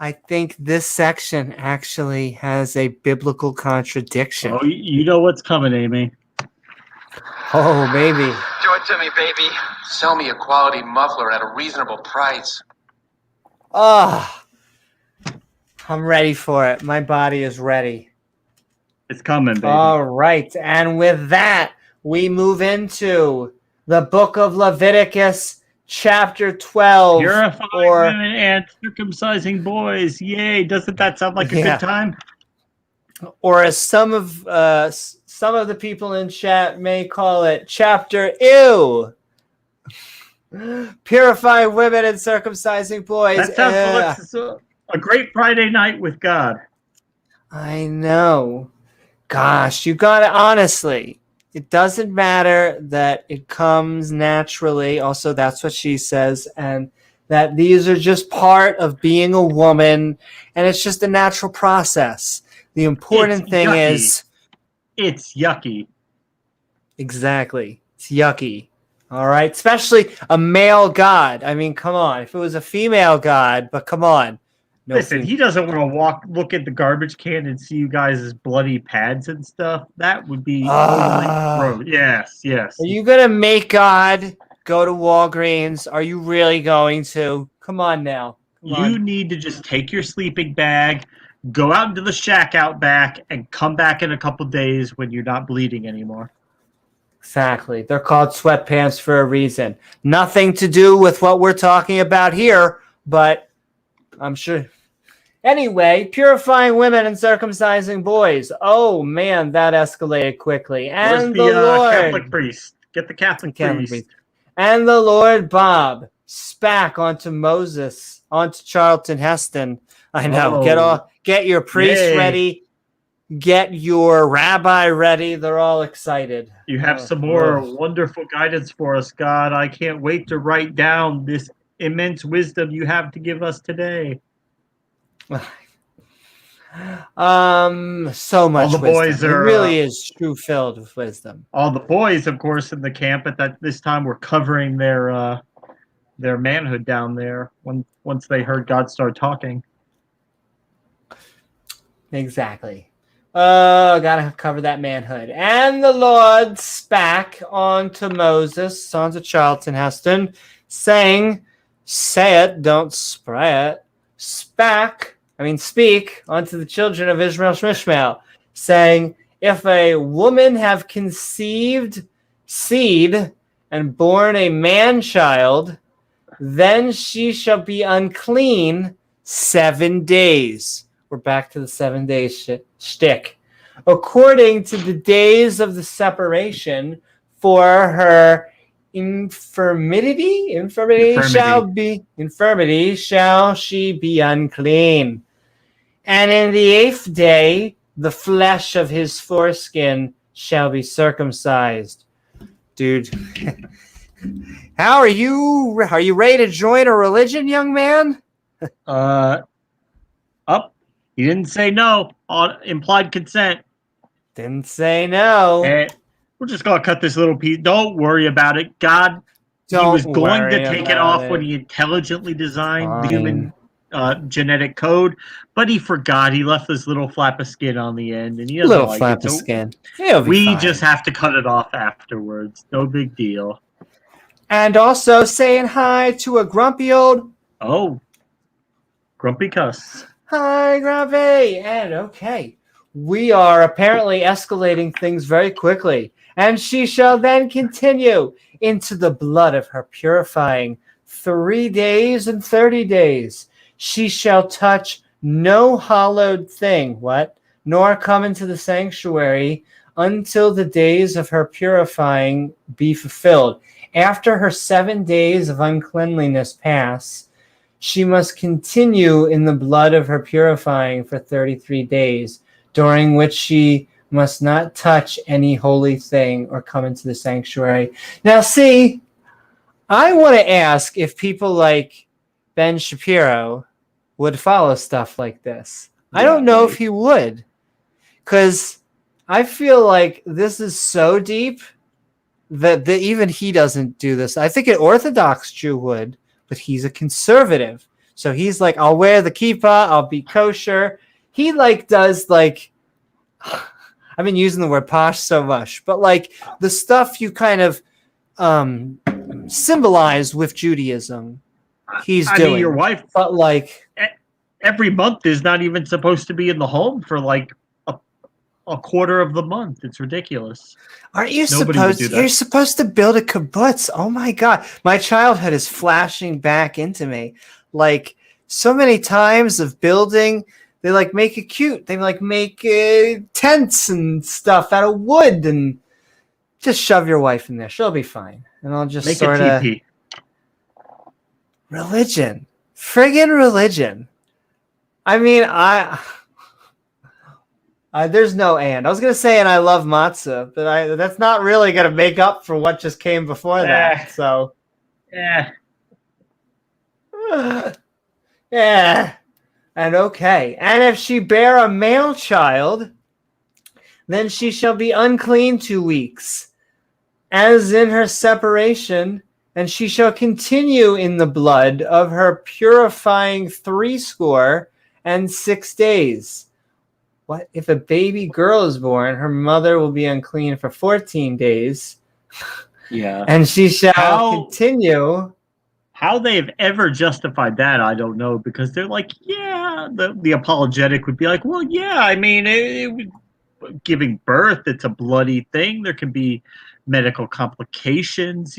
I think this section actually has a biblical contradiction. Oh, you know what's coming, Amy. Oh, baby. Do it to me, baby. Sell me a quality muffler at a reasonable price. Oh, I'm ready for it. My body is ready. It's coming, baby. All right. And with that, we move into the book of Leviticus, chapter 12. Purifying women and circumcising boys. Yay. Doesn't that sound like a good time? Or as some of the people in chat may call it, chapter ew. Purify women and circumcising boys. That sounds like a great Friday night with God. I know. Gosh, you got to honestly. It doesn't matter that it comes naturally. Also, that's what she says. And that these are just part of being a woman. And it's just a natural process. The important thing is... It's yucky. Exactly. It's yucky. All right? Especially a male god. I mean, come on. If it was a female god, but come on. No, listen, he doesn't want to look at the garbage can and see you guys' bloody pads and stuff. That would be gross. Yes. Are you going to make God go to Walgreens? Are you really going to? Come on now. You need to just take your sleeping bag, go out into the shack out back, and come back in a couple days when you're not bleeding anymore. Exactly. They're called sweatpants for a reason. Nothing to do with what we're talking about here, but I'm sure... Anyway, purifying women and circumcising boys. Oh, man, that escalated quickly. And Where's the Lord... Catholic priest? Get the Catholic priest. And the Lord Bob spat onto Moses, onto Charlton Heston. I know. Get your priest Yay. ready. Get your rabbi ready. They're all excited. You have some more wonderful guidance for us, God. I can't wait to write down this immense wisdom you have to give us today. So much All the boys wisdom. are, It really is true filled with wisdom. All the boys, of course, in the camp at this time were covering their manhood down there once they heard God start talking. Exactly. Gotta cover that manhood. And the Lord spake unto Moses, onto Charlton Heston, saying, say it, don't spray it. Speak unto the children of Israel Shmishmael, saying, if a woman have conceived seed and born a man child, then she shall be unclean 7 days. We're back to the 7 days shtick. According to the days of the separation for her infirmity shall she be unclean. And in the 8th day, the flesh of his foreskin shall be circumcised. Dude, how are you? Are you ready to join a religion, young man? He didn't say no on implied consent. Didn't say no. We're just gonna cut this little piece. Don't worry about it. God, he was going to take it off when he intelligently designed the human genetic code, but he forgot. He left this little flap of skin on the end, and he doesn't like it. So skin. We just have to cut it off afterwards. No big deal. And also saying hi to a grumpy old... Oh, Grumpy Cuss. Hi, Grumpy. And okay, we are apparently escalating things very quickly. And she shall then continue into the blood of her purifying 3 days and 30 days. She shall touch no hallowed thing, nor come into the sanctuary until the days of her purifying be fulfilled. After her 7 days of uncleanliness pass, she must continue in the blood of her purifying for 33 days, during which she must not touch any holy thing or come into the sanctuary. Now, see, I want to ask if people like Ben Shapiro would follow stuff like this. Yeah, I don't know if he would, because I feel like this is so deep that even he doesn't do this. I think an Orthodox Jew would, but he's a conservative. So he's like, I'll wear the kippah, I'll be kosher. He does I've been using the word posh so much, but the stuff you kind of symbolize with Judaism, he's doing. I mean, your wife, but every month is not even supposed to be in the home for a quarter of the month. It's ridiculous. Aren't you supposed? You're supposed to build a kibbutz. Oh my God, my childhood is flashing back into me. So many times of building. They make it cute. They make tents and stuff out of wood, and just shove your wife in there. She'll be fine. And I'll just make sort of religion, friggin' religion. I mean, there's no and. I was gonna say, and I love matzah, but that's not really gonna make up for what just came before that. So, yeah. And okay, and if she bear a male child, then she shall be unclean 2 weeks, as in her separation, and she shall continue in the blood of her purifying 66 days. What if a baby girl is born? Her mother will be unclean for 14 days. Yeah, and she shall continue. How they've ever justified that, I don't know, because they're the apologetic would be well, yeah, I mean, giving birth, it's a bloody thing. There can be medical complications,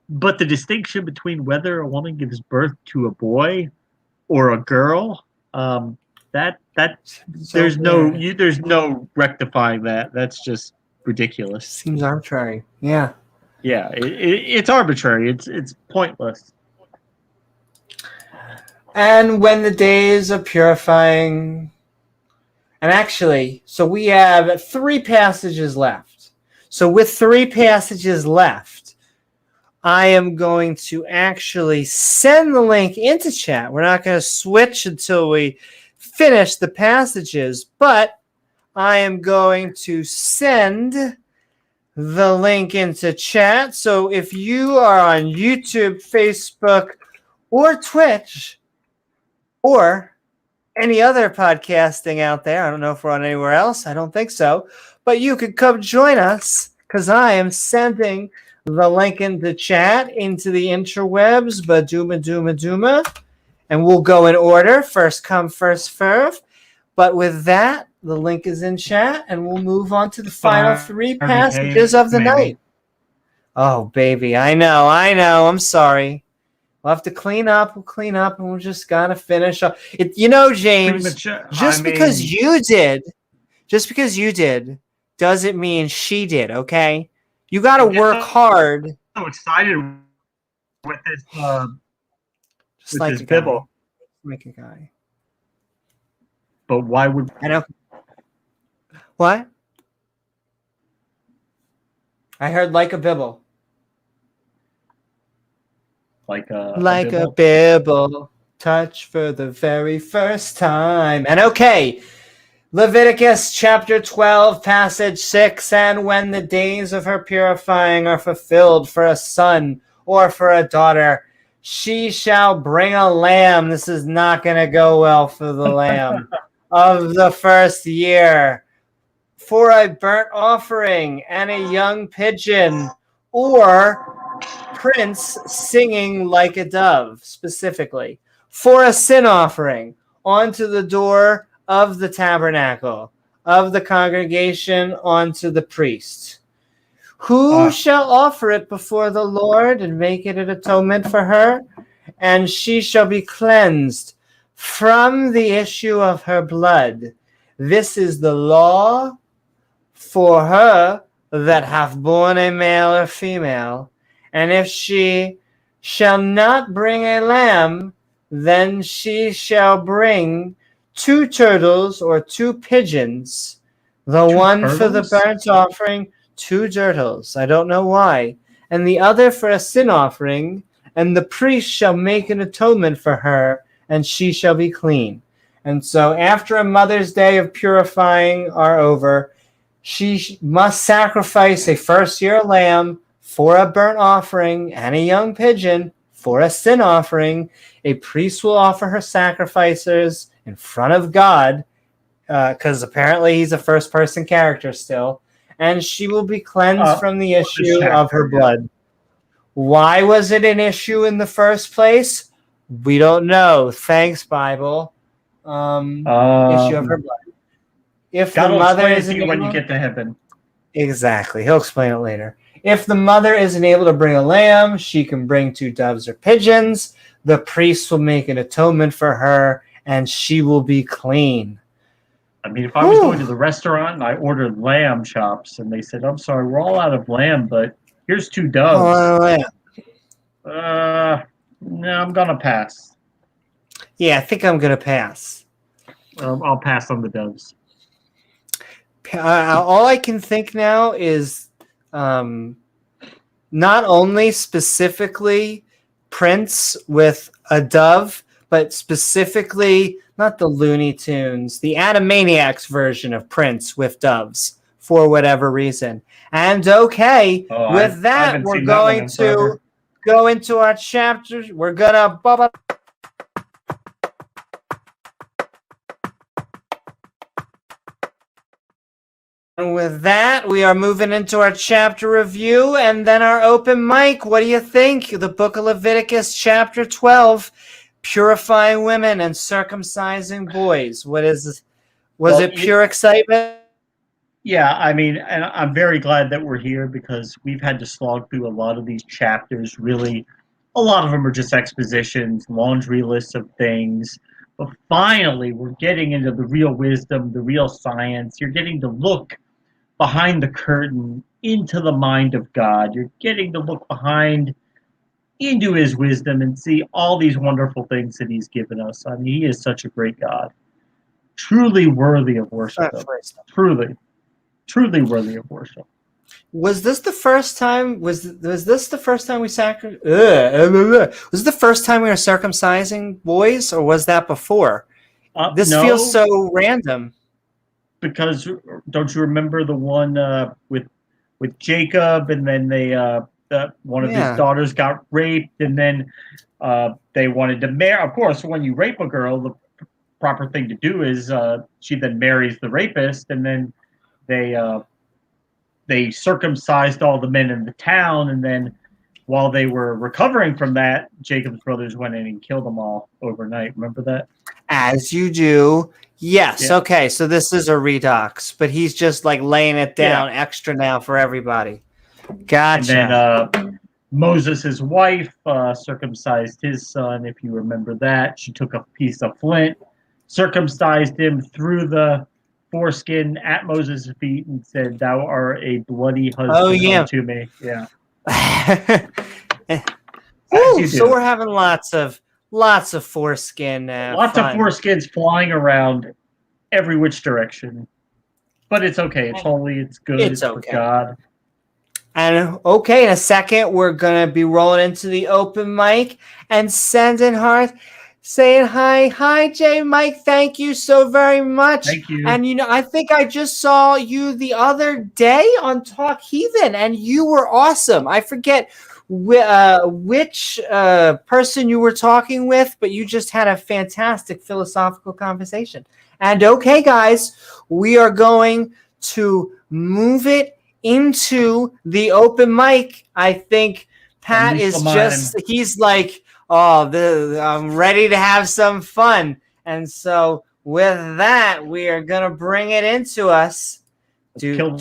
but the distinction between whether a woman gives birth to a boy or a girl, there's no rectifying that. That's just ridiculous. Seems arbitrary. Yeah. Yeah, it's arbitrary. It's pointless. And when the days of purifying, and actually, so we have 3 passages left. So with 3 passages left, I am going to actually send the link into chat. We're not going to switch until we finish the passages, but I am going to send the link into chat. So if you are on YouTube, Facebook, or Twitch, or any other podcasting out there, I don't know if we're on anywhere else. I don't think so. But you could come join us because I am sending the link into chat into the interwebs, Baduma, and we'll go in order. First come, first serve. But with that, the link is in chat, and we'll move on to the final 3 passages of the night. Oh, baby, I know. I'm sorry. We'll have to clean up. We'll clean up, and we'll just gotta finish up. James, just because you did, doesn't mean she did. Okay, you got to work hard. I'm so excited with this. Just with like this a Bible. guy. Like a guy. But why would I know? What? I heard like a Bible. Like a Bible, touch for the very first time. And okay, Leviticus chapter 12, passage 6, and when the days of her purifying are fulfilled for a son or for a daughter, she shall bring a lamb. This is not going to go well for the lamb of the first year for a burnt offering, and a young pigeon, or prince singing like a dove, specifically for a sin offering, onto the door of the tabernacle of the congregation, onto the priest, who shall offer it before the Lord and make it an atonement for her, and she shall be cleansed from the issue of her blood. This is the law for her that hath borne a male or female. And if she shall not bring a lamb, then she shall bring 2 turtles or 2 pigeons, the one for the burnt offering, 2 turtles. I don't know why. And the other for a sin offering, and the priest shall make an atonement for her, and she shall be clean. And so after a Mother's Day of purifying are over, she must sacrifice a first-year lamb for a burnt offering and a young pigeon for a sin offering. A priest will offer her sacrifices in front of God, because apparently he's a first-person character still, and she will be cleansed from the issue of her blood. Why was it an issue in the first place? We don't know. Thanks, Bible. Issue of her blood. If God the mother isn't able, when you get to heaven. Exactly. He'll explain it later. If the mother isn't able to bring a lamb, she can bring 2 doves or pigeons. The priest will make an atonement for her, and she will be clean. I mean, if I was going to the restaurant and I ordered lamb chops, and they said, "I'm sorry, we're all out of lamb, but here's 2 doves." No, I'm gonna pass. Yeah, I think I'm gonna pass. I'll pass on the doves. All I can think now is not only specifically Prince with a dove, but specifically not the Looney Tunes, the Animaniacs version of Prince with doves for whatever reason. And okay, with that, we're going to go into our chapters. We're gonna And with that, we are moving into our chapter review and then our open mic. What do you think? The book of Leviticus, chapter 12, purifying women and circumcising boys. What is this? Was it pure excitement? Yeah, I mean, and I'm very glad that we're here because we've had to slog through a lot of these chapters. Really, a lot of them are just expositions, laundry lists of things. But finally, we're getting into the real wisdom, the real science. You're getting to look behind the curtain into the mind of God. You're getting to look behind into his wisdom and see all these wonderful things that he's given us. I mean, he is such a great God. Truly worthy of worship, though. Truly, truly worthy of worship. Was this the first time? Was this the first time we Was it the first time we were circumcising boys, or was that before? This No, feels so random. because don't you remember the one with Jacob, and then one of his daughters got raped, and then they wanted to marry. Of course, when you rape a girl, the proper thing to do is she then marries the rapist, and then they circumcised all the men in the town, and then while they were recovering from that, Jacob's brothers went in and killed them all overnight. Remember that? As you do. Yes. Yeah. Okay. So this is a redux, but he's just like laying it down extra now for everybody. Gotcha. And then Moses' wife circumcised his son, if you remember that. She took a piece of flint, circumcised him, threw the foreskin at Moses' feet, and said, "Thou art a bloody husband unto me." Yeah. Ooh, so we're having lots of foreskin. Lots fun. of foreskins flying around every which direction. But it's okay. It's holy. It's good. It's okay. For God. And okay, in a second, we're going to be rolling into the open mic and sending hearts, saying hi, Jay Mike. Thank you so very much. Thank you. And, I think I just saw you the other day on Talk Heathen, and you were awesome. I forget which person you were talking with, but you just had a fantastic philosophical conversation. And okay, guys, we are going to move it into the open mic. I think Pat is he's like, I'm ready to have some fun. And so with that, we are going to bring it into us. Do.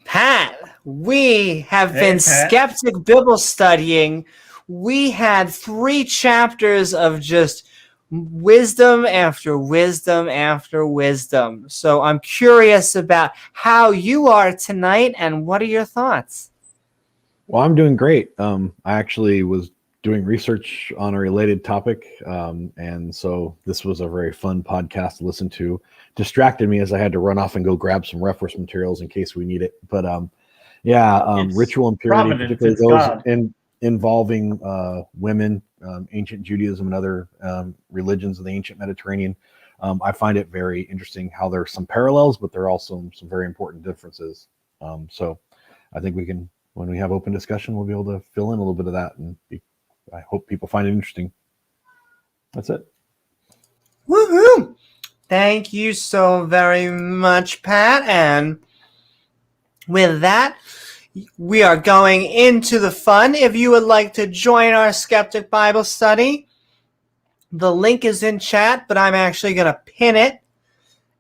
Pat, we have been Skeptic Bible studying. We had 3 chapters of just wisdom after wisdom after wisdom. So I'm curious about how you are tonight, and what are your thoughts? Well, I'm doing great. I actually was doing research on a related topic, and so this was a very fun podcast to listen to. Distracted me as I had to run off and go grab some reference materials in case we need it. But ritual impurity, particularly those involving women, ancient Judaism and other religions of the ancient Mediterranean. I find it very interesting how there are some parallels, but there are also some very important differences. So I think we can, when we have open discussion, we'll be able to fill in a little bit of that, and I hope people find it interesting. That's it. Woohoo! Thank you so very much, Pat. And with that, we are going into the fun. If you would like to join our Skeptic Bible study, the link is in chat, but I'm actually going to pin it.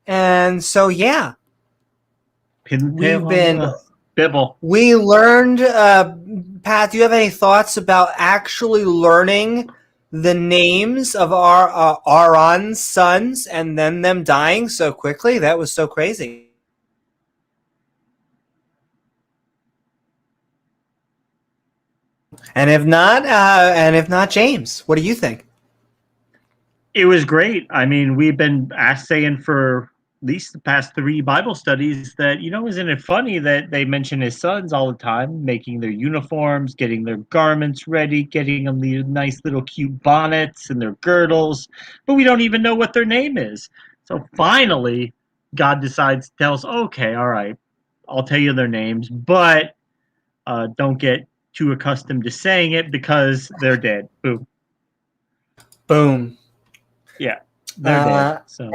And so, yeah. We learned, Pat, do you have any thoughts about actually learning the names of our Aaron's sons and then them dying so quickly? That was so crazy. And if not, James, what do you think? It was great. I mean, we've been saying for at least the past 3 Bible studies that, isn't it funny that they mention his sons all the time, making their uniforms, getting their garments ready, getting them these nice little cute bonnets and their girdles, but we don't even know what their name is. So finally, God decides to tell us, okay, all right, I'll tell you their names, but don't get too accustomed to saying it because they're dead. Boom. Boom. Yeah, they're dead. So,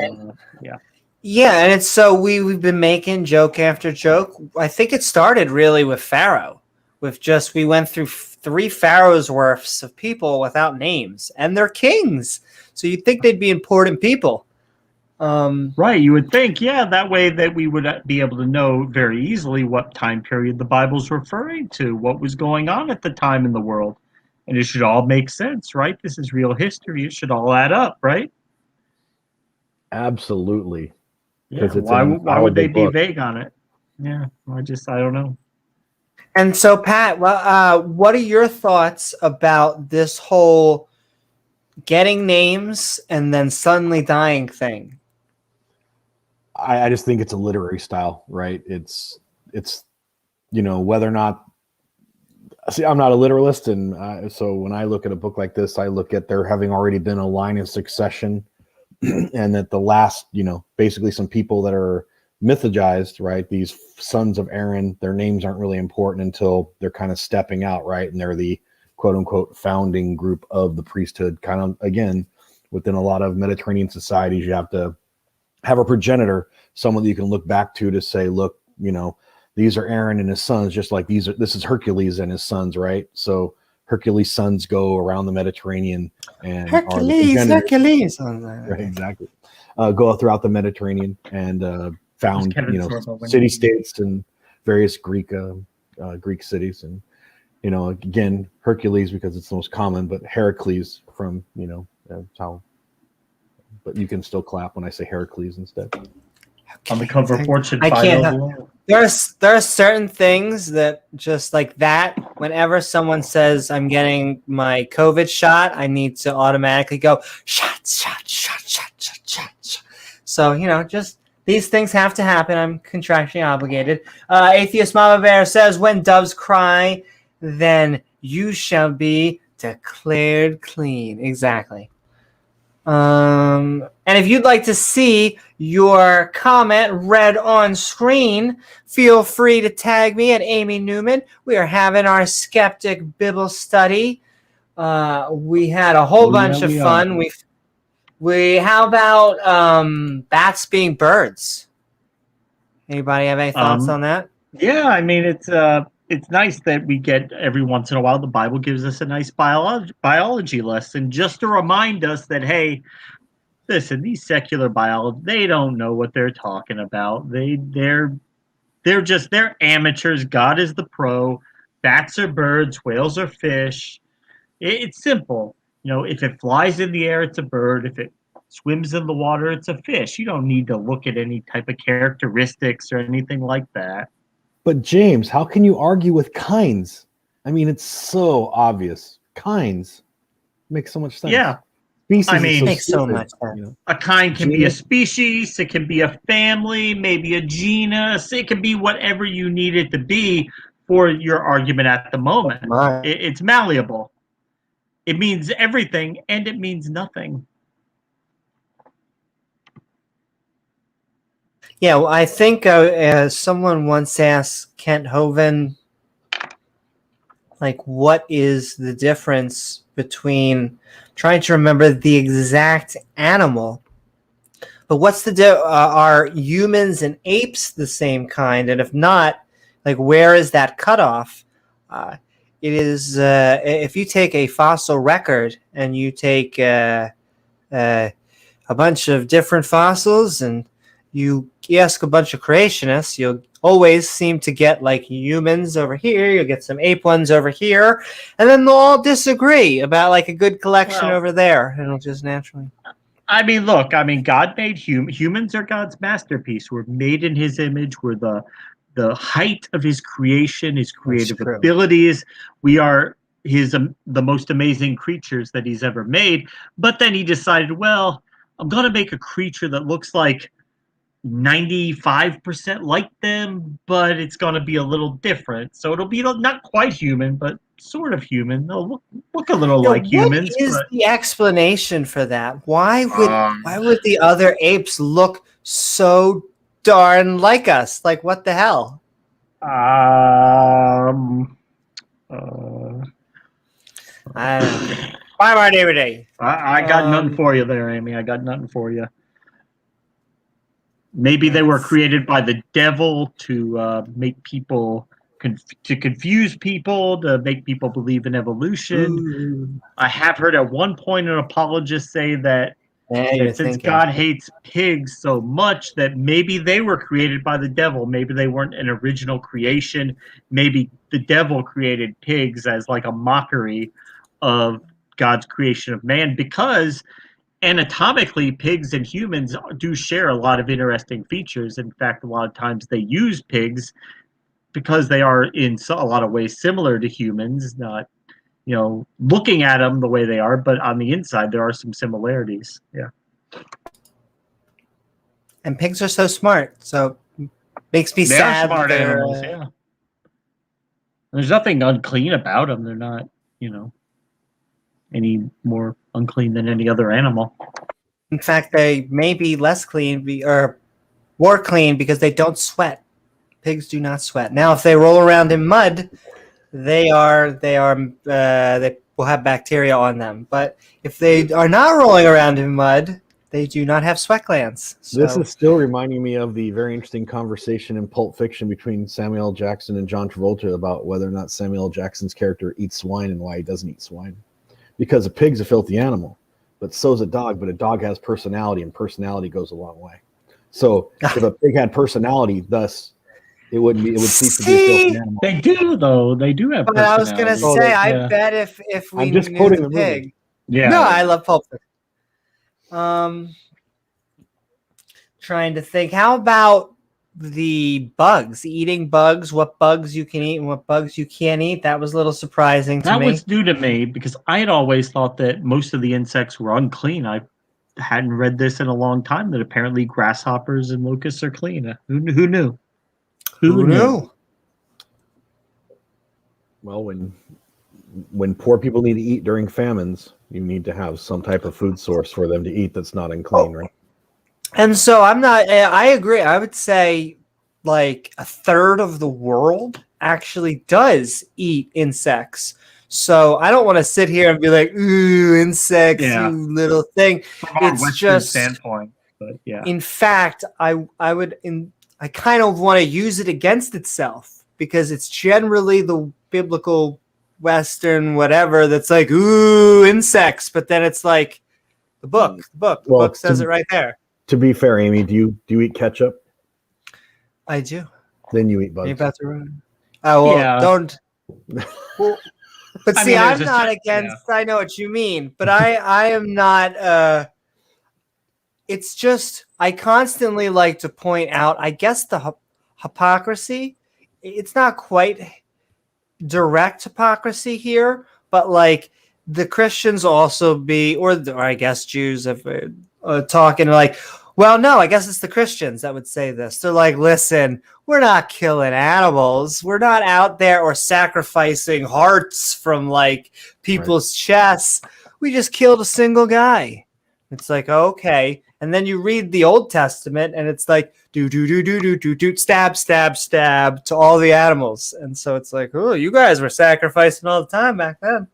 yeah. Yeah, and it's so we've been making joke after joke. I think it started really with Pharaoh. We went through 3 Pharaohs worths of people without names, and they're kings. So you'd think they'd be important people. Right, you would think, yeah, that way that we would be able to know very easily what time period the Bible's referring to, what was going on at the time in the world. And it should all make sense, right? This is real history. It should all add up, right? Absolutely, Yeah, because it's an why would they infallible be book. vague on it? Yeah, I don't know. And so, Pat, what are your thoughts about this whole getting names and then suddenly dying thing? I just think it's a literary style, right? It's whether or not. See, I'm not a literalist, and so when I look at a book like this, I look at there having already been a line of succession, and that the last, basically some people that are mythologized, right? These sons of Aaron, their names aren't really important until they're kind of stepping out, right? And they're the quote unquote founding group of the priesthood. Kind of, again, within a lot of Mediterranean societies, you have to have a progenitor, someone that you can look back to say, look, these are Aaron and his sons, just like this is Hercules and his sons, right? So Hercules' sons go around the Mediterranean and Hercules. Right, exactly. Go throughout the Mediterranean and found, city-states and various Greek cities, and again, Hercules because it's the most common, but Heracles from how. But you can still clap when I say Heracles instead. On the cover of Fortune, I can't. There are certain things that just like that. Whenever someone says I'm getting my COVID shot, I need to automatically go shot. So just these things have to happen. I'm contractually obligated. Atheist Mama Bear says, "When doves cry, then you shall be declared clean." Exactly. And if you'd like to see your comment read on screen, feel free to tag me at Amy Newman. We are having our Skeptic Bible Study. We had a whole bunch of fun. How about bats being birds? Anybody have any thoughts on that? Yeah, I mean it's nice that we get every once in a while the Bible gives us a nice biology lesson just to remind us that, hey, listen, these secular biologists, they don't know what they're talking about. They're amateurs. God is the pro. Bats are birds, whales are fish. It's simple. If it flies in the air, it's a bird. If it swims in the water, it's a fish. You don't need to look at any type of characteristics or anything like that. But James, how can you argue with kinds? I mean, it's so obvious. Kinds makes so much sense. Yeah. Species makes so much sense. A kind can be a species, it can be a family, maybe a genus, it can be whatever you need it to be for your argument at the moment. It's malleable. It means everything and it means nothing. Yeah, well, I think someone once asked Kent Hovind, what is the difference between trying to remember the exact animal, but what's are humans and apes the same kind? And if not, where is that cutoff? It is if you take a fossil record and you take a bunch of different fossils and you ask a bunch of creationists, you'll always seem to get humans over here, you'll get some ape ones over here, and then they'll all disagree about a good collection over there. It'll just naturally. I mean, look, God made humans are God's masterpiece. We're made in his image. We're the height of his creation, his creative abilities. We are the most amazing creatures that he's ever made. But then he decided, well, I'm going to make a creature that looks like 95% like them, but it's going to be a little different. So it'll be not quite human, but sort of human. They'll look a little like humans. What is the explanation for that? Why would the other apes look so darn like us? What the hell? I don't know. Bye, my day. I got nothing for you there, Amy. I got nothing for you. Maybe they were created by the devil to make people to confuse people, to make people believe in evolution. I have heard at one point an apologist say that Yeah, you're that since thinking. God hates pigs so much that maybe they were created by the devil, maybe they weren't an original creation, maybe the devil created pigs as like a mockery of God's creation of man, because anatomically pigs and humans do share a lot of interesting features. In fact, a lot of times they use pigs because they are in a lot of ways similar to humans, not looking at them the way they are, but on the inside there are some similarities. Yeah. And pigs are so smart, so makes me They sad. are smart they're, animals, yeah. There's nothing unclean about them. They're not, any more unclean than any other animal. In fact, they may be less clean or more clean because they don't sweat. Pigs do not sweat. Now, if they roll around in mud, they will have bacteria on them. But if they are not rolling around in mud, they do not have sweat glands. So. This is still reminding me of the very interesting conversation in Pulp Fiction between Samuel L. Jackson and John Travolta about whether or not Samuel L. Jackson's character eats swine and why he doesn't eat swine. Because a pig's a filthy animal, but so's a dog. But a dog has personality, and personality goes a long way. So if a pig had personality, thus it would cease to be a filthy animal. They do, though. They do have But I was going to say, I bet if we I'm just knew quoting the the pig. movie. Yeah. No, I love Pulp Fiction. Trying to think. How about the bugs? Eating bugs, what bugs you can eat and what bugs you can't eat? That was a little surprising to me. That was new to me because I had always thought that most of the insects were unclean. I hadn't read this in a long time, that apparently grasshoppers and locusts are clean. Who knew? Who knew? Well, when poor people need to eat during famines, you need to have some type of food source for them to eat that's not unclean, right? And so I agree. I would say like a third of the world actually does eat insects. So I don't want to sit here and be like, ooh, insects, you little thing. It's just standpoint, but yeah. In fact, I kind of want to use it against itself because it's generally the biblical Western whatever that's like, ooh, insects. But then it's like the book says it right there. To be fair, Amy, do you eat ketchup? I do. Then you eat bugs. Are you about to run? Oh, well, don't. Well, but see, I'm not against. Yeah. I know what you mean, but I am not. It's just I constantly like to point out. I guess the hypocrisy. It's not quite direct hypocrisy here, but like the Christians also be, or I guess Jews have talking like. Well, no, I guess it's the Christians that would say this. They're like, listen, we're not killing animals. We're not out there or sacrificing hearts from like people's chests. We just killed a single guy. It's like, okay. And then you read the Old Testament and it's like, do, stab, stab, stab to all the animals. And so it's like, oh, you guys were sacrificing all the time back then.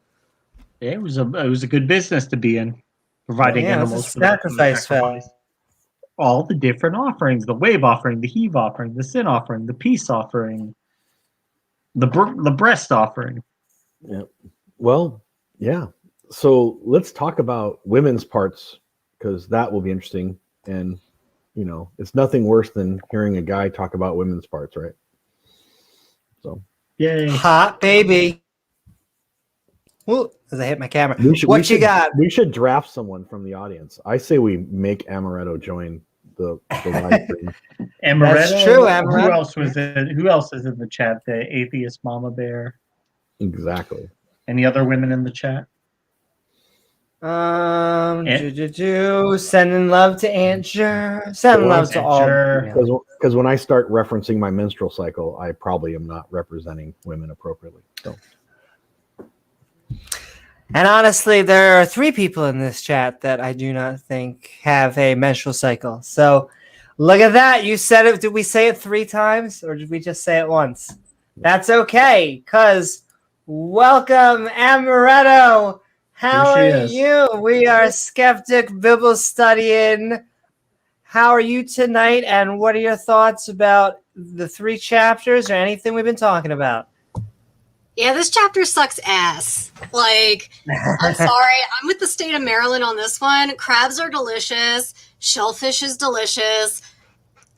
Yeah, it was a good business to be in, providing animals for sacrifice. All the different offerings, the wave offering, the heave offering, the sin offering, the peace offering, the breast offering. Yeah. Well, yeah. So let's talk about women's parts because that will be interesting. And, it's nothing worse than hearing a guy talk about women's parts, right? So. Yay. Hot baby. Well, as I hit my camera. What you got? We should draft someone from the audience. I say we make Amaretto join the live stream. Amaretto. That's true, Amaretto. Who else is in the chat? The atheist mama bear. Exactly. Any other women in the chat? Sending love to Aunt Jer. Sending love to all. Because when I start referencing my menstrual cycle, I probably am not representing women appropriately. So. And honestly, there are 3 people in this chat that I do not think have a menstrual cycle. So look at that. You said it. Did we say it 3 times or did we just say it once? That's okay. Because welcome, Amaretto. How are you? We are Skeptic Bible Studying. How are you tonight? And what are your thoughts about the 3 chapters or anything we've been talking about? Yeah, this chapter sucks ass. Like, I'm sorry. I'm with the state of Maryland on this one. Crabs are delicious. Shellfish is delicious.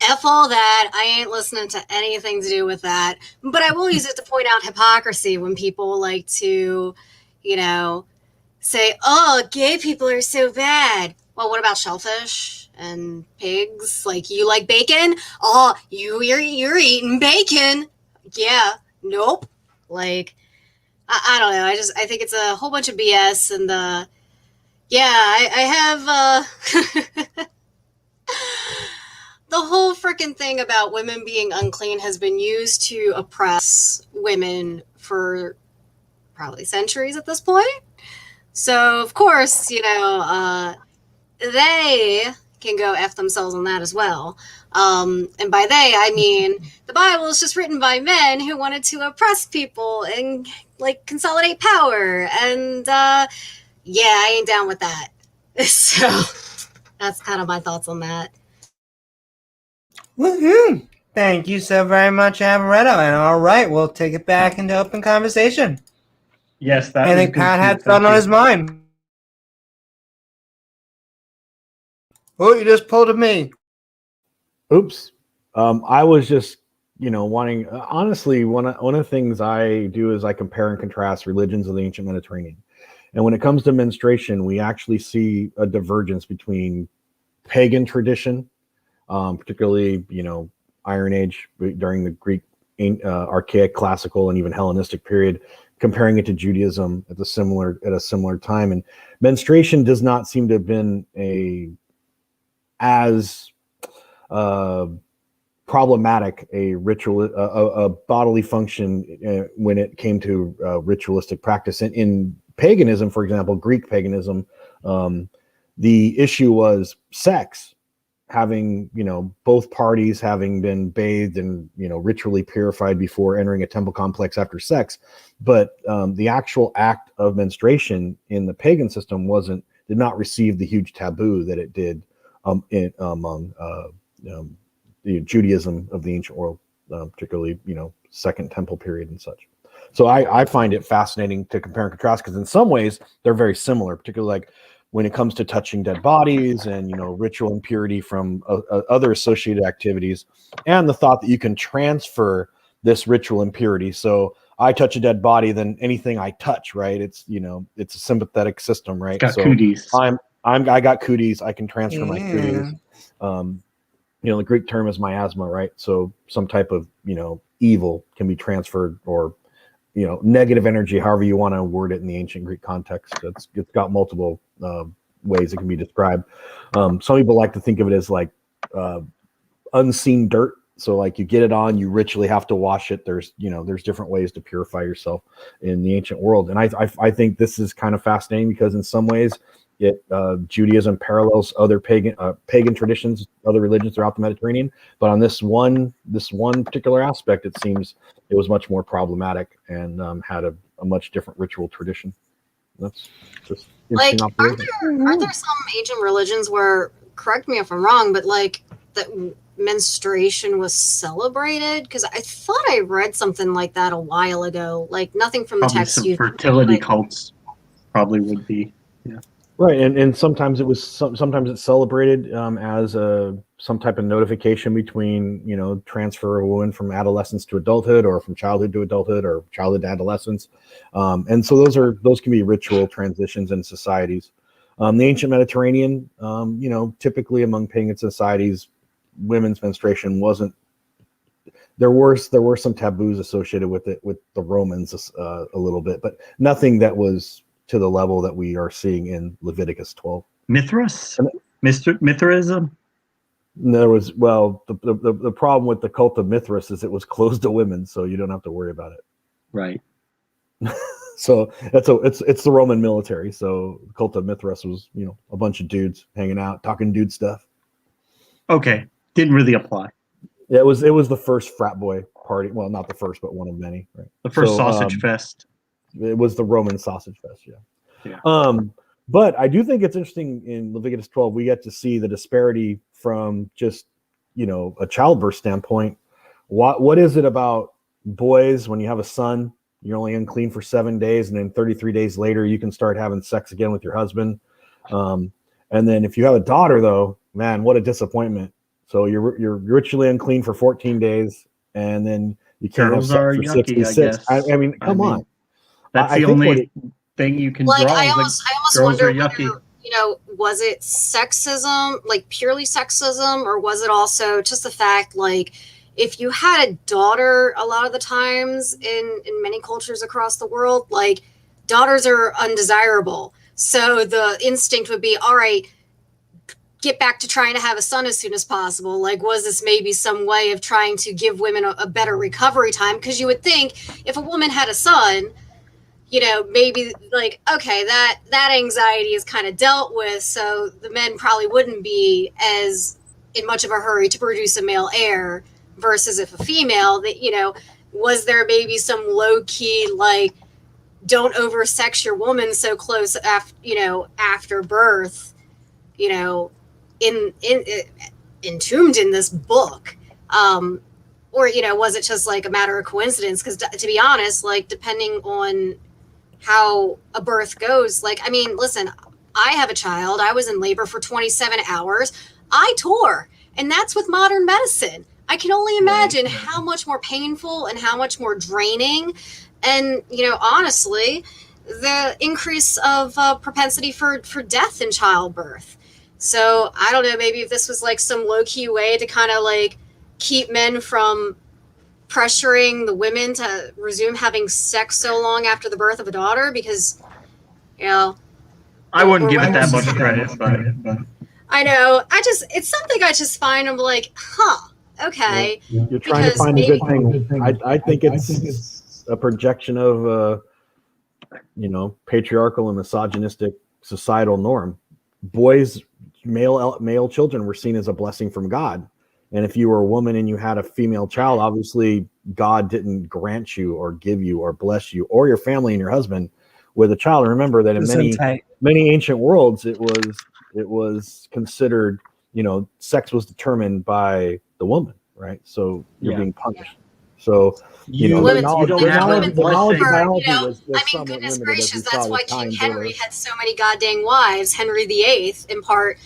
F all that. I ain't listening to anything to do with that. But I will use it to point out hypocrisy when people like to, you know, say, oh, gay people are so bad. Well, what about shellfish and pigs? Like, you like bacon? Oh, you're eating bacon. Yeah. Nope. Like, I don't know. I think it's a whole bunch of BS. And I have the whole freaking thing about women being unclean has been used to oppress women for probably centuries at this point. So of course, they can go F themselves on that as well. And by they, I mean the Bible is just written by men who wanted to oppress people and like consolidate power. And I ain't down with that. So that's kind of my thoughts on that. Woohoo! Thank you so very much, Amaretto. And all right, we'll take it back into open conversation. Yes, that I think Pat had something on his mind. Oh, you just pulled at me. Oops. I was just, wanting, honestly, one of the things I do is I compare and contrast religions of the ancient Mediterranean. And when it comes to menstruation, we actually see a divergence between pagan tradition, particularly, Iron Age during the Greek, archaic, classical, and even Hellenistic period, comparing it to Judaism at a similar time. And menstruation does not seem to have been as problematic a ritual, a bodily function when it came to ritualistic practice. In paganism, for example, Greek paganism, the issue was sex, having, both parties having been bathed and, ritually purified before entering a temple complex after sex. But the actual act of menstruation in the pagan system did not receive the huge taboo that it did among the Judaism of the ancient world, particularly, Second Temple period and such. So I find it fascinating to compare and contrast, because in some ways they're very similar, particularly like when it comes to touching dead bodies and, ritual impurity from other associated activities, and the thought that you can transfer this ritual impurity. So I touch a dead body, then anything I touch, right? It's, it's a sympathetic system, right? Got so cooties. I got cooties. I can transfer my cooties. The Greek term is miasma, right? So some type of, evil can be transferred, or, negative energy, however you want to word it in the ancient Greek context. It's got multiple ways it can be described. Some people like to think of it as like unseen dirt. So like you get it on, you ritually have to wash it. There's different ways to purify yourself in the ancient world. And I think this is kind of fascinating, because in some ways Judaism parallels other pagan traditions, other religions throughout the Mediterranean. But on this one particular aspect, it seems it was much more problematic and had a much different ritual tradition. That's just like, interesting. aren't there some ancient religions where, correct me if I'm wrong, but like that menstruation was celebrated? Because I thought I read something like that a while ago. Like, nothing from the Probably text. some fertility cults probably would be. Yeah. Right, and sometimes sometimes it's celebrated as some type of notification between transfer of a woman from adolescence to adulthood, or from childhood to adulthood, or childhood to adolescence, and so those can be ritual transitions in societies. The ancient Mediterranean, typically among pagan societies, women's menstruation wasn't. There were some taboos associated with it with the Romans a little bit, but nothing that was to the level that we are seeing in Leviticus 12. Mithraism? There was, the problem with the cult of Mithras is it was closed to women, so you don't have to worry about it. Right. So it's the Roman military. So the cult of Mithras was, a bunch of dudes hanging out, talking dude stuff. Okay. Didn't really apply. Yeah, it was the first frat boy party. Well, not the first, but one of many. Right. The first sausage fest. It was the Roman sausage fest, yeah. But I do think it's interesting in Leviticus 12, we get to see the disparity from just, a childbirth standpoint. What is it about boys when you have a son You're only unclean for 7 days, and then 33 days later, you can start having sex again with your husband. And then if you have a daughter, though, man, what a disappointment. So you're ritually unclean for 14 days, and then you can't Girls have are sex for yucky, 66. I guess. I mean, come on. That's I the think only thing you can Like, draw. I Is almost girls are wonder yucky. whether, was it sexism, like purely sexism, or was it also just the fact, like, if you had a daughter, a lot of the times in many cultures across the world, like, daughters are undesirable. So the instinct would be, all right, get back to trying to have a son as soon as possible. Like, was this maybe some way of trying to give women a better recovery time? Because you would think if a woman had a son, maybe like, okay, that anxiety is kind of dealt with, so the men probably wouldn't be as in much of a hurry to produce a male heir, versus if a female, that, was there maybe some low key, like, don't oversex your woman so close after birth, in entombed in this book, or was it just like a matter of coincidence? Because to be honest, like, depending on how a birth goes, like, I mean, listen, I have a child. I was in labor for 27 hours. I tore, and that's with modern medicine. I can only imagine how much more painful and how much more draining, and honestly, the increase of propensity for death in childbirth. So I don't know, maybe if this was like some low-key way to kind of like keep men from pressuring the women to resume having sex so long after the birth of a daughter, because I wouldn't give it that much credit, but I know, it's something I just find, I'm like, okay. You're trying to find a good thing. I think it's a projection of patriarchal and misogynistic societal norm. Boys, male children were seen as a blessing from God. And if you were a woman and you had a female child, obviously God didn't grant you or give you or bless you or your family and your husband with a child. And remember that in many ancient worlds, it was considered, sex was determined by the woman, right? So you're being punished. So the knowledge of biology was somewhat goodness limited, gracious, as we that's saw why with King Cain Henry Buddha. had so many goddamn wives, Henry VIII in part.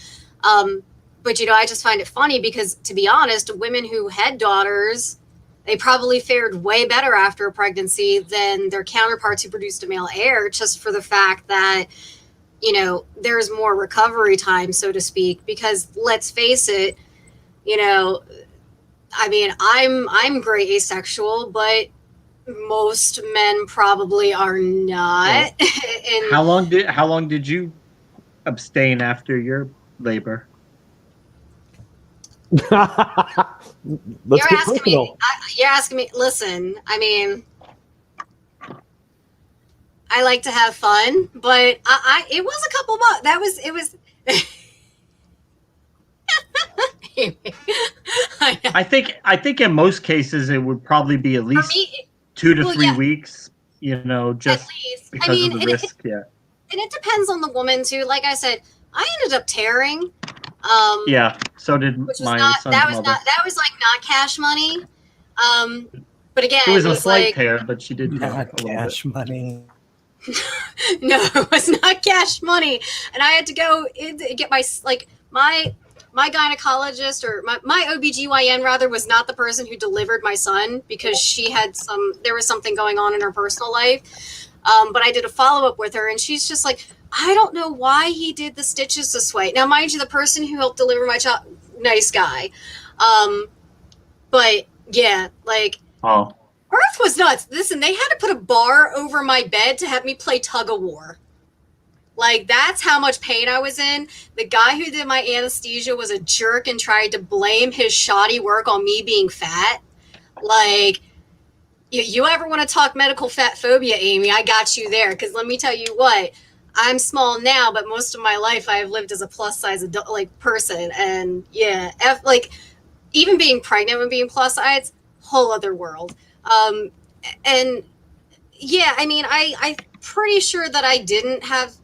But I just find it funny because, to be honest, women who had daughters, they probably fared way better after a pregnancy than their counterparts who produced a male heir, just for the fact that there's more recovery time, so to speak. Because let's face it, I mean, I'm gray asexual, but most men probably are not. And how long did you abstain after your labor? Let's get personal. You're asking me. Listen, I mean, I like to have fun, but it was a couple months. It was. I think in most cases it would probably be at least 2 to 3 weeks. Just because of the risk. And it depends on the woman too. Like I said, I ended up tearing. So did which was my not, son's mother. That was like not cash money. But again, It was a slight like, tear, but she did Not cash money. no, it was not cash money, and I had to go get my gynecologist, or my OBGYN rather, was not the person who delivered my son, because there was something going on in her personal life. But I did a follow-up with her, and she's just like, I don't know why he did the stitches this way. Now, mind you, the person who helped deliver my child, nice guy. But yeah, like, birth was nuts. Listen, they had to put a bar over my bed to have me play tug of war. Like, that's how much pain I was in. The guy who did my anesthesia was a jerk and tried to blame his shoddy work on me being fat. Like, you ever want to talk medical fat phobia, Amy? I got you there. Because let me tell you what, I'm small now, but most of my life I've lived as a plus size adult, like, person. And yeah, even being pregnant and being plus size, whole other world. And yeah, I mean, I'm pretty sure that I didn't have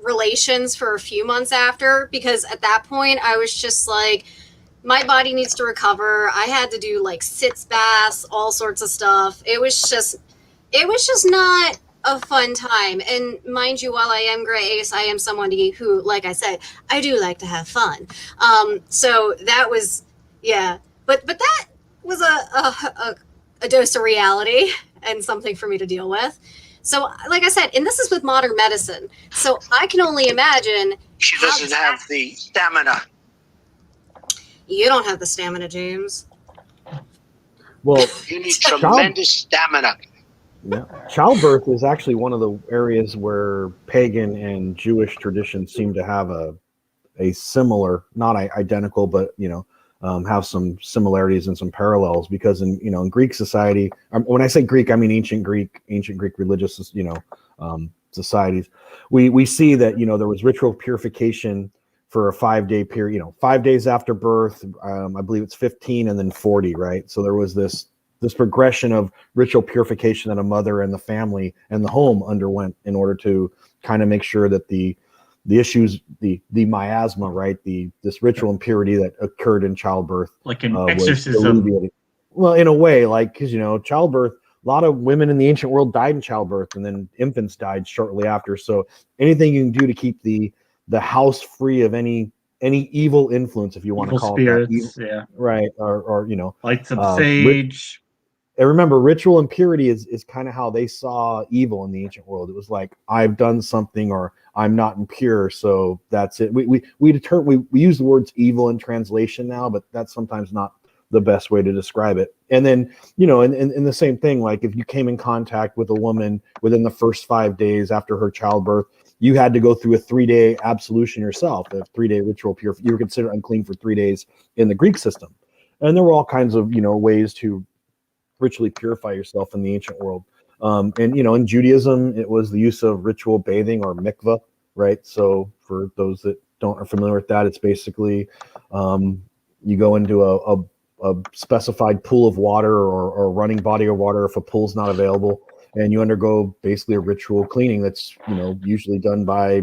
relations for a few months after, because at that point I was just like, my body needs to recover. I had to do like sitz baths, all sorts of stuff. It it was just not a fun time. And mind you, while I am Gray Ace, I am somebody who, like I said, I do like to have fun. So that was, yeah. But that was a dose of reality and something for me to deal with. So, like I said, and this is with modern medicine. So I can only imagine. She doesn't have the stamina. You don't have the stamina, James. Well, You need tremendous stamina. yeah, childbirth is actually one of the areas where pagan and Jewish traditions seem to have a similar, not identical, but have some similarities and some parallels. Because in Greek society, when I say Greek, I mean ancient Greek religious societies. We see that there was ritual purification for a 5-day period. 5 days after birth, I believe it's 15 and then 40, right? So there was this progression of ritual purification that a mother and the family and the home underwent in order to kind of make sure that the issues, the miasma, right, this ritual impurity that occurred in childbirth, like an exorcism. Well, in a way, like, because childbirth, a lot of women in the ancient world died in childbirth, and then infants died shortly after. So anything you can do to keep the house free of any evil influence, if you want to call spirits, it that, yeah, right, or light some sage. And remember, ritual impurity is kind of how they saw evil in the ancient world. It was like, I've done something, or I'm not impure, so that's it. We use the words evil in translation now, but that's sometimes not the best way to describe it. And then, and the same thing, like if you came in contact with a woman within the first 5 days after her childbirth, you had to go through a 3-day absolution yourself, a 3-day ritual purification. You were considered unclean for 3 days in the Greek system. And there were all kinds of, ways to ritually purify yourself in the ancient world. And, in Judaism, it was the use of ritual bathing or mikvah, right? So for those that are familiar with that, it's basically you go into a specified pool of water or a running body of water if a pool's not available, and you undergo basically a ritual cleaning that's, usually done by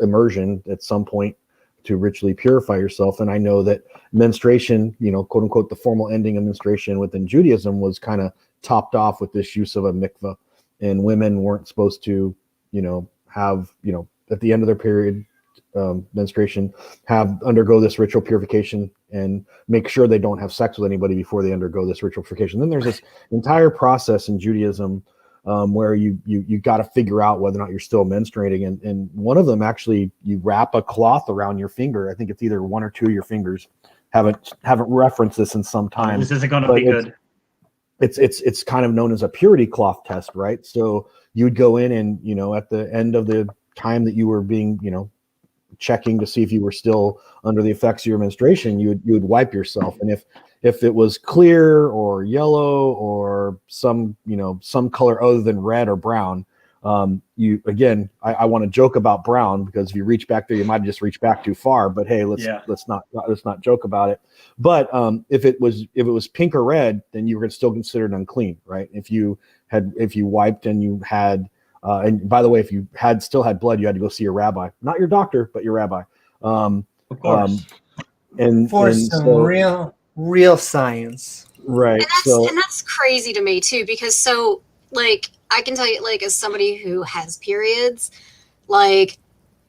immersion at some point to ritually purify yourself. And I know that menstruation, quote unquote, the formal ending of menstruation within Judaism was kind of topped off with this use of a mikvah, and women weren't supposed to, have, at the end of their period, menstruation, undergo this ritual purification and make sure they don't have sex with anybody before they undergo this ritual purification. Then there's this entire process in Judaism where you got to figure out whether or not you're still menstruating, and one of them, actually, you wrap a cloth around your finger. I think it's either one or two of your fingers. Haven't referenced this in some time. This isn't going to be good. It's kind of known as a purity cloth test, right? So you would go in and at the end of the time that you were being checking to see if you were still under the effects of your menstruation, you would wipe yourself, and if it was clear or yellow or some color other than red or brown, I want to joke about brown, because if you reach back there, you might just reach back too far. But hey, let's not joke about it. But if it was pink or red, then you were still considered unclean, right? If you wiped and you had, and by the way, if you still had blood, you had to go see your rabbi, not your doctor, but your rabbi. Of course. Real science, right? And that's crazy to me too, because I can tell you, as somebody who has periods, a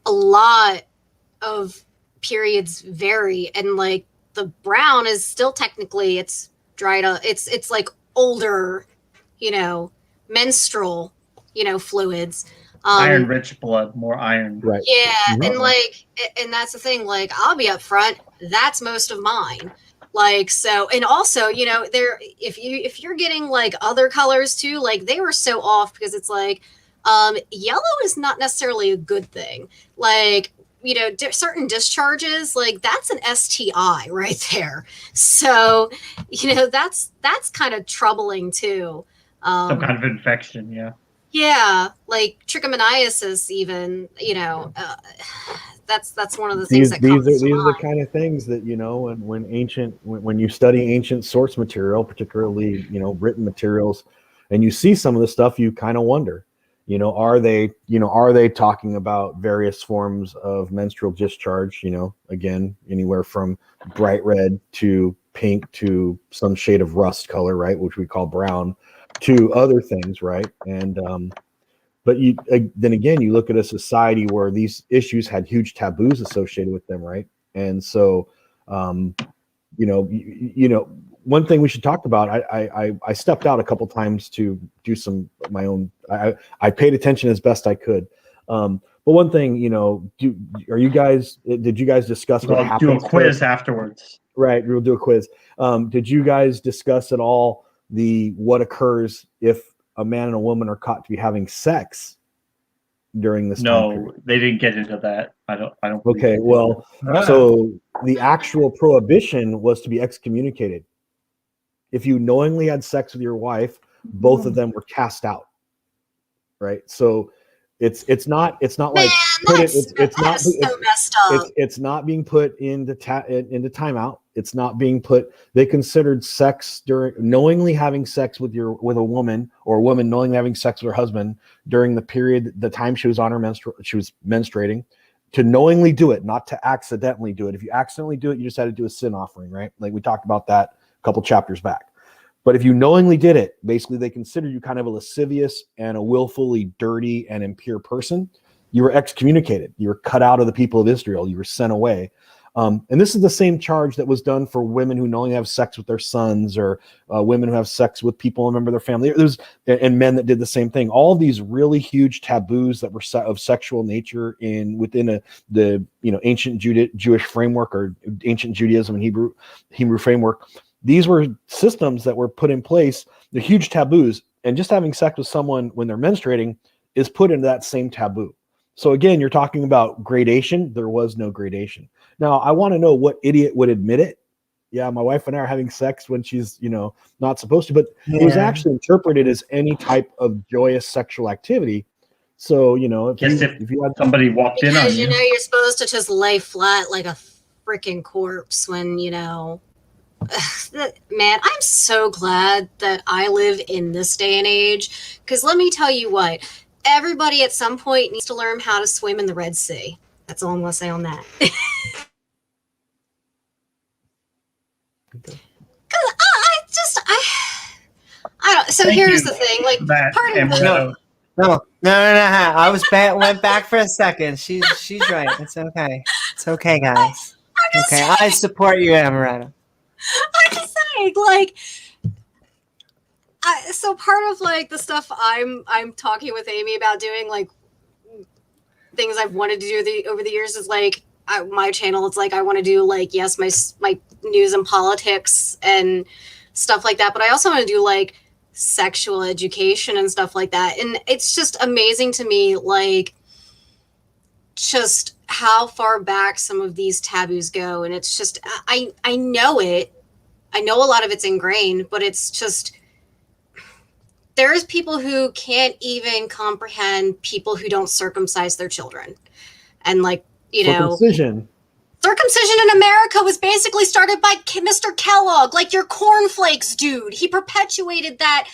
lot of periods vary, and the brown is still technically, it's dried up, it's older, menstrual, fluids. Iron rich blood, more iron. Right. Yeah, Mm-hmm. and that's the thing. I'll be up front. That's most of mine. So, and also, there, if you're getting other colors too, they were so off, because it's yellow is not necessarily a good thing. Certain discharges, that's an STI right there. So, that's kind of troubling too. Some kind of infection, yeah. Yeah, trichomoniasis, even, that's one of the things these are the kind of things that when you study ancient source material, particularly written materials, and you see some of the stuff, you kind of wonder, are they talking about various forms of menstrual discharge? Again, anywhere from bright red to pink to some shade of rust color, right, which we call brown. to other things, right? And but then again, you look at a society where these issues had huge taboos associated with them, right? And so, one thing we should talk about. I stepped out a couple times to do some my own. I paid attention as best I could. But one thing, did you guys discuss what happens? Do a quiz afterwards. Right, we'll do a quiz. Did you guys discuss at all what occurs if a man and a woman are caught to be having sex during this time period? No, they didn't get into that. I don't. Okay, well, so the actual prohibition was to be excommunicated. If you knowingly had sex with your wife, both of them were cast out. Right, so it's not like it's not being put into timeout. It's not being put. They considered sex during knowingly having sex with a woman, or a woman knowingly having sex with her husband during the time she was on her she was menstruating, to knowingly do it, not to accidentally do it. If you accidentally do it, you just had to do a sin offering, right? Like we talked about that a couple chapters back. But if you knowingly did it, basically they consider you kind of a lascivious and a willfully dirty and impure person. You were excommunicated. You were cut out of the people of Israel. You were sent away. And this is the same charge that was done for women who knowingly have sex with their sons, or women who have sex with people and member of their family. And men that did the same thing. All of these really huge taboos that were of sexual nature within the ancient Jewish framework, or ancient Judaism and Hebrew framework. These were systems that were put in place. The huge taboos, and just having sex with someone when they're menstruating is put into that same taboo. So again, you're talking about gradation. There was no gradation. Now, I want to know what idiot would admit it. Yeah, my wife and I are having sex when she's, not supposed to, but it was actually interpreted as any type of joyous sexual activity. So, if you had somebody walked in on you, you're supposed to just lay flat like a freaking corpse when, man, I'm so glad that I live in this day and age, because let me tell you what, everybody at some point needs to learn how to swim in the Red Sea. That's all I'm going to say on that. I don't. So here's the thing, like, No. I went back for a second. She's right. It's okay. It's okay, guys. Okay, I support you, Amaretta. I'm just saying, like, so part of like the stuff I'm talking with Amy about doing, like things I've wanted to do over the years, is like my channel. It's like I want to do like my news and politics and stuff like that, but I also want to do like sexual education and stuff like that. And it's just amazing to me, like, just how far back some of these taboos go. And it's just, I know it. I know a lot of it's ingrained, but it's just, there's people who can't even comprehend people who don't circumcise their children. And like, circumcision in America was basically started by Mr. Kellogg, like your cornflakes dude. He perpetuated that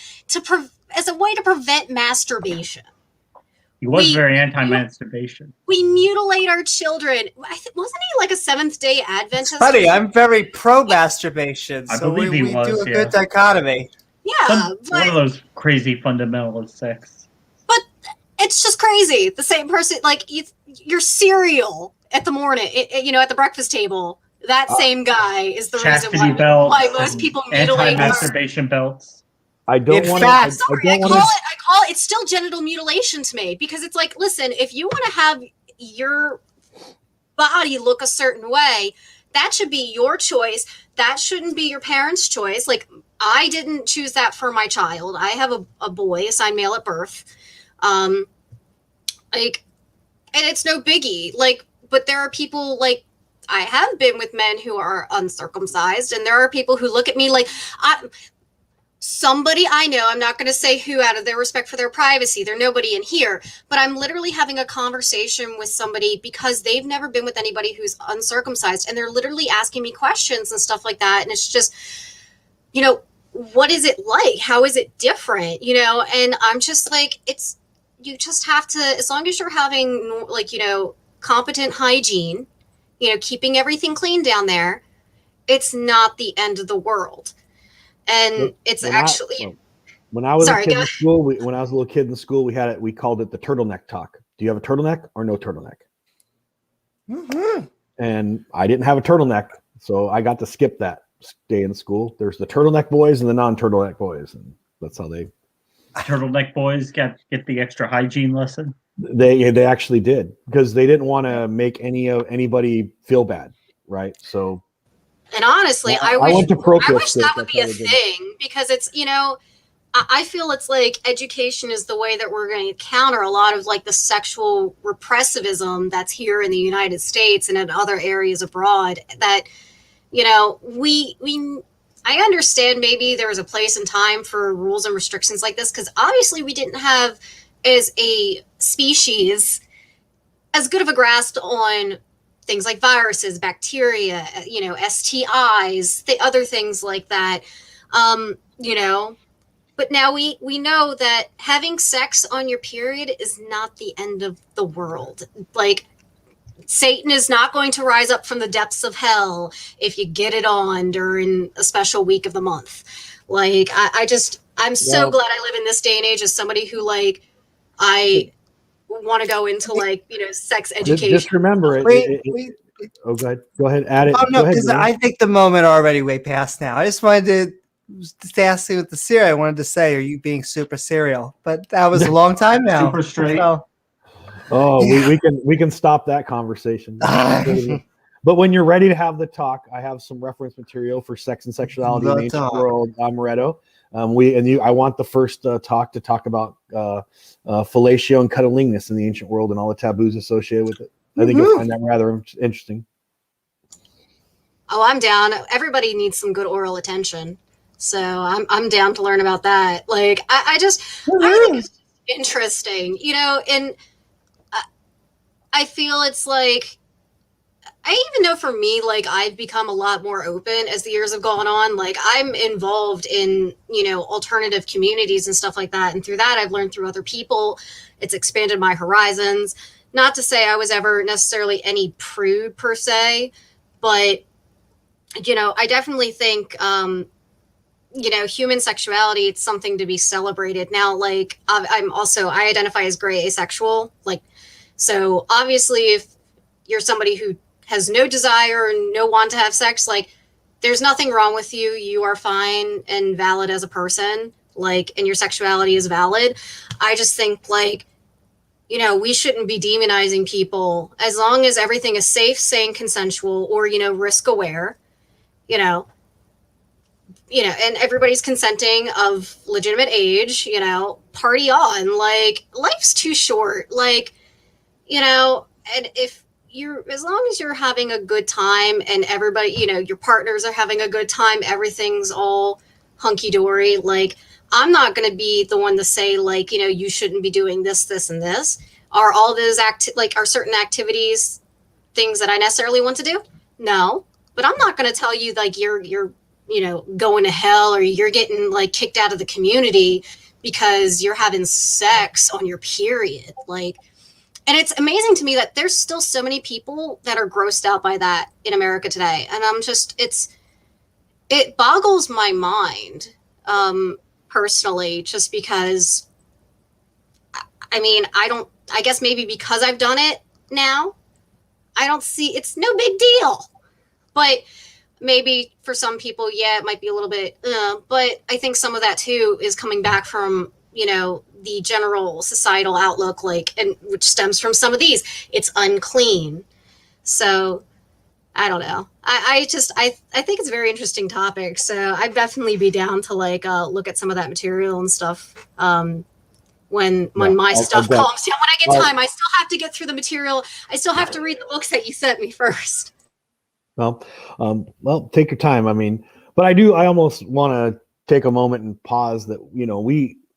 as a way to prevent masturbation. He was very anti-masturbation. We mutilate our children. Wasn't he like a Seventh-day Adventist? Buddy, I'm very pro-masturbation, so we do a good dichotomy. Yeah. One of those crazy fundamentalist sects. But it's just crazy. The same person, like, your cereal at the morning, at the breakfast table, that same guy is the reason why most people mutilate anti-masturbation belts. I don't want to. I call it. It's still genital mutilation to me, because it's like, listen, if you want to have your body look a certain way, that should be your choice. That shouldn't be your parents' choice. Like, I didn't choose that for my child. I have a boy assigned male at birth, and it's no biggie. Like, but there are people, like, I have been with men who are uncircumcised, and there are people who look at me like somebody I know. I'm not going to say who, out of their respect for their privacy. There's nobody in here, but I'm literally having a conversation with somebody because they've never been with anybody who's uncircumcised, and they're literally asking me questions and stuff like that. And it's just, what is it like? How is it different? And I'm just like, you just have to, as long as you're having competent hygiene, keeping everything clean down there, it's not the end of the world. And it's actually When I was Sorry, a kid go in school, when I was a little kid in school, we called it the turtleneck talk. Do you have a turtleneck or no turtleneck? Mm-hmm. And I didn't have a turtleneck, so I got to skip that day in school. There's the turtleneck boys and the non-turtleneck boys, and that's how they Turtleneck boys get the extra hygiene lesson. they actually did, because they didn't want to make anybody feel bad, right? So And honestly, I went to I parochial wish school. that would That's be how a they did it. thing, because it's, I feel it's like education is the way that we're going to counter a lot of like the sexual repressivism that's here in the United States and in other areas abroad. That, I understand maybe there was a place and time for rules and restrictions like this, because obviously we didn't have, as a species, as good of a grasp on things like viruses, bacteria, STIs, the other things like that. But now we know that having sex on your period is not the end of the world. Like, Satan is not going to rise up from the depths of hell if you get it on during a special week of the month. Like, I'm so glad I live in this day and age as somebody who, like, I want to go into, like, sex education. Just remember Wait. Oh, go ahead, add it. Oh no, Go ahead, because Glenn. I think the moment already way past now. I just wanted to just ask you with the cereal. I wanted to say, are you being super serial? But that was a long time now. Super straight. So, Oh, yeah. we can stop that conversation. But when you're ready to have the talk, I have some reference material for sex and sexuality in the ancient world. Moretto. I want the first talk to talk about fellatio and cunnilingus in the ancient world and all the taboos associated with it. I think you'll find that rather interesting. Oh, I'm down. Everybody needs some good oral attention, so I'm down to learn about that. Like, I think it's interesting, and I feel it's like, I even know for me, like, I've become a lot more open as the years have gone on. Like, I'm involved in, alternative communities and stuff like that. And through that, I've learned through other people. It's expanded my horizons. Not to say I was ever necessarily any prude per se, but, I definitely think, human sexuality, it's something to be celebrated. Now, like, I identify as gray asexual. Like, so obviously if you're somebody who has no desire and no want to have sex, like, there's nothing wrong with you. You are fine and valid as a person, like, and your sexuality is valid. I just think, like, we shouldn't be demonizing people as long as everything is safe, sane, consensual, or, risk aware, and everybody's consenting of legitimate age, party on. Like, life's too short. Like, and if as long as you're having a good time and everybody, your partners are having a good time, everything's all hunky dory. Like, I'm not going to be the one to say, like, you shouldn't be doing this, this, and this. Are all those are certain activities things that I necessarily want to do? No, but I'm not going to tell you, like, you're going to hell, or you're getting, like, kicked out of the community because you're having sex on your period. Like, and it's amazing to me that there's still so many people that are grossed out by that in America today. And it boggles my mind, personally, just because, I guess maybe because I've done it now, I don't see, it's no big deal. But maybe for some people, yeah, it might be a little bit, but I think some of that too is coming back from, the general societal outlook, like, and which stems from some of these. It's unclean. So I don't know. I think it's a very interesting topic. So I'd definitely be down to, like, look at some of that material and stuff. When my stuff calms down, when I get time, I still have to get through the material. I still have to read the books that you sent me first. Well, take your time. I mean, but I almost want to take a moment and pause that,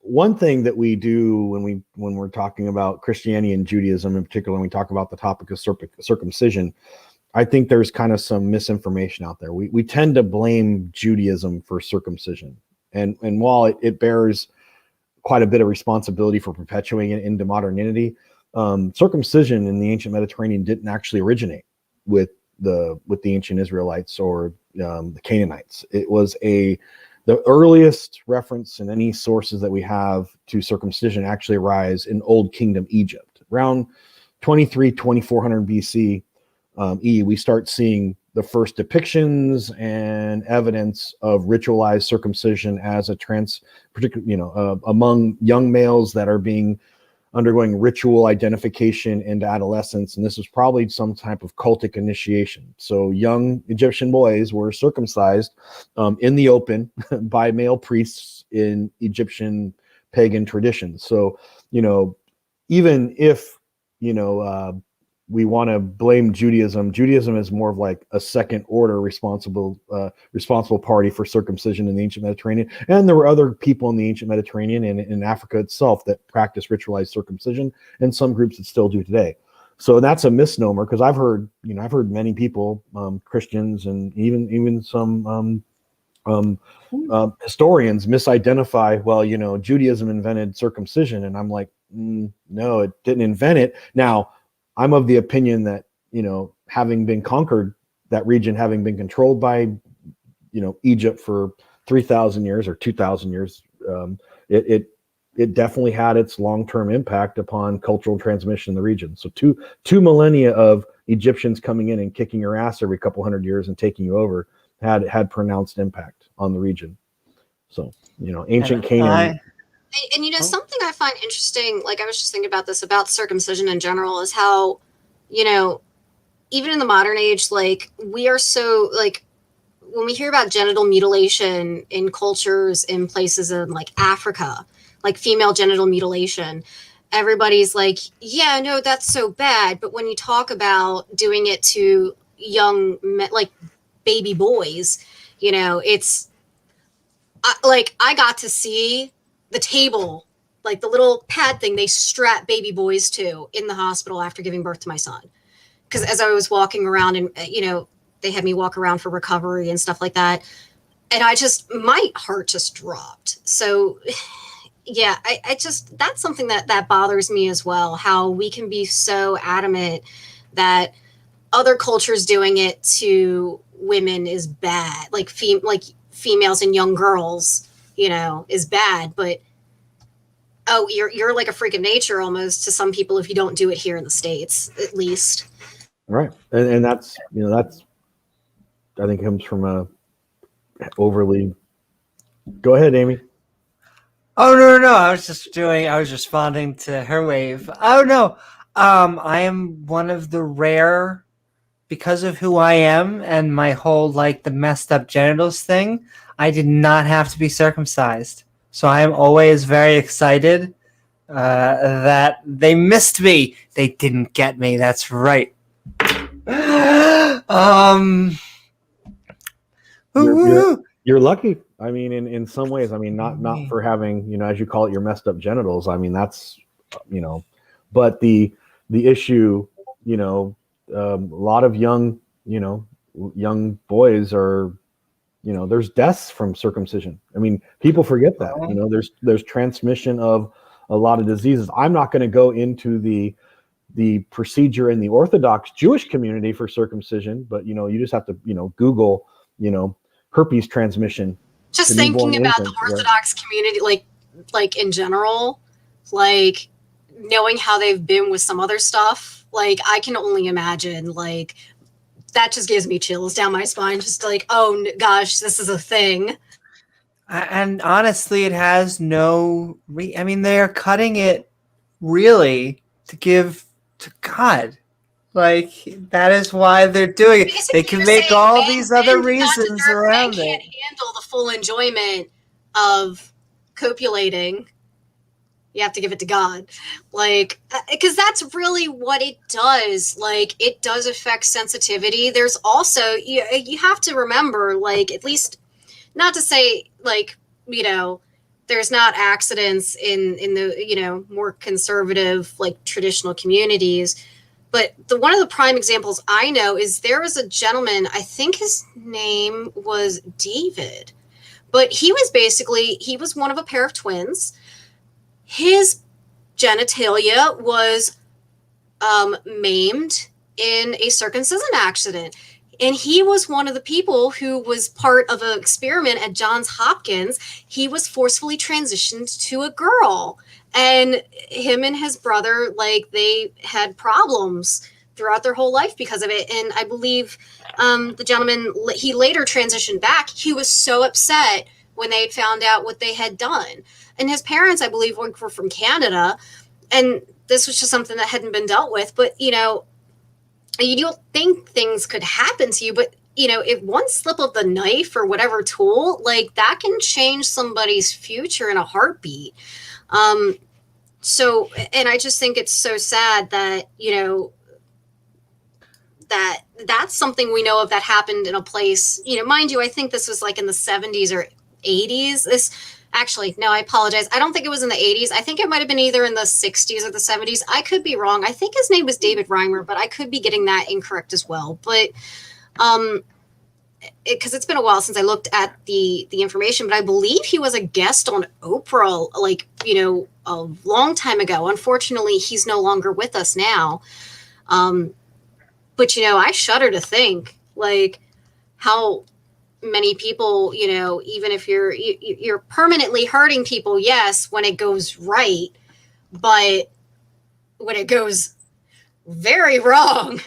one thing that we do when we're talking about Christianity and Judaism in particular, when we talk about the topic of circumcision, I think there's kind of some misinformation out there. We tend to blame Judaism for circumcision. And while it bears quite a bit of responsibility for perpetuating it into modernity, circumcision in the ancient Mediterranean didn't actually originate with the ancient Israelites or the Canaanites. It was a the earliest reference in any sources that we have to circumcision actually arise in Old Kingdom Egypt. Around 2400 BC, we start seeing the first depictions and evidence of ritualized circumcision as a among young males that are undergoing ritual identification into adolescence, and this was probably some type of cultic initiation. So young Egyptian boys were circumcised in the open by male priests in Egyptian pagan traditions. So, even if, we want to blame Judaism is more of like a second order responsible party for circumcision in the ancient Mediterranean. And there were other people in the ancient Mediterranean and in Africa itself that practiced ritualized circumcision, and some groups that still do today. So that's a misnomer, because I've heard many people, Christians and even some historians misidentify, well, Judaism invented circumcision. And I'm like, no, it didn't invent it. Now, I'm of the opinion that, having been conquered, that region having been controlled by, Egypt for 3,000 years or 2,000 years, it definitely had its long-term impact upon cultural transmission in the region. So two millennia of Egyptians coming in and kicking your ass every couple hundred years and taking you over had pronounced impact on the region. So, ancient Canaan. And something I find interesting, like I was just thinking about this, about circumcision in general, is how, even in the modern age, like we are so, like when we hear about genital mutilation in cultures in places in like Africa, like female genital mutilation, everybody's like, yeah, no, that's so bad. But when you talk about doing it to young men, like baby boys, it's I got to see the table, like the little pad thing they strap baby boys to in the hospital after giving birth to my son. Because as I was walking around and, they had me walk around for recovery and stuff like that. And my heart just dropped. So yeah, I just, that's something that bothers me as well. How we can be so adamant that other cultures doing it to women is bad. Like females and young girls, is bad, but you're like a freak of nature almost to some people if you don't do it here in the States, at least. Right. And that's, I think comes from a overly, go ahead, Amy. Oh, no. I was just responding to her wave. Oh, no. I am one of the rare, because of who I am and my whole, like, the messed up genitals thing, I did not have to be circumcised. So I am always very excited that they missed me. They didn't get me. That's right. You're lucky. I mean, in some ways, I mean, not for having, as you call it, your messed up genitals. I mean, that's, but the issue, a lot of young boys are, there's deaths from circumcision. I mean, people forget that, there's transmission of a lot of diseases. I'm not going to go into the procedure in the Orthodox Jewish community for circumcision, but, you just have to, Google, herpes transmission. Just thinking about the Orthodox community, like in general, like knowing how they've been with some other stuff, like I can only imagine, like that just gives me chills down my spine. Just like, oh gosh, this is a thing. And honestly, it has no. I mean, they are cutting it really to give to God. Like that is why they're doing it. Basically, they can make all these other reasons around it. Can't handle the full enjoyment of copulating. You have to give it to God, like, because that's really what it does. Like, it does affect sensitivity. There's also you have to remember, like, at least, not to say like there's not accidents in the more conservative, like traditional communities. But one of the prime examples I know is there was a gentleman, I think his name was David, but he was one of a pair of twins. His genitalia was maimed in a circumcision accident. And he was one of the people who was part of an experiment at Johns Hopkins. He was forcefully transitioned to a girl. And him and his brother, like, they had problems throughout their whole life because of it. And I believe the gentleman, he later transitioned back. He was so upset when they found out what they had done. And his parents, I believe, were from Canada. And this was just something that hadn't been dealt with. But, you know, you don't think things could happen to you, but you know, if one slip of the knife or whatever tool, like that can change somebody's future in a heartbeat. So, and I just think it's so sad that, you know, that's something we know of that happened in a place, you know, mind you, I think this was like in the 70s or 80s. Actually, no, I apologize. I don't think it was in the 80s. I think it might have been either in the 60s or the 70s. I could be wrong. I think his name was David Reimer, but I could be getting that incorrect as well. But because it's been a while since I looked at the information, but I believe he was a guest on Oprah, like, you know, a long time ago. Unfortunately, he's no longer with us now. But, you know, I shudder to think, like, how many people, you know, even if you're permanently hurting people, yes, when it goes right, but when it goes very wrong,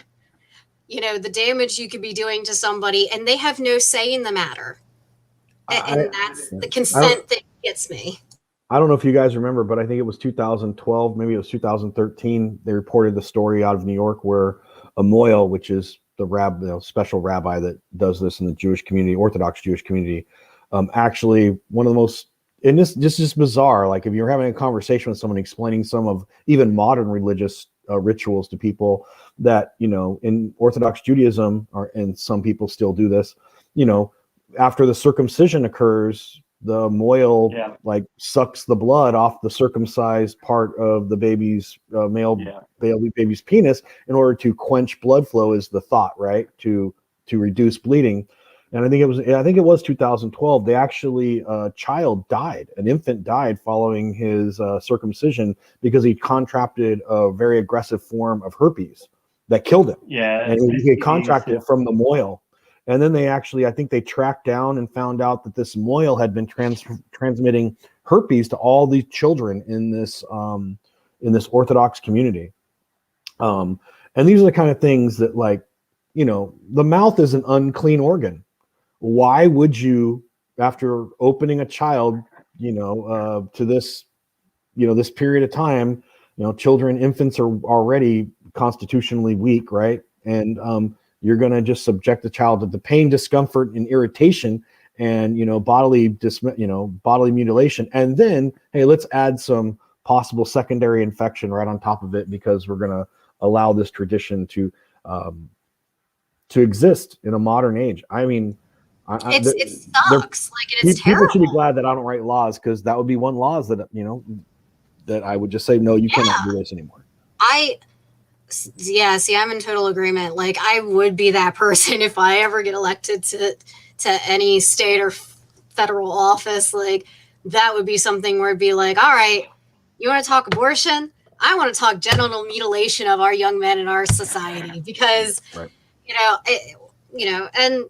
you know, the damage you could be doing to somebody and they have no say in the matter. And that's the consent that gets me. I don't know if you guys remember, but I think it was 2012, maybe it was 2013. They reported the story out of New York where a moil, which is the special rabbi that does this in the Jewish community, Orthodox Jewish community, actually one of the most, and this is bizarre. Like if you're having a conversation with someone explaining some of even modern religious rituals to people that, you know, in Orthodox Judaism, and some people still do this, you know, after the circumcision occurs, the moil like sucks the blood off the circumcised part of the baby's baby's penis in order to quench blood flow, is the thought, right? To reduce bleeding. And I think it was 2012. They actually an infant died following his circumcision because he contracted a very aggressive form of herpes that killed him. Yeah, and he contracted it from the moil. And then I think they tracked down and found out that this moil had been transmitting herpes to all these children in this Orthodox community. And these are the kind of things that, like, you know, the mouth is an unclean organ. Why would you, after opening a child, you know, to this, you know, this period of time, you know, infants are already constitutionally weak, right? And you're going to just subject the child to the pain, discomfort, and irritation, and, you know, bodily mutilation. And then, hey, let's add some possible secondary infection right on top of it because we're going to allow this tradition to exist in a modern age. I mean, it sucks. It's terrible. People should be glad that I don't write laws, because that would be one laws that, you know, that I would just say, no, you cannot do this anymore. See, I'm in total agreement. Like, I would be that person if I ever get elected to any state or federal office. Like, that would be something where it'd be like, all right, you want to talk abortion? I want to talk genital mutilation of our young men in our society, because, you know, and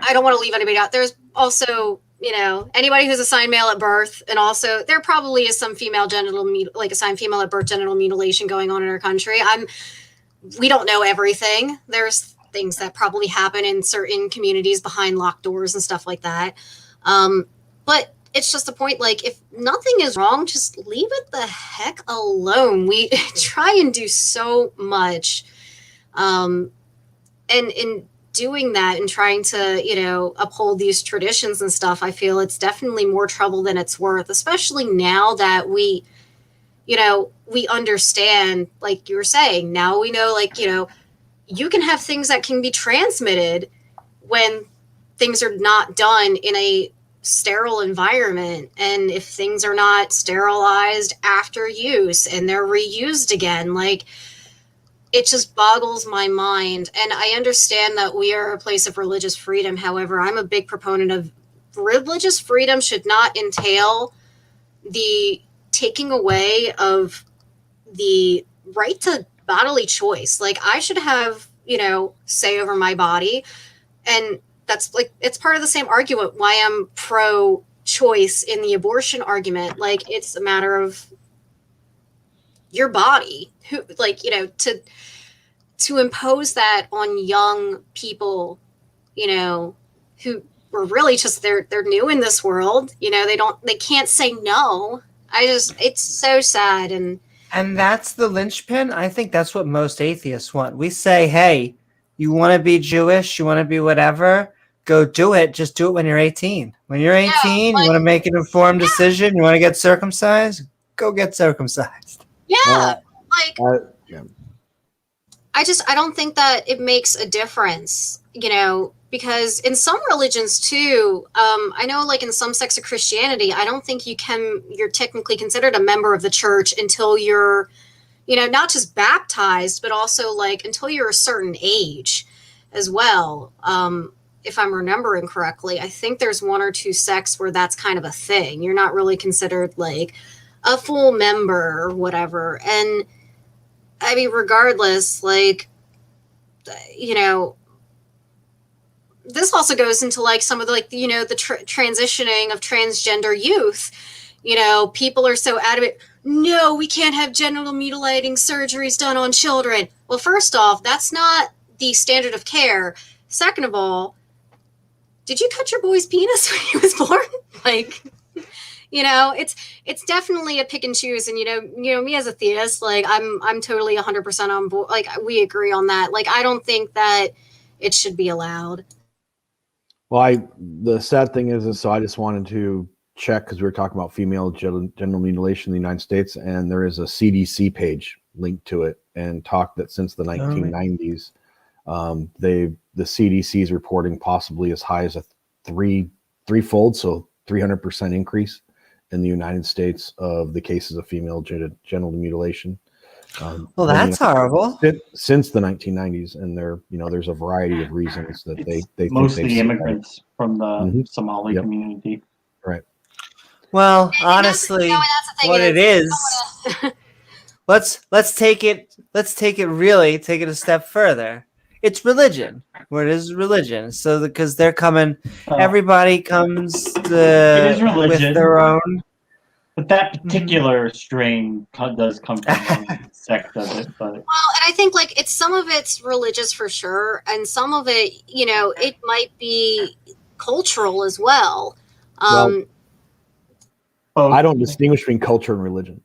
I don't want to leave anybody out. There's also, you know, anybody who's assigned male at birth, and also there probably is some assigned female at birth genital mutilation going on in our country. We don't know everything. There's things that probably happen in certain communities behind locked doors and stuff like that. But it's just a point, like, if nothing is wrong, just leave it the heck alone. We try and do so much. And in doing that and trying to, you know, uphold these traditions and stuff, I feel it's definitely more trouble than it's worth, especially now that we, you know, we understand, like you were saying, now we know, like, you know, you can have things that can be transmitted when things are not done in a sterile environment. And if things are not sterilized after use and they're reused again, like, it just boggles my mind. And I understand that we are a place of religious freedom. However, I'm a big proponent of religious freedom should not entail the taking away of the right to bodily choice. Like, I should have, say over my body. And that's like, it's part of the same argument why I'm pro choice in the abortion argument. Like, it's a matter of your body, who, like, to impose that on young people, who were really just, they're new in this world, they can't say no. It's so sad. And that's the linchpin. I think that's what most atheists want. We say, hey, you want to be Jewish, you want to be whatever, go do it. Just do it when you're 18. When you're 18, you want to make an informed decision, you want to get circumcised, go get circumcised. Yeah. Yeah. I don't think that it makes a difference, because in some religions too, I know, like in some sects of Christianity, I don't think you're technically considered a member of the church until you're, not just baptized, but also like until you're a certain age as well. If I'm remembering correctly, I think there's one or two sects where that's kind of a thing. You're not really considered like a full member or whatever. And I mean, regardless, like, this also goes into like some of the, like, the transitioning of transgender youth. People are so adamant, no, we can't have genital mutilating surgeries done on children. Well, first off, that's not the standard of care. Second of all, did you cut your boy's penis when he was born? Like, it's definitely a pick and choose. And, me as a theist, like, I'm totally 100% on board. Like, we agree on that. Like, I don't think that it should be allowed. Well, the sad thing is so I just wanted to check, because we were talking about female genital mutilation in the United States, and there is a CDC page linked to it, and talk that since the 1990s, the CDC is reporting possibly as high as a threefold, so 300% increase in the United States of the cases of female genital mutilation. Well, that's horrible. Since the 1990s, and there's a variety of reasons that they mostly immigrants from the Somali community. Right. Well, honestly, what it is, let's take it a step further. It's religion. What is religion? So because they're coming, everybody comes it is religion, with their own. But that particular strain does come from one sect of it. But and I think like some of it's religious for sure, and some of it, it might be cultural as well. I don't distinguish between culture and religion.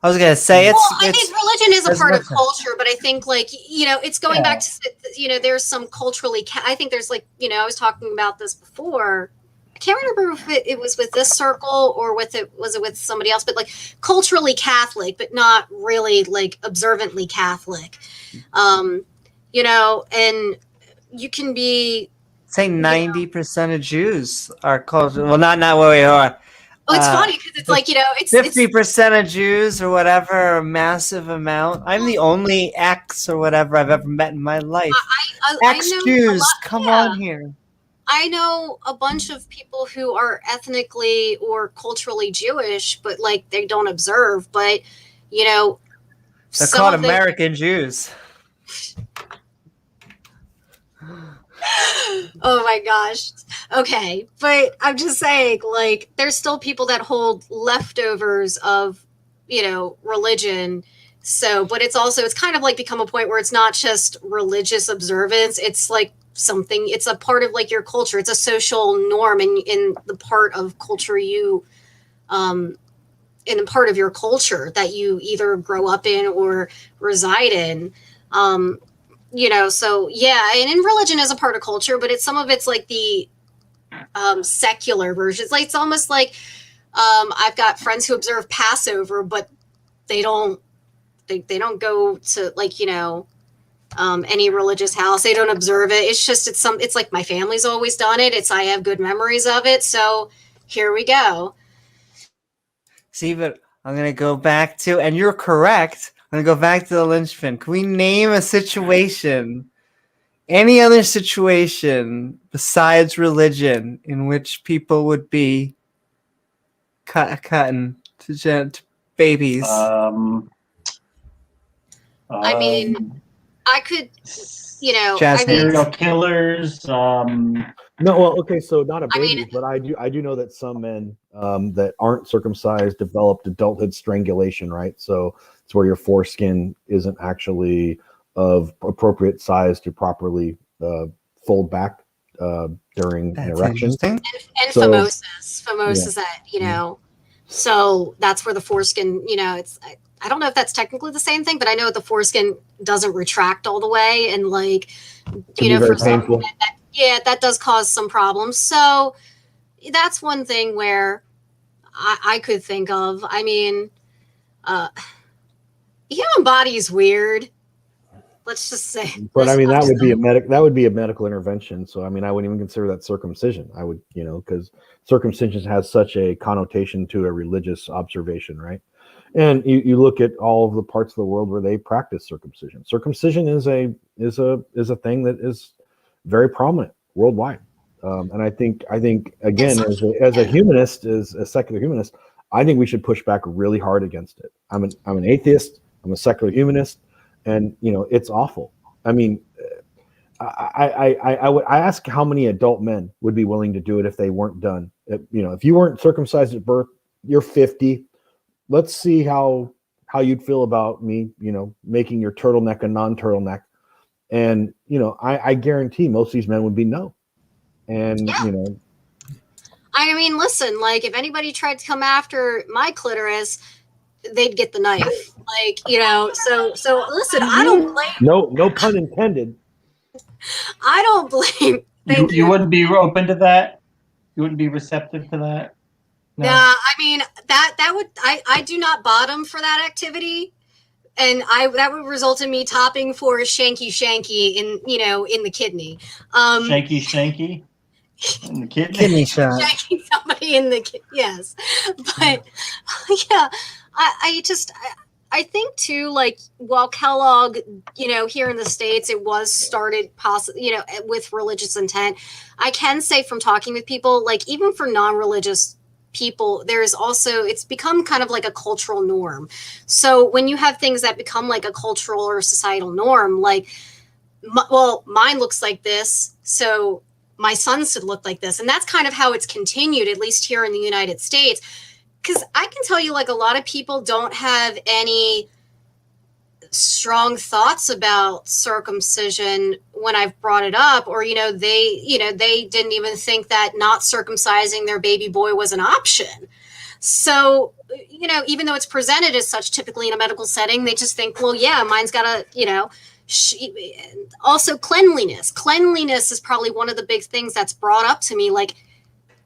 I was gonna say I think religion is a part of culture, but I think like it's going back to there's some culturally. I think there's like I was talking about this before. I can't remember if it was with this circle or was it with somebody else, but like culturally Catholic, but not really like observantly Catholic. And you can be say 90% of Jews are cultural. Well, not where we are. Oh, it's funny because it's like it's 50% of Jews or whatever, a massive amount. I'm the only X or whatever I've ever met in my life. Jews, come on here. I know a bunch of people who are ethnically or culturally Jewish, but like they don't observe. But they're called American Jews. Oh my gosh. Okay. But I'm just saying, like, there's still people that hold leftovers of, religion. So, but it's kind of like become a point where it's not just religious observance. It's like it's a part of like your culture. It's a social norm in the part of culture in a part of your culture that you either grow up in or reside in. So yeah, and religion is a part of culture, but some of it's like the secular versions. Like it's almost like I've got friends who observe Passover, but they don't go to like any religious house. They don't observe it. It's just it's like my family's always done it. I have good memories of it, so here we go. See, but I'm gonna go back to, and you're correct. I'm going to go back to the linchpin. Can we name a situation, any other situation besides religion in which people would be cutting to babies? I mean, I could, I Jasmine. mean, Serial killers. No, well, okay, so not a I baby, mean- but I do know that some men that aren't circumcised developed adulthood strangulation, right? So it's where your foreskin isn't actually of appropriate size to properly fold back during an That's erection. interesting. and So- phimosis that, so that's where the foreskin, it's, I don't know if that's technically the same thing, but I know the foreskin doesn't retract all the way. And like, Can be very for some painful. men, that does cause some problems. So that's one thing where I could think of. I mean, human body is weird. Let's just say. But I mean, that would be a medical intervention. So I mean, I wouldn't even consider that circumcision. I would, because circumcision has such a connotation to a religious observation, right? And you look at all of the parts of the world where they practice circumcision. Circumcision is a thing that is very prominent worldwide. And I think again, as a humanist, as a secular humanist, I think we should push back really hard against it. I'm an atheist. I'm a secular humanist, and it's awful. I mean, I would ask how many adult men would be willing to do it if they weren't done. If you weren't circumcised at birth, you're 50. Let's see how you'd feel about me, making your turtleneck a non-turtleneck. And, I guarantee most of these men would be no. And, I mean, listen, like if anybody tried to come after my clitoris, they'd get the knife. Like, so listen, I don't blame. no pun intended. I don't blame. You wouldn't be open to that? You wouldn't be receptive to that? No. I mean, that would, I do not bottom for that activity. And that would result in me topping for shanky in the kidney. Shanky in the kidney. Kidney shot. Shanking somebody in the yes. But yeah, I think too, like while Kellogg, here in the States, it was started possibly, with religious intent. I can say from talking with people, like even for non-religious people, there's also, it's become kind of like a cultural norm. So when you have things that become like a cultural or societal norm, like, mine looks like this, so my son should look like this. And that's kind of how it's continued, at least here in the United States. Because I can tell you, like, a lot of people don't have any strong thoughts about circumcision when I've brought it up, or they didn't even think that not circumcising their baby boy was an option. So even though it's presented as such typically in a medical setting, they just think, well, yeah, mine's got to also cleanliness is probably one of the big things that's brought up to me, like,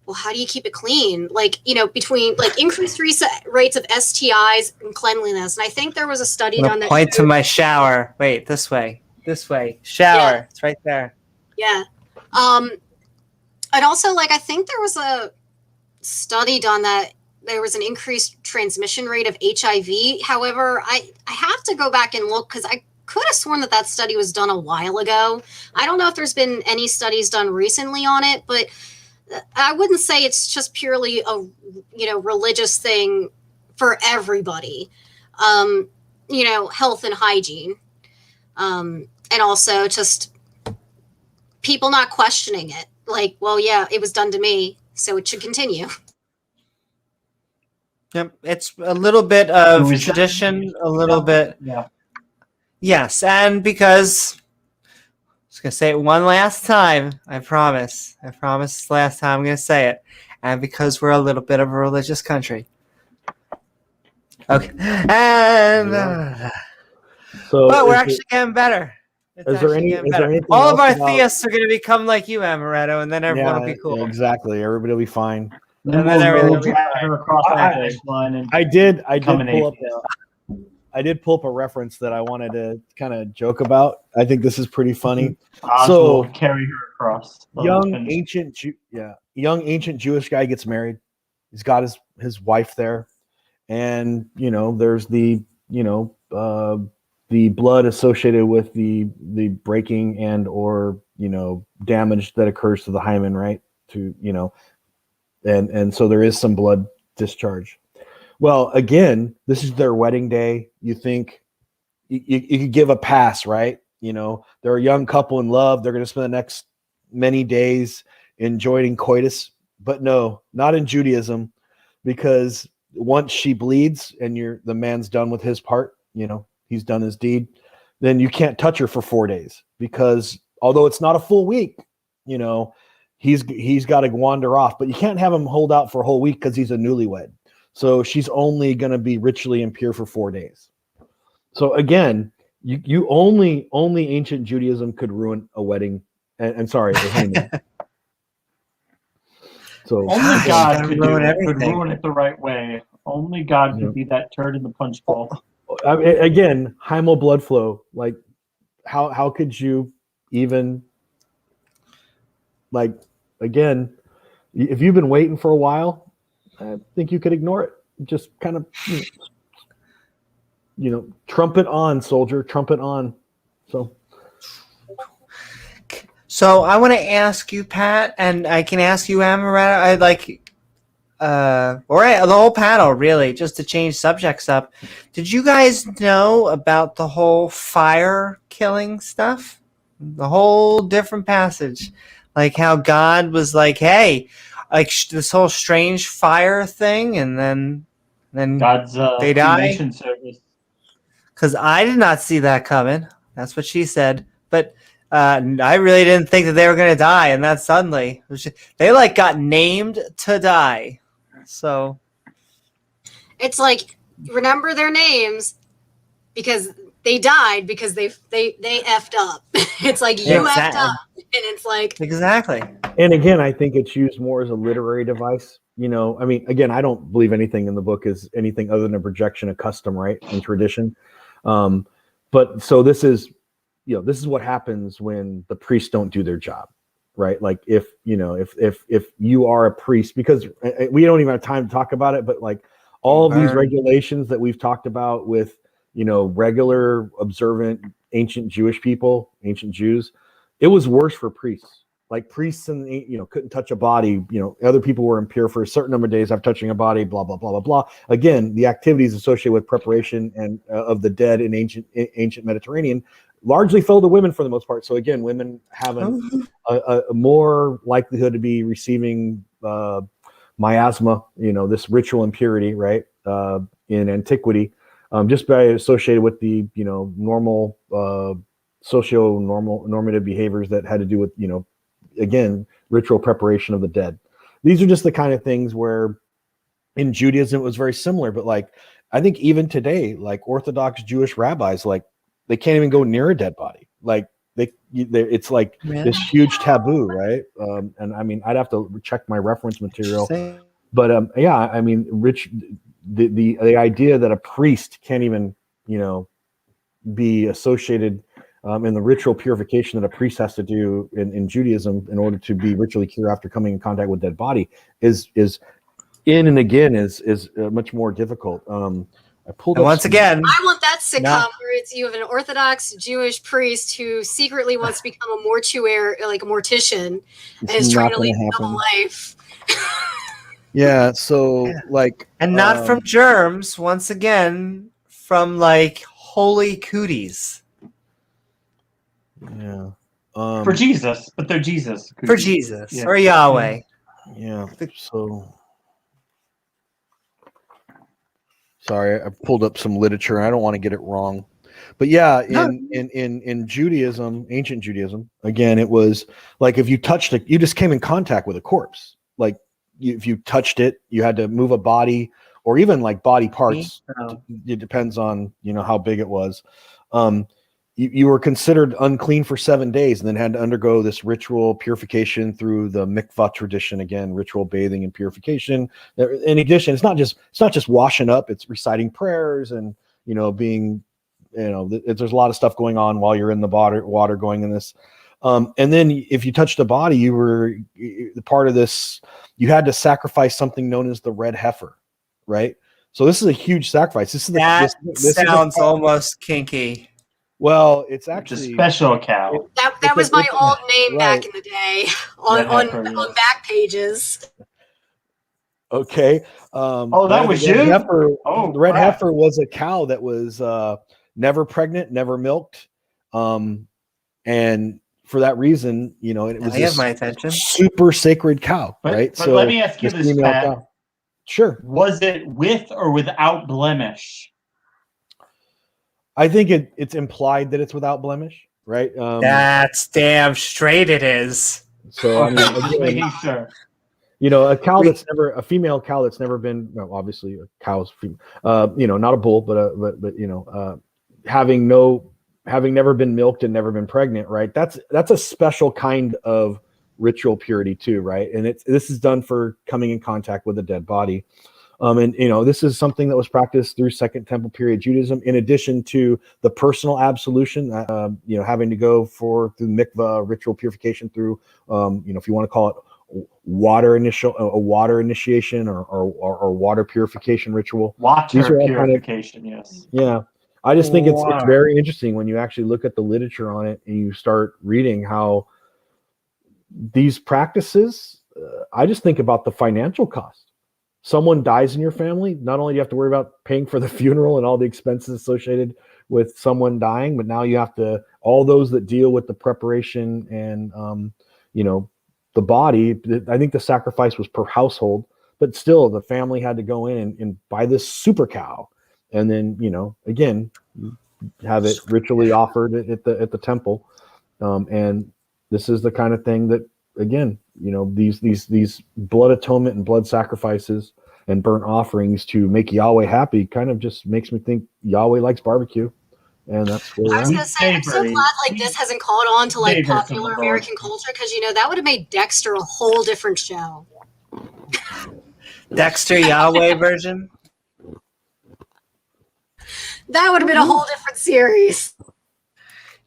well, how do you keep it clean? Like, between like increased rates of STIs and cleanliness. And I think there was a study done that point to my shower. Wait, this way. Shower. Yeah. It's right there. Yeah. And also, like, I think there was a study done that there was an increased transmission rate of HIV. However, I have to go back and look because I could have sworn that study was done a while ago. I don't know if there's been any studies done recently on it, but I wouldn't say it's just purely a religious thing for everybody. Health and hygiene, and also just people not questioning it. Like, well, yeah, it was done to me, so it should continue. Yep, it's a little bit of tradition, a little bit. Yeah. Yes, and because I was going to say it one last time. I promise this last time I'm going to say it. And because we're a little bit of a religious country. Okay. And but we're actually getting better. Is there anything all of our else about- theists are going to become like you, Amaretto, and then everyone will be cool. Yeah, exactly. Everybody will be fine. Then we'll drag her across that finish line and I did become an pull up atheist. I did pull up a reference that I wanted to kind of joke about. I think this is pretty funny. Oz So- will carry her across. young ancient Jewish guy gets married. He's got his wife there, and there's the blood associated with the breaking and or damage that occurs to the hymen, right? And so there is some blood discharge. Well, again, this is their wedding day. You think you could give a pass, right? You know, they're a young couple in love. They're going to spend the next many days enjoying coitus. But no, not in Judaism, because once she bleeds and the man's done with his part, you know, he's done his deed, then you can't touch her for 4 days, because although it's not a full week, you know, he's got to wander off, but you can't have him hold out for a whole week because he's a newlywed. So she's only going to be ritually impure for 4 days. So again, you only ancient Judaism could ruin a wedding. And sorry, a honeymoon. So Only God could everything. ruin it the right way. Only God could be that turd in the punch bowl. Again, hymo blood flow. Like, how could you even, like, again, if you've been waiting for a while, I think you could ignore it. Just kind of, you know, trumpet on, soldier, trumpet on. So I want to ask you, Pat, and I can ask you, Amaretta. I'd like, or the whole panel, really, just to change subjects up. Did you guys know about the whole fire killing stuff? The whole different passage, like how God was like, "Hey, like this whole strange fire thing," and then God's they die. cremation service. Because I did not see that coming. That's what she said, but. I really didn't think that they were going to die, and that suddenly they like got named to die. So It's like, remember their names because they died because they effed up. It's like you effed up, and it's like exactly. And again, I think it's used more as a literary device. You know, I mean, again, I don't believe anything in the book is anything other than a projection of custom, right, and tradition. But so this is. You know, this is what happens when the priests don't do their job, right? Like if you are a priest, because we don't even have time to talk about it, but like all of these regulations that we've talked about with, you know, regular observant ancient Jewish people, ancient Jews, it was worse for priests. Like priests and, you know, couldn't touch a body, you know, other people were impure for a certain number of days after touching a body, blah, blah, blah, blah, blah. Again, the activities associated with preparation and of the dead in ancient Mediterranean largely fell to women for the most part. So again, women have a more likelihood to be receiving miasma, you know, this ritual impurity, right, in antiquity, just by associated with the, you know, normal normative behaviors that had to do with, you know, again, ritual preparation of the dead. These are just the kind of things where in Judaism it was very similar, but like I think even today, like Orthodox Jewish rabbis, like they can't even go near a dead body. Like it's like this huge taboo, right? And I mean, I'd have to check my reference material, but yeah, I mean, the idea that a priest can't even, you know, be associated in the ritual purification that a priest has to do in Judaism in order to be ritually pure after coming in contact with dead body is in and again is much more difficult. I pulled up once again. I want that sitcom where it's you have an Orthodox Jewish priest who secretly wants to become a mortuary, like a mortician, and is trying to lead a double life. Yeah, so like, and not from germs. Once again, from like holy cooties. Yeah, for Jesus, but they're Jesus cooties. For Jesus or Yahweh. Yeah. So. Sorry, I pulled up some literature. I don't want to get it wrong, but yeah, in Judaism, ancient Judaism, again, it was like if you touched it, you just came in contact with a corpse. Like if you touched it, you had to move a body or even like body parts. It depends on, you know, how big it was. You were considered unclean for 7 days and then had to undergo this ritual purification through the mikvah tradition. Again, ritual bathing and purification. In addition, it's not just washing up, it's reciting prayers and, you know, being, you know, there's a lot of stuff going on while you're in the water going in this. And then if you touched a body, you were part of this, you had to sacrifice something known as the red heifer, right? So this is a huge sacrifice. This sounds almost kinky. Well, it's actually a special cow. That was my old name back in the day on back pages. Okay. That was you? The red heifer was a cow that was never pregnant, never milked. And for that reason, it was I have this my attention. super sacred cow, right? But let me ask you this, female Pat. cow. Sure. Was it with or without blemish? I think it's implied that it's without blemish, right? That's damn straight it is. So I mean, Just making sure. a female cow that's never been, well, obviously a cow's female, not a bull, but having never been milked and never been pregnant, right? That's a special kind of ritual purity too, right? And this is done for coming in contact with a dead body. This is something that was practiced through Second Temple period Judaism, in addition to the personal absolution, having to go through mikvah ritual purification through, if you want to call it a water initiation or water purification ritual. Water purification, yes. Yeah. I just think it's very interesting when you actually look at the literature on it and you start reading how these practices, I just think about the financial cost. Someone dies in your family, not only do you have to worry about paying for the funeral and all the expenses associated with someone dying, but now you have to, all those that deal with the preparation and, the body. I think the sacrifice was per household, but still the family had to go in and buy this super cow. And then, again, have it ritually offered at the temple. And this is the kind of thing that, again, these blood atonement and blood sacrifices and burnt offerings to make Yahweh happy kind of just makes me think Yahweh likes barbecue. And that's where I was going to say, I'm so glad this hasn't caught on to popular American culture, because that would have made Dexter a whole different show. Dexter Yahweh version? That would have been a whole different series.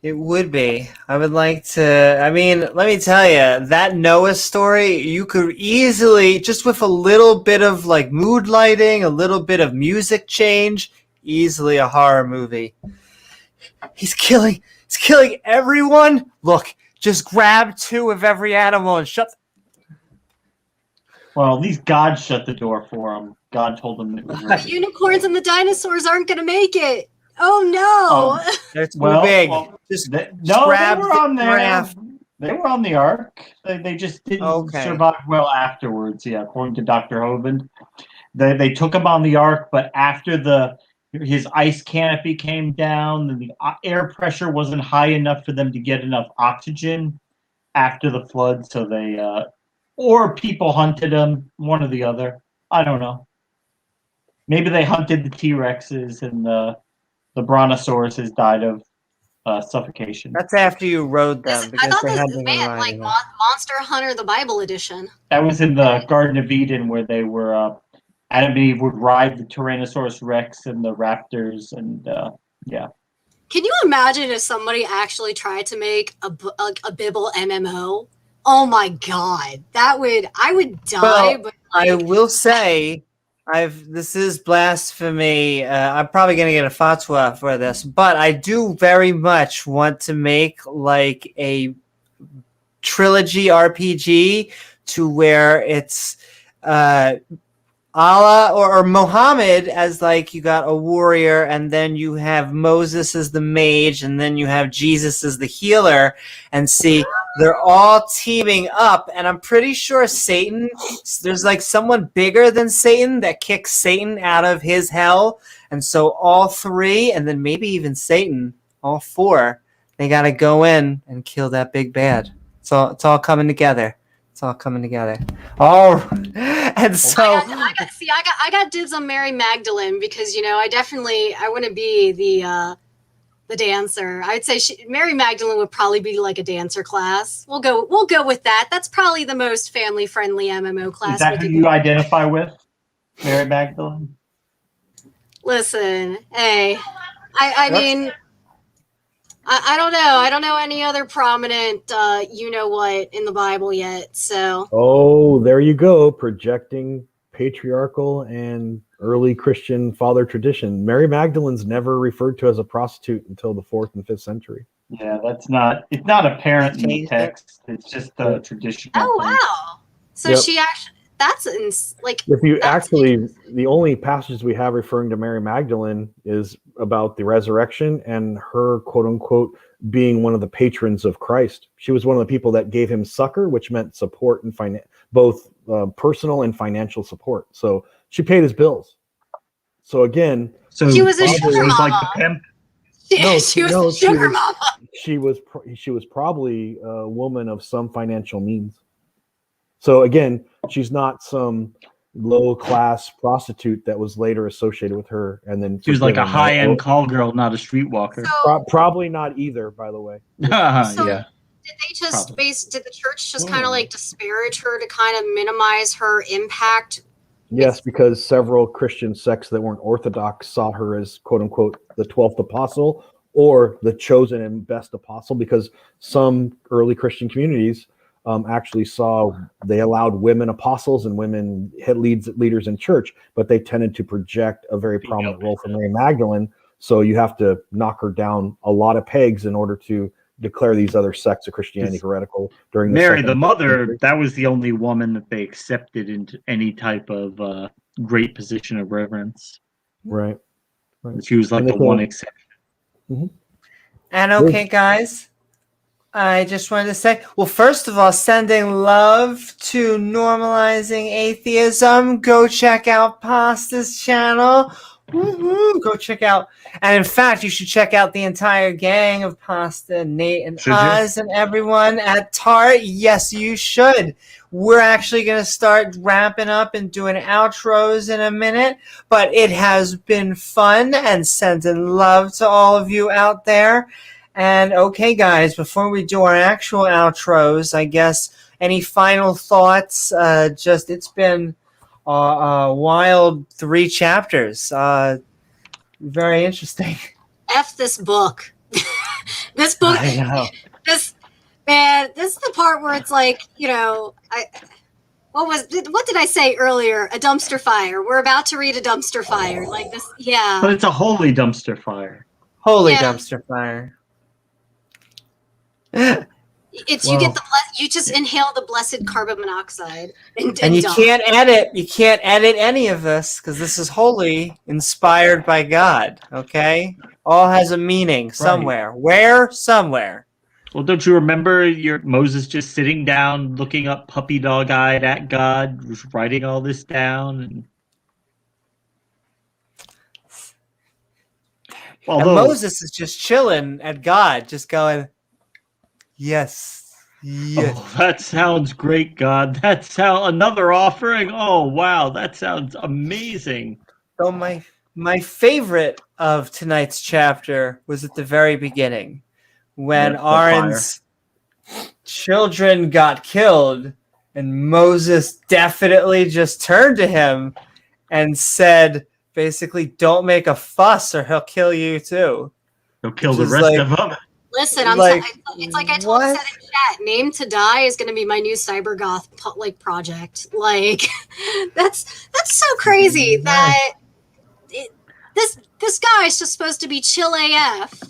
It would be. I would like to, let me tell you, that Noah story, you could easily, just with a little bit of mood lighting, a little bit of music change, easily a horror movie. He's killing everyone. Look, just grab 2 of every animal and shut. Well, at least God shut the door for him. God told him it was ready. The unicorns and the dinosaurs aren't going to make it. Oh no! It's too big. They were on there. They were on the ark. They just didn't survive well afterwards. Yeah, according to Dr. Hovind, they took him on the ark, but after his ice canopy came down, and the air pressure wasn't high enough for them to get enough oxygen after the flood. So or people hunted him, one or the other. I don't know. Maybe they hunted the T-Rexes and the brontosauruses died of suffocation. That's after you rode them. I thought Monster Hunter, the Bible edition. That was in the Garden of Eden, where they were Adam and Eve would ride the Tyrannosaurus Rex and the raptors, and yeah. Can you imagine if somebody actually tried to make a Bible MMO? Oh my God, I would die. Well, but I will say, this is blasphemy. I'm probably going to get a fatwa for this, but I do very much want to make a trilogy RPG to where it's Allah or Muhammad as you got a warrior, and then you have Moses as the mage, and then you have Jesus as the healer, and see, they're all teaming up, and I'm pretty sure Satan, there's someone bigger than Satan that kicks Satan out of his hell, and so all 3, and then maybe even Satan, all 4, they got to go in and kill that big bad. So it's all coming together. It's all coming together. Oh, and so I got dibs on Mary Magdalene, because I want to be the dancer. I'd say Mary Magdalene would probably be a dancer class. We'll go with that. That's probably the most family friendly MMO class. Is that who you identify with, Mary Magdalene? Listen, hey, I mean, I don't know. I don't know any other prominent, in the Bible yet. So. Oh, there you go, projecting patriarchal and early Christian father tradition. Mary Magdalene's never referred to as a prostitute until the 4th and 5th century. Yeah, it's not apparent in the text. It's just a traditional. Oh wow! So she actually. like. If you that's actually, the only passages we have referring to Mary Magdalene is about the resurrection and her, quote unquote, being one of the patrons of Christ. She was one of the people that gave him succor, which meant support and both personal and financial support. So she paid his bills. So again, So She was a Jesus sugar was like mama. the pimp. She was a sugar mama. she was probably a woman of some financial means. So again, she's not some low class prostitute that was later associated with her, and then She was like a forgiven. high end call girl, not a streetwalker. So, Probably not either, by the way. so Yeah. did they just Probably. did the church just kind of like disparage her to kind of minimize her impact? Yes, because several Christian sects that weren't Orthodox saw her as, quote unquote, the 12th apostle or the chosen and best apostle, because some early Christian communities actually saw they allowed women apostles and women leaders in church, but they tended to project a very prominent role for Mary Magdalene. So you have to knock her down a lot of pegs in order to declare these other sects of Christianity heretical during Mary, the second mother, century. that was the only woman that they accepted into any type of great position of reverence. Right. She was like And they the one came- exception. And okay, guys, I just wanted to say, well, first of all, sending love to Normalizing Atheism. Go check out Pasta's channel. Woo-hoo, go check out. And in fact, you should check out the entire gang of Pasta, Nate and Should you? Oz and everyone at Tart. Yes, you should. We're actually going to start wrapping up and doing outros in a minute, but it has been fun, and sending love to all of you out there. And okay, guys, before we do our actual outros, I guess any final thoughts? It's been a wild 3 chapters. Very interesting. F this book. This book. I know. This is the part where it's like, what did I say earlier? A dumpster fire. We're about to read a dumpster fire. Like this, yeah. But it's a holy dumpster fire. Holy Yeah. dumpster fire. You just inhale the blessed carbon monoxide And you dump. can't edit any of this, because this is holy, inspired by God. Okay, all has a meaning somewhere. Where? Somewhere. Well, don't you remember Moses just sitting down, looking up puppy dog-eyed at God, writing all this down? And And Moses is just chilling at God, just going, yes, yes. Oh, that sounds great, God. That sounds another offering. Oh, wow, that sounds amazing. So my favorite of tonight's chapter was at the very beginning, when Aaron's children got killed, and Moses definitely just turned to him and said, basically, don't make a fuss or he'll kill you too. He'll kill the rest of them. Listen, it's like I said in chat. Name to Die is going to be my new cybergoth project. Like, that's so crazy that this guy is just supposed to be chill AF.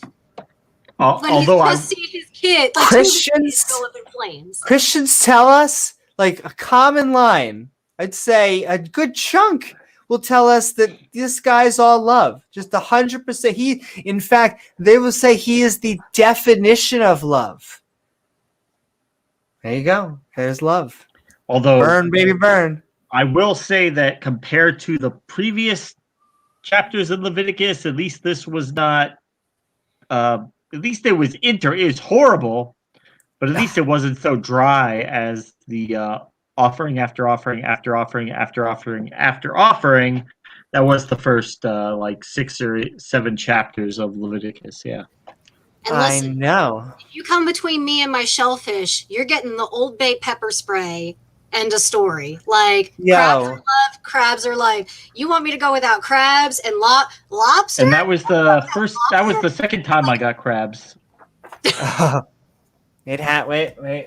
When he's supposed to see his kid, like, Christians go up in flames. Christians tell us, like, a common line. I'd say a good chunk will tell us that this guy's all love, just 100%. In fact, they will say he is the definition of love. There you go. There's love. Although, burn, baby, burn. I will say that compared to the previous chapters in Leviticus, at least this was not. At least it was is horrible, but at least it wasn't so dry as the offering after offering after offering after offering after offering. That was the first 6 or 7 chapters of Leviticus. Yeah. And listen, I know. if you come between me and my shellfish, you're getting the Old Bay pepper spray. End of story. Like, crabs are life. You want me to go without crabs and lobster? And that was the first. That was the second time I got crabs. Wait,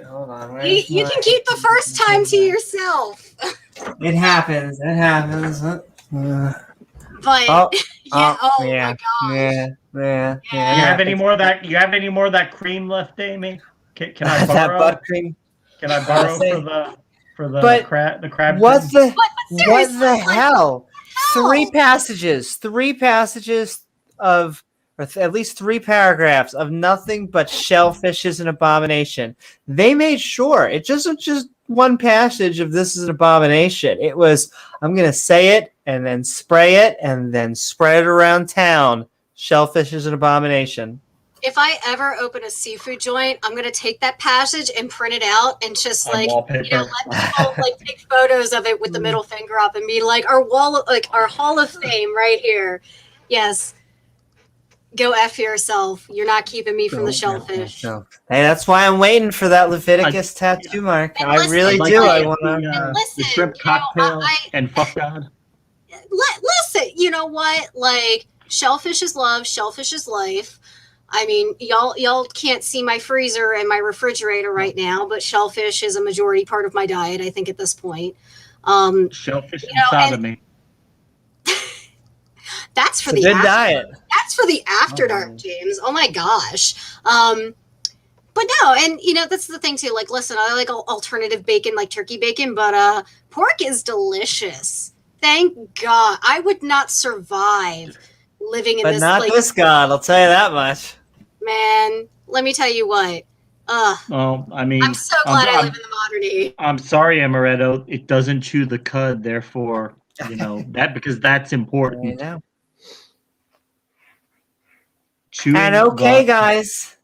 hold on. You can keep the first time to yourself. It happens. But my gosh. Yeah. You have any more of that? You have any more of that cream left, Amy? Can I borrow? That butt cream. Can I borrow for for the But crab. The crab. What the seriously, hell? hell? Three passages of, or at least 3 paragraphs of nothing but shellfish is an abomination. They made sure it wasn't just one passage of this is an abomination. It was, I'm going to say it and then spray it and then spread it around town. Shellfish is an abomination. If I ever open a seafood joint, I'm gonna take that passage and print it out and just On like wallpaper. let people like take photos of it with the middle finger up and be like our Hall of Fame right here. Yes. Go F yourself. You're not keeping me from the shellfish. No. Hey, that's why I'm waiting for that Leviticus tattoo mark. And I listen, really like, do. like, I want the listen, shrimp you know, cocktail and fuck God. Listen, you know what? Like, shellfish is love, shellfish is life. I mean, y'all can't see my freezer and my refrigerator right now, but shellfish is a majority part of my diet, I think, at this point. Shellfish you know, inside and- of me. That's for it's a the good after, diet. That's for the after dark, James. Oh my gosh. But no, and you know, that's the thing too. Like, listen, I like alternative bacon, like turkey bacon, but pork is delicious. Thank God. I would not survive living in But this. not like, this God, I'll tell you that much. Man, let me tell you what. Well, I mean, I'm so glad I live in the modern age. I'm sorry, Amaretto. It doesn't chew the cud, therefore, that because that's I important. know. Chewing And okay, the- guys,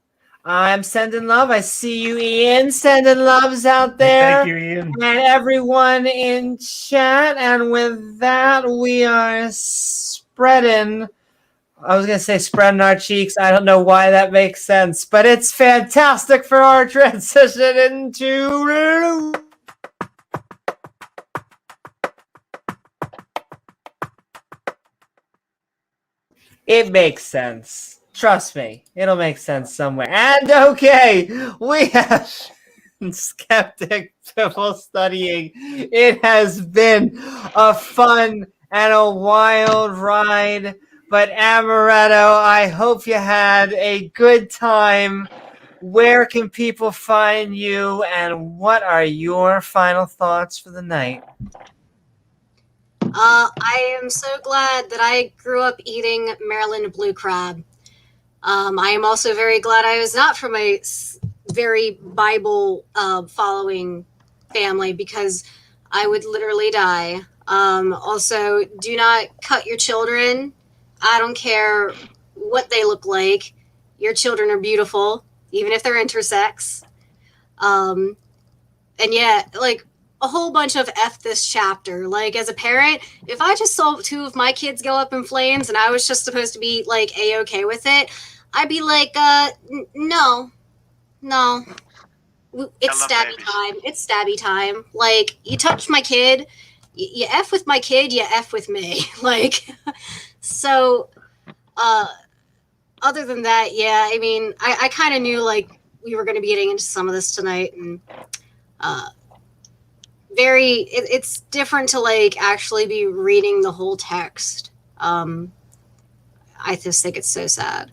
I'm sending love. I see you, Ian, sending loves out there. Thank you, Ian. And everyone in chat. And with that, we are spreading. I was going to say spreading our cheeks. I don't know why that makes sense, but it's fantastic for our transition into. It makes sense. Trust me, it'll make sense somewhere. And okay, we have Skeptic Bible Studying. It has been a fun and a wild ride. But Amaretto, I hope you had a good time. Where can people find you, and what are your final thoughts for the night? I am so glad that I grew up eating Maryland blue crab. I am also very glad I was not from a very Bible following family, because I would literally die. Also, do not cut your children. I don't care what they look like. Your children are beautiful, even if they're intersex. And yeah, like a whole bunch of F this chapter. Like, as a parent, if I just saw 2 of my kids go up in flames and I was just supposed to be like A-okay with it, I'd be like, no. It's stabby time. It's stabby time. Like, you touch my kid, you F with my kid, you F with me. Like, so, other than that, yeah, I mean, I kind of knew, like, we were going to be getting into some of this tonight, and, it's different to, like, actually be reading the whole text. I just think it's so sad.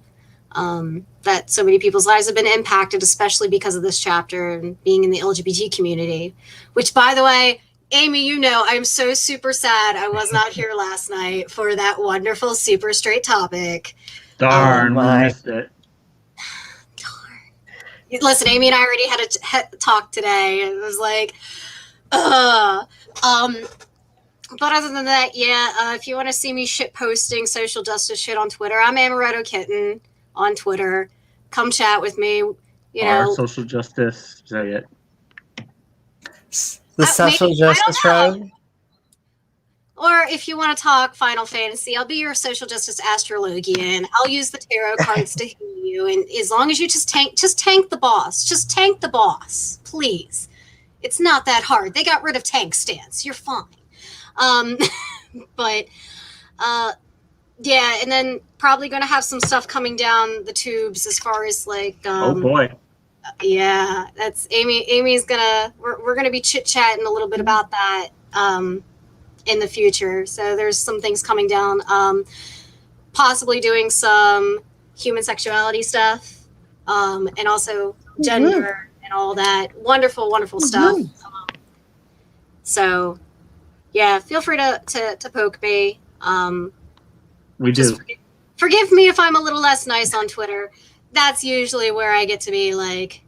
That so many people's lives have been impacted, especially because of this chapter and being in the LGBT community, which, by the way, Amy, you know, I'm so super sad I was not here last night for that wonderful super straight topic. Darn, we missed it. Darn. Listen, Amy and I already had a talk today. It was like, but other than that, yeah, if you want to see me shit posting social justice shit on Twitter, I'm Amaretto Kitten on Twitter. Come chat with me. You know, social justice. Say it. The social justice road. Or if you want to talk Final Fantasy, I'll be your social justice astrologian. I'll use the tarot cards to heal you. And as long as you just tank the boss. Just tank the boss, please. It's not that hard. They got rid of tank stance. You're fine. But yeah, and then probably going to have some stuff coming down the tubes as far as like oh boy. Yeah, that's Amy's we're gonna be chit-chatting a little bit about that in the future. So there's some things coming down, possibly doing some human sexuality stuff, and also gender and all that wonderful stuff. So, yeah, feel free to poke me. We Just do. forgive me if I'm a little less nice on Twitter. That's usually where I get to be like,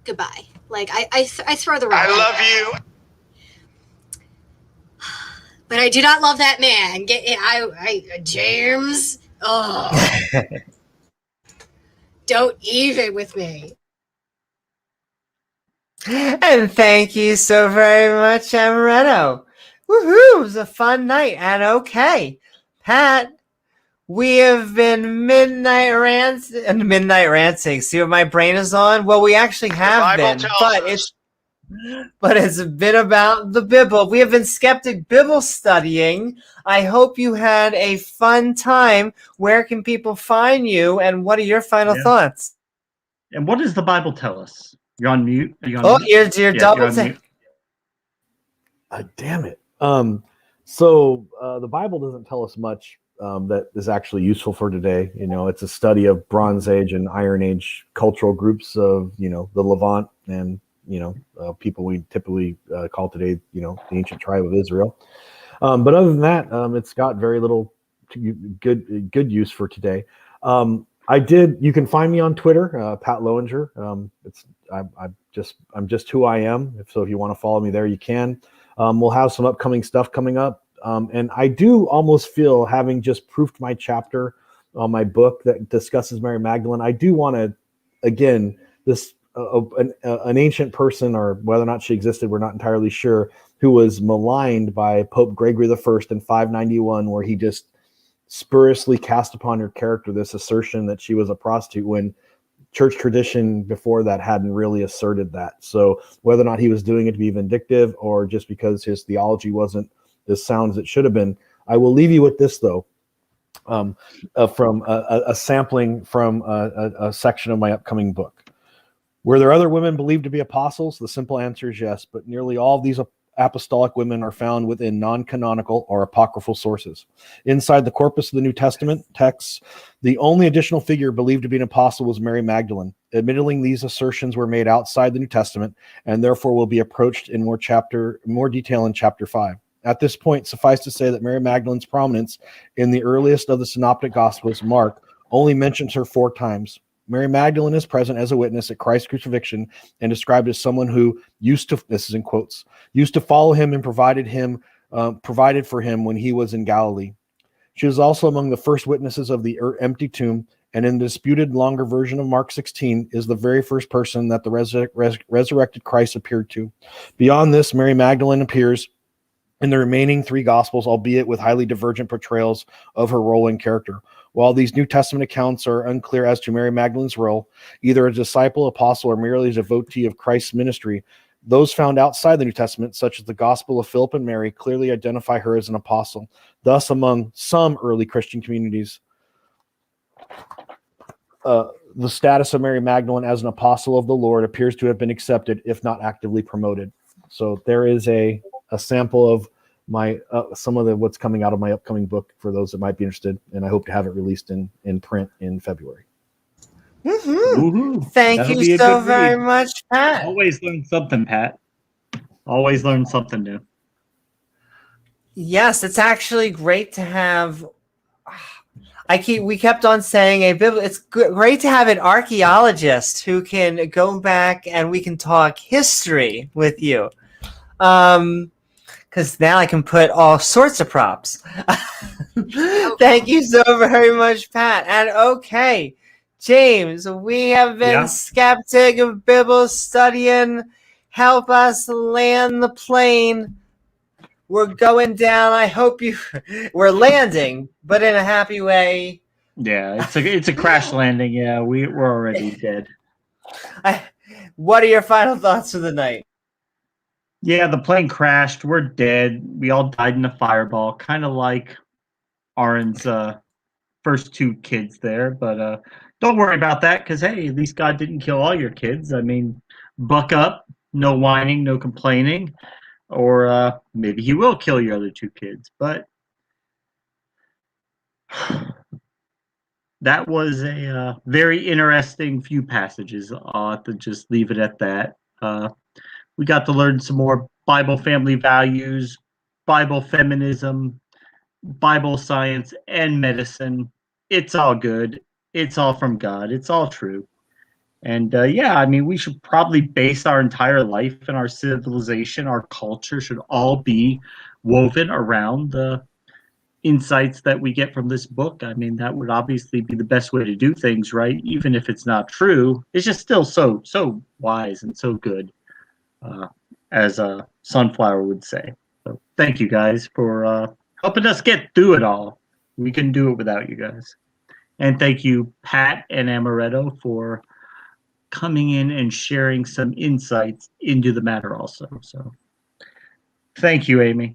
goodbye. Like, I throw the rock. I love you. But I do not love that man. James. Oh, don't even with me. And thank you so very much, Amaretto. Woohoo! It was a fun night. And okay, Pat, we have been midnight ranting. See what my brain is on? Well, we actually have been, but it's been about the Bible. We have been Skeptic Bible studying. I hope you had a fun time. Where can people find you, and what are your final thoughts? And what does the Bible tell us? You're on mute. Are you on Oh, mute? you're double. You're on mute. Damn it. So the Bible doesn't tell us much that is actually useful for today. You know, it's a study of Bronze Age and Iron Age cultural groups of, you know, the Levant and, you know, people we typically call today, you know, the ancient tribe of Israel. But other than that, it's got very little good use for today. You can find me on Twitter, Pat Lowinger. I'm just who I am. So if you want to follow me there, you can. We'll have some upcoming stuff coming up. And I do almost feel, having just proofed my chapter on my book that discusses Mary Magdalene, I do want to, again, an ancient person, or whether or not she existed, we're not entirely sure, who was maligned by Pope Gregory I in 591, where he just spuriously cast upon her character this assertion that she was a prostitute, when church tradition before that hadn't really asserted that. So whether or not he was doing it to be vindictive or just because his theology wasn't as sound as it should have been, I will leave you with this, though, from a sampling from a section of my upcoming book. Were there other women believed to be apostles? The simple answer is yes, but nearly all of these apostolic women are found within non-canonical or apocryphal sources. Inside the corpus of the New Testament texts, the only additional figure believed to be an apostle was Mary Magdalene. Admittedly, these assertions were made outside the New Testament and therefore will be approached in more detail in chapter 5. At this point, suffice to say that Mary Magdalene's prominence in the earliest of the synoptic gospels, Mark, only mentions her 4 times. Mary Magdalene is present as a witness at Christ's crucifixion and described as someone who used to, this is in quotes, used to follow him and provided for him when he was in Galilee. She was also among the first witnesses of the empty tomb, and in the disputed longer version of Mark 16 is the very first person that the resurrected Christ appeared to. Beyond this, Mary Magdalene appears in the remaining 3 gospels, albeit with highly divergent portrayals of her role and character. While these New Testament accounts are unclear as to Mary Magdalene's role, either a disciple, apostle, or merely a devotee of Christ's ministry, those found outside the New Testament, such as the Gospel of Philip and Mary, clearly identify her as an apostle. Thus, among some early Christian communities, the status of Mary Magdalene as an apostle of the Lord appears to have been accepted, if not actively promoted. So there is a sample of my some of what's coming out of my upcoming book for those that might be interested, and I hope to have it released in print in February. Thank you so very much, Pat. Always learn something, Pat. Always learn something new. Yes, it's actually great to have. We kept on saying it's great to have an archaeologist who can go back and we can talk history with you. Because now I can put all sorts of props. Thank you so very much, Pat. And okay, James, we have been Skeptic Bible studying. Help us land the plane. We're going down. I hope we're landing, but in a happy way. Yeah, it's a crash landing. Yeah, we're already dead. What are your final thoughts for the night? Yeah, the plane crashed. We're dead. We all died in a fireball, kind of like Aaron's first 2 kids there. But don't worry about that, because, hey, at least God didn't kill all your kids. I mean, buck up. No whining, no complaining. Or maybe he will kill your other 2 kids. But that was a very interesting few passages. I'll have to just leave it at that. We got to learn some more Bible family values, Bible feminism, Bible science, and medicine. It's all good. It's all from God. It's all true. And yeah, I mean, we should probably base our entire life and our civilization, our culture should all be woven around the insights that we get from this book. I mean, that would obviously be the best way to do things, right? Even if it's not true, it's just still so wise and so good, uh, as a Sunflower would say. So thank you guys for helping us get through it all. We couldn't do it without you guys. And thank you, Pat and Amaretto, for coming in and sharing some insights into the matter also. So thank you, Amy.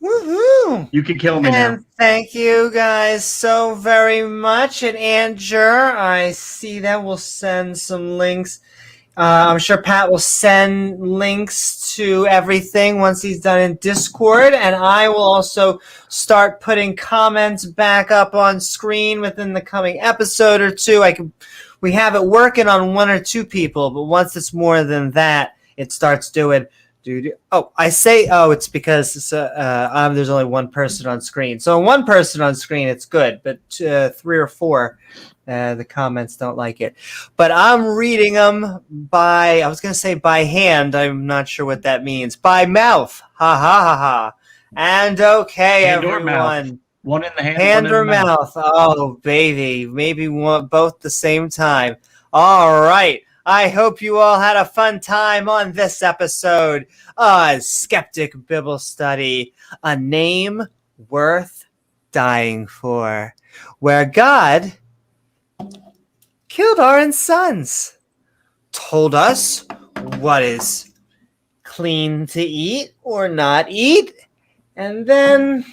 Woohoo! You can kill me now. And thank you guys so very much. And Andrew, I see that we'll send some links. I'm sure Pat will send links to everything once he's done in Discord, and I will also start putting comments back up on screen within the coming episode or two. We have it working on 1 or 2 people, but once it's more than that, it starts doing. It's because there's only 1 person on screen. So 1 person on screen, it's good, but 3 or 4. The comments don't like it. But I'm reading them I was going to say by hand. I'm not sure what that means. By mouth. Ha ha ha ha. And okay, hand everyone. or mouth. One in the hand, hand one or in the mouth. Oh, baby. Maybe both the same time. All right. I hope you all had a fun time on this episode of Skeptic Bible Study, a name worth dying for, where God killed our sons, told us what is clean to eat or not eat, and then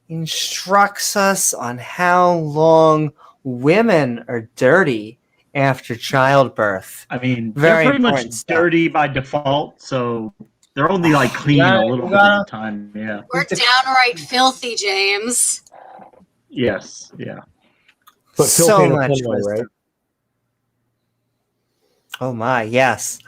instructs us on how long women are dirty after childbirth. I mean, Very they're pretty much important stuff. dirty by default, so they're only like clean a little bit of the time. Yeah. We're downright filthy, James. Yes. Yeah. But So filthy in a much fun way, wisdom. right? Oh my, yes.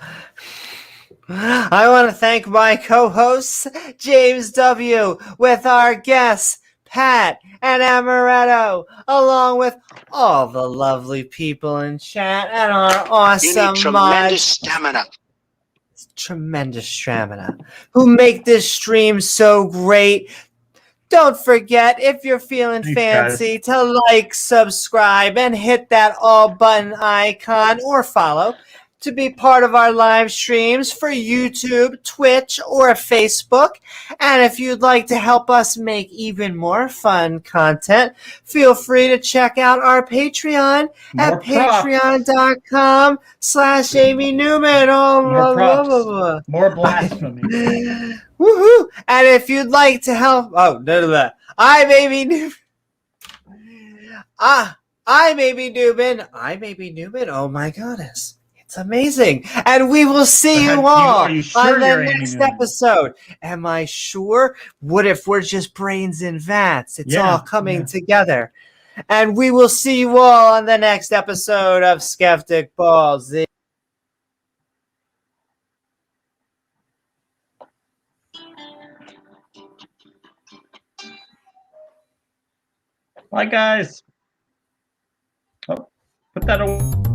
I want to thank my co-hosts, James W., with our guests, Pat and Amaretto, along with all the lovely people in chat and our You awesome need tremendous mods, stamina. who make this stream so great. Don't forget, if you're feeling Thanks, fancy, to like, subscribe, and hit that all button icon or follow to be part of our live streams for YouTube, Twitch, or Facebook. And if you'd like to help us make even more fun content, feel free to check out our Patreon at patreon.com/Amy Newman. More props. More blasphemy. Woohoo! And if you'd like to help, I'm Amy Newman. I'm Amy Newman. I'm Amy Newman. Oh my goodness. It's amazing. And we will see you all Are you sure on the you're Amy next Newman? episode. Am I sure? What if we're just brains in vats? It's all coming together. And we will see you all on the next episode of Skeptic Bible Study. Bye, guys. Oh, put that away.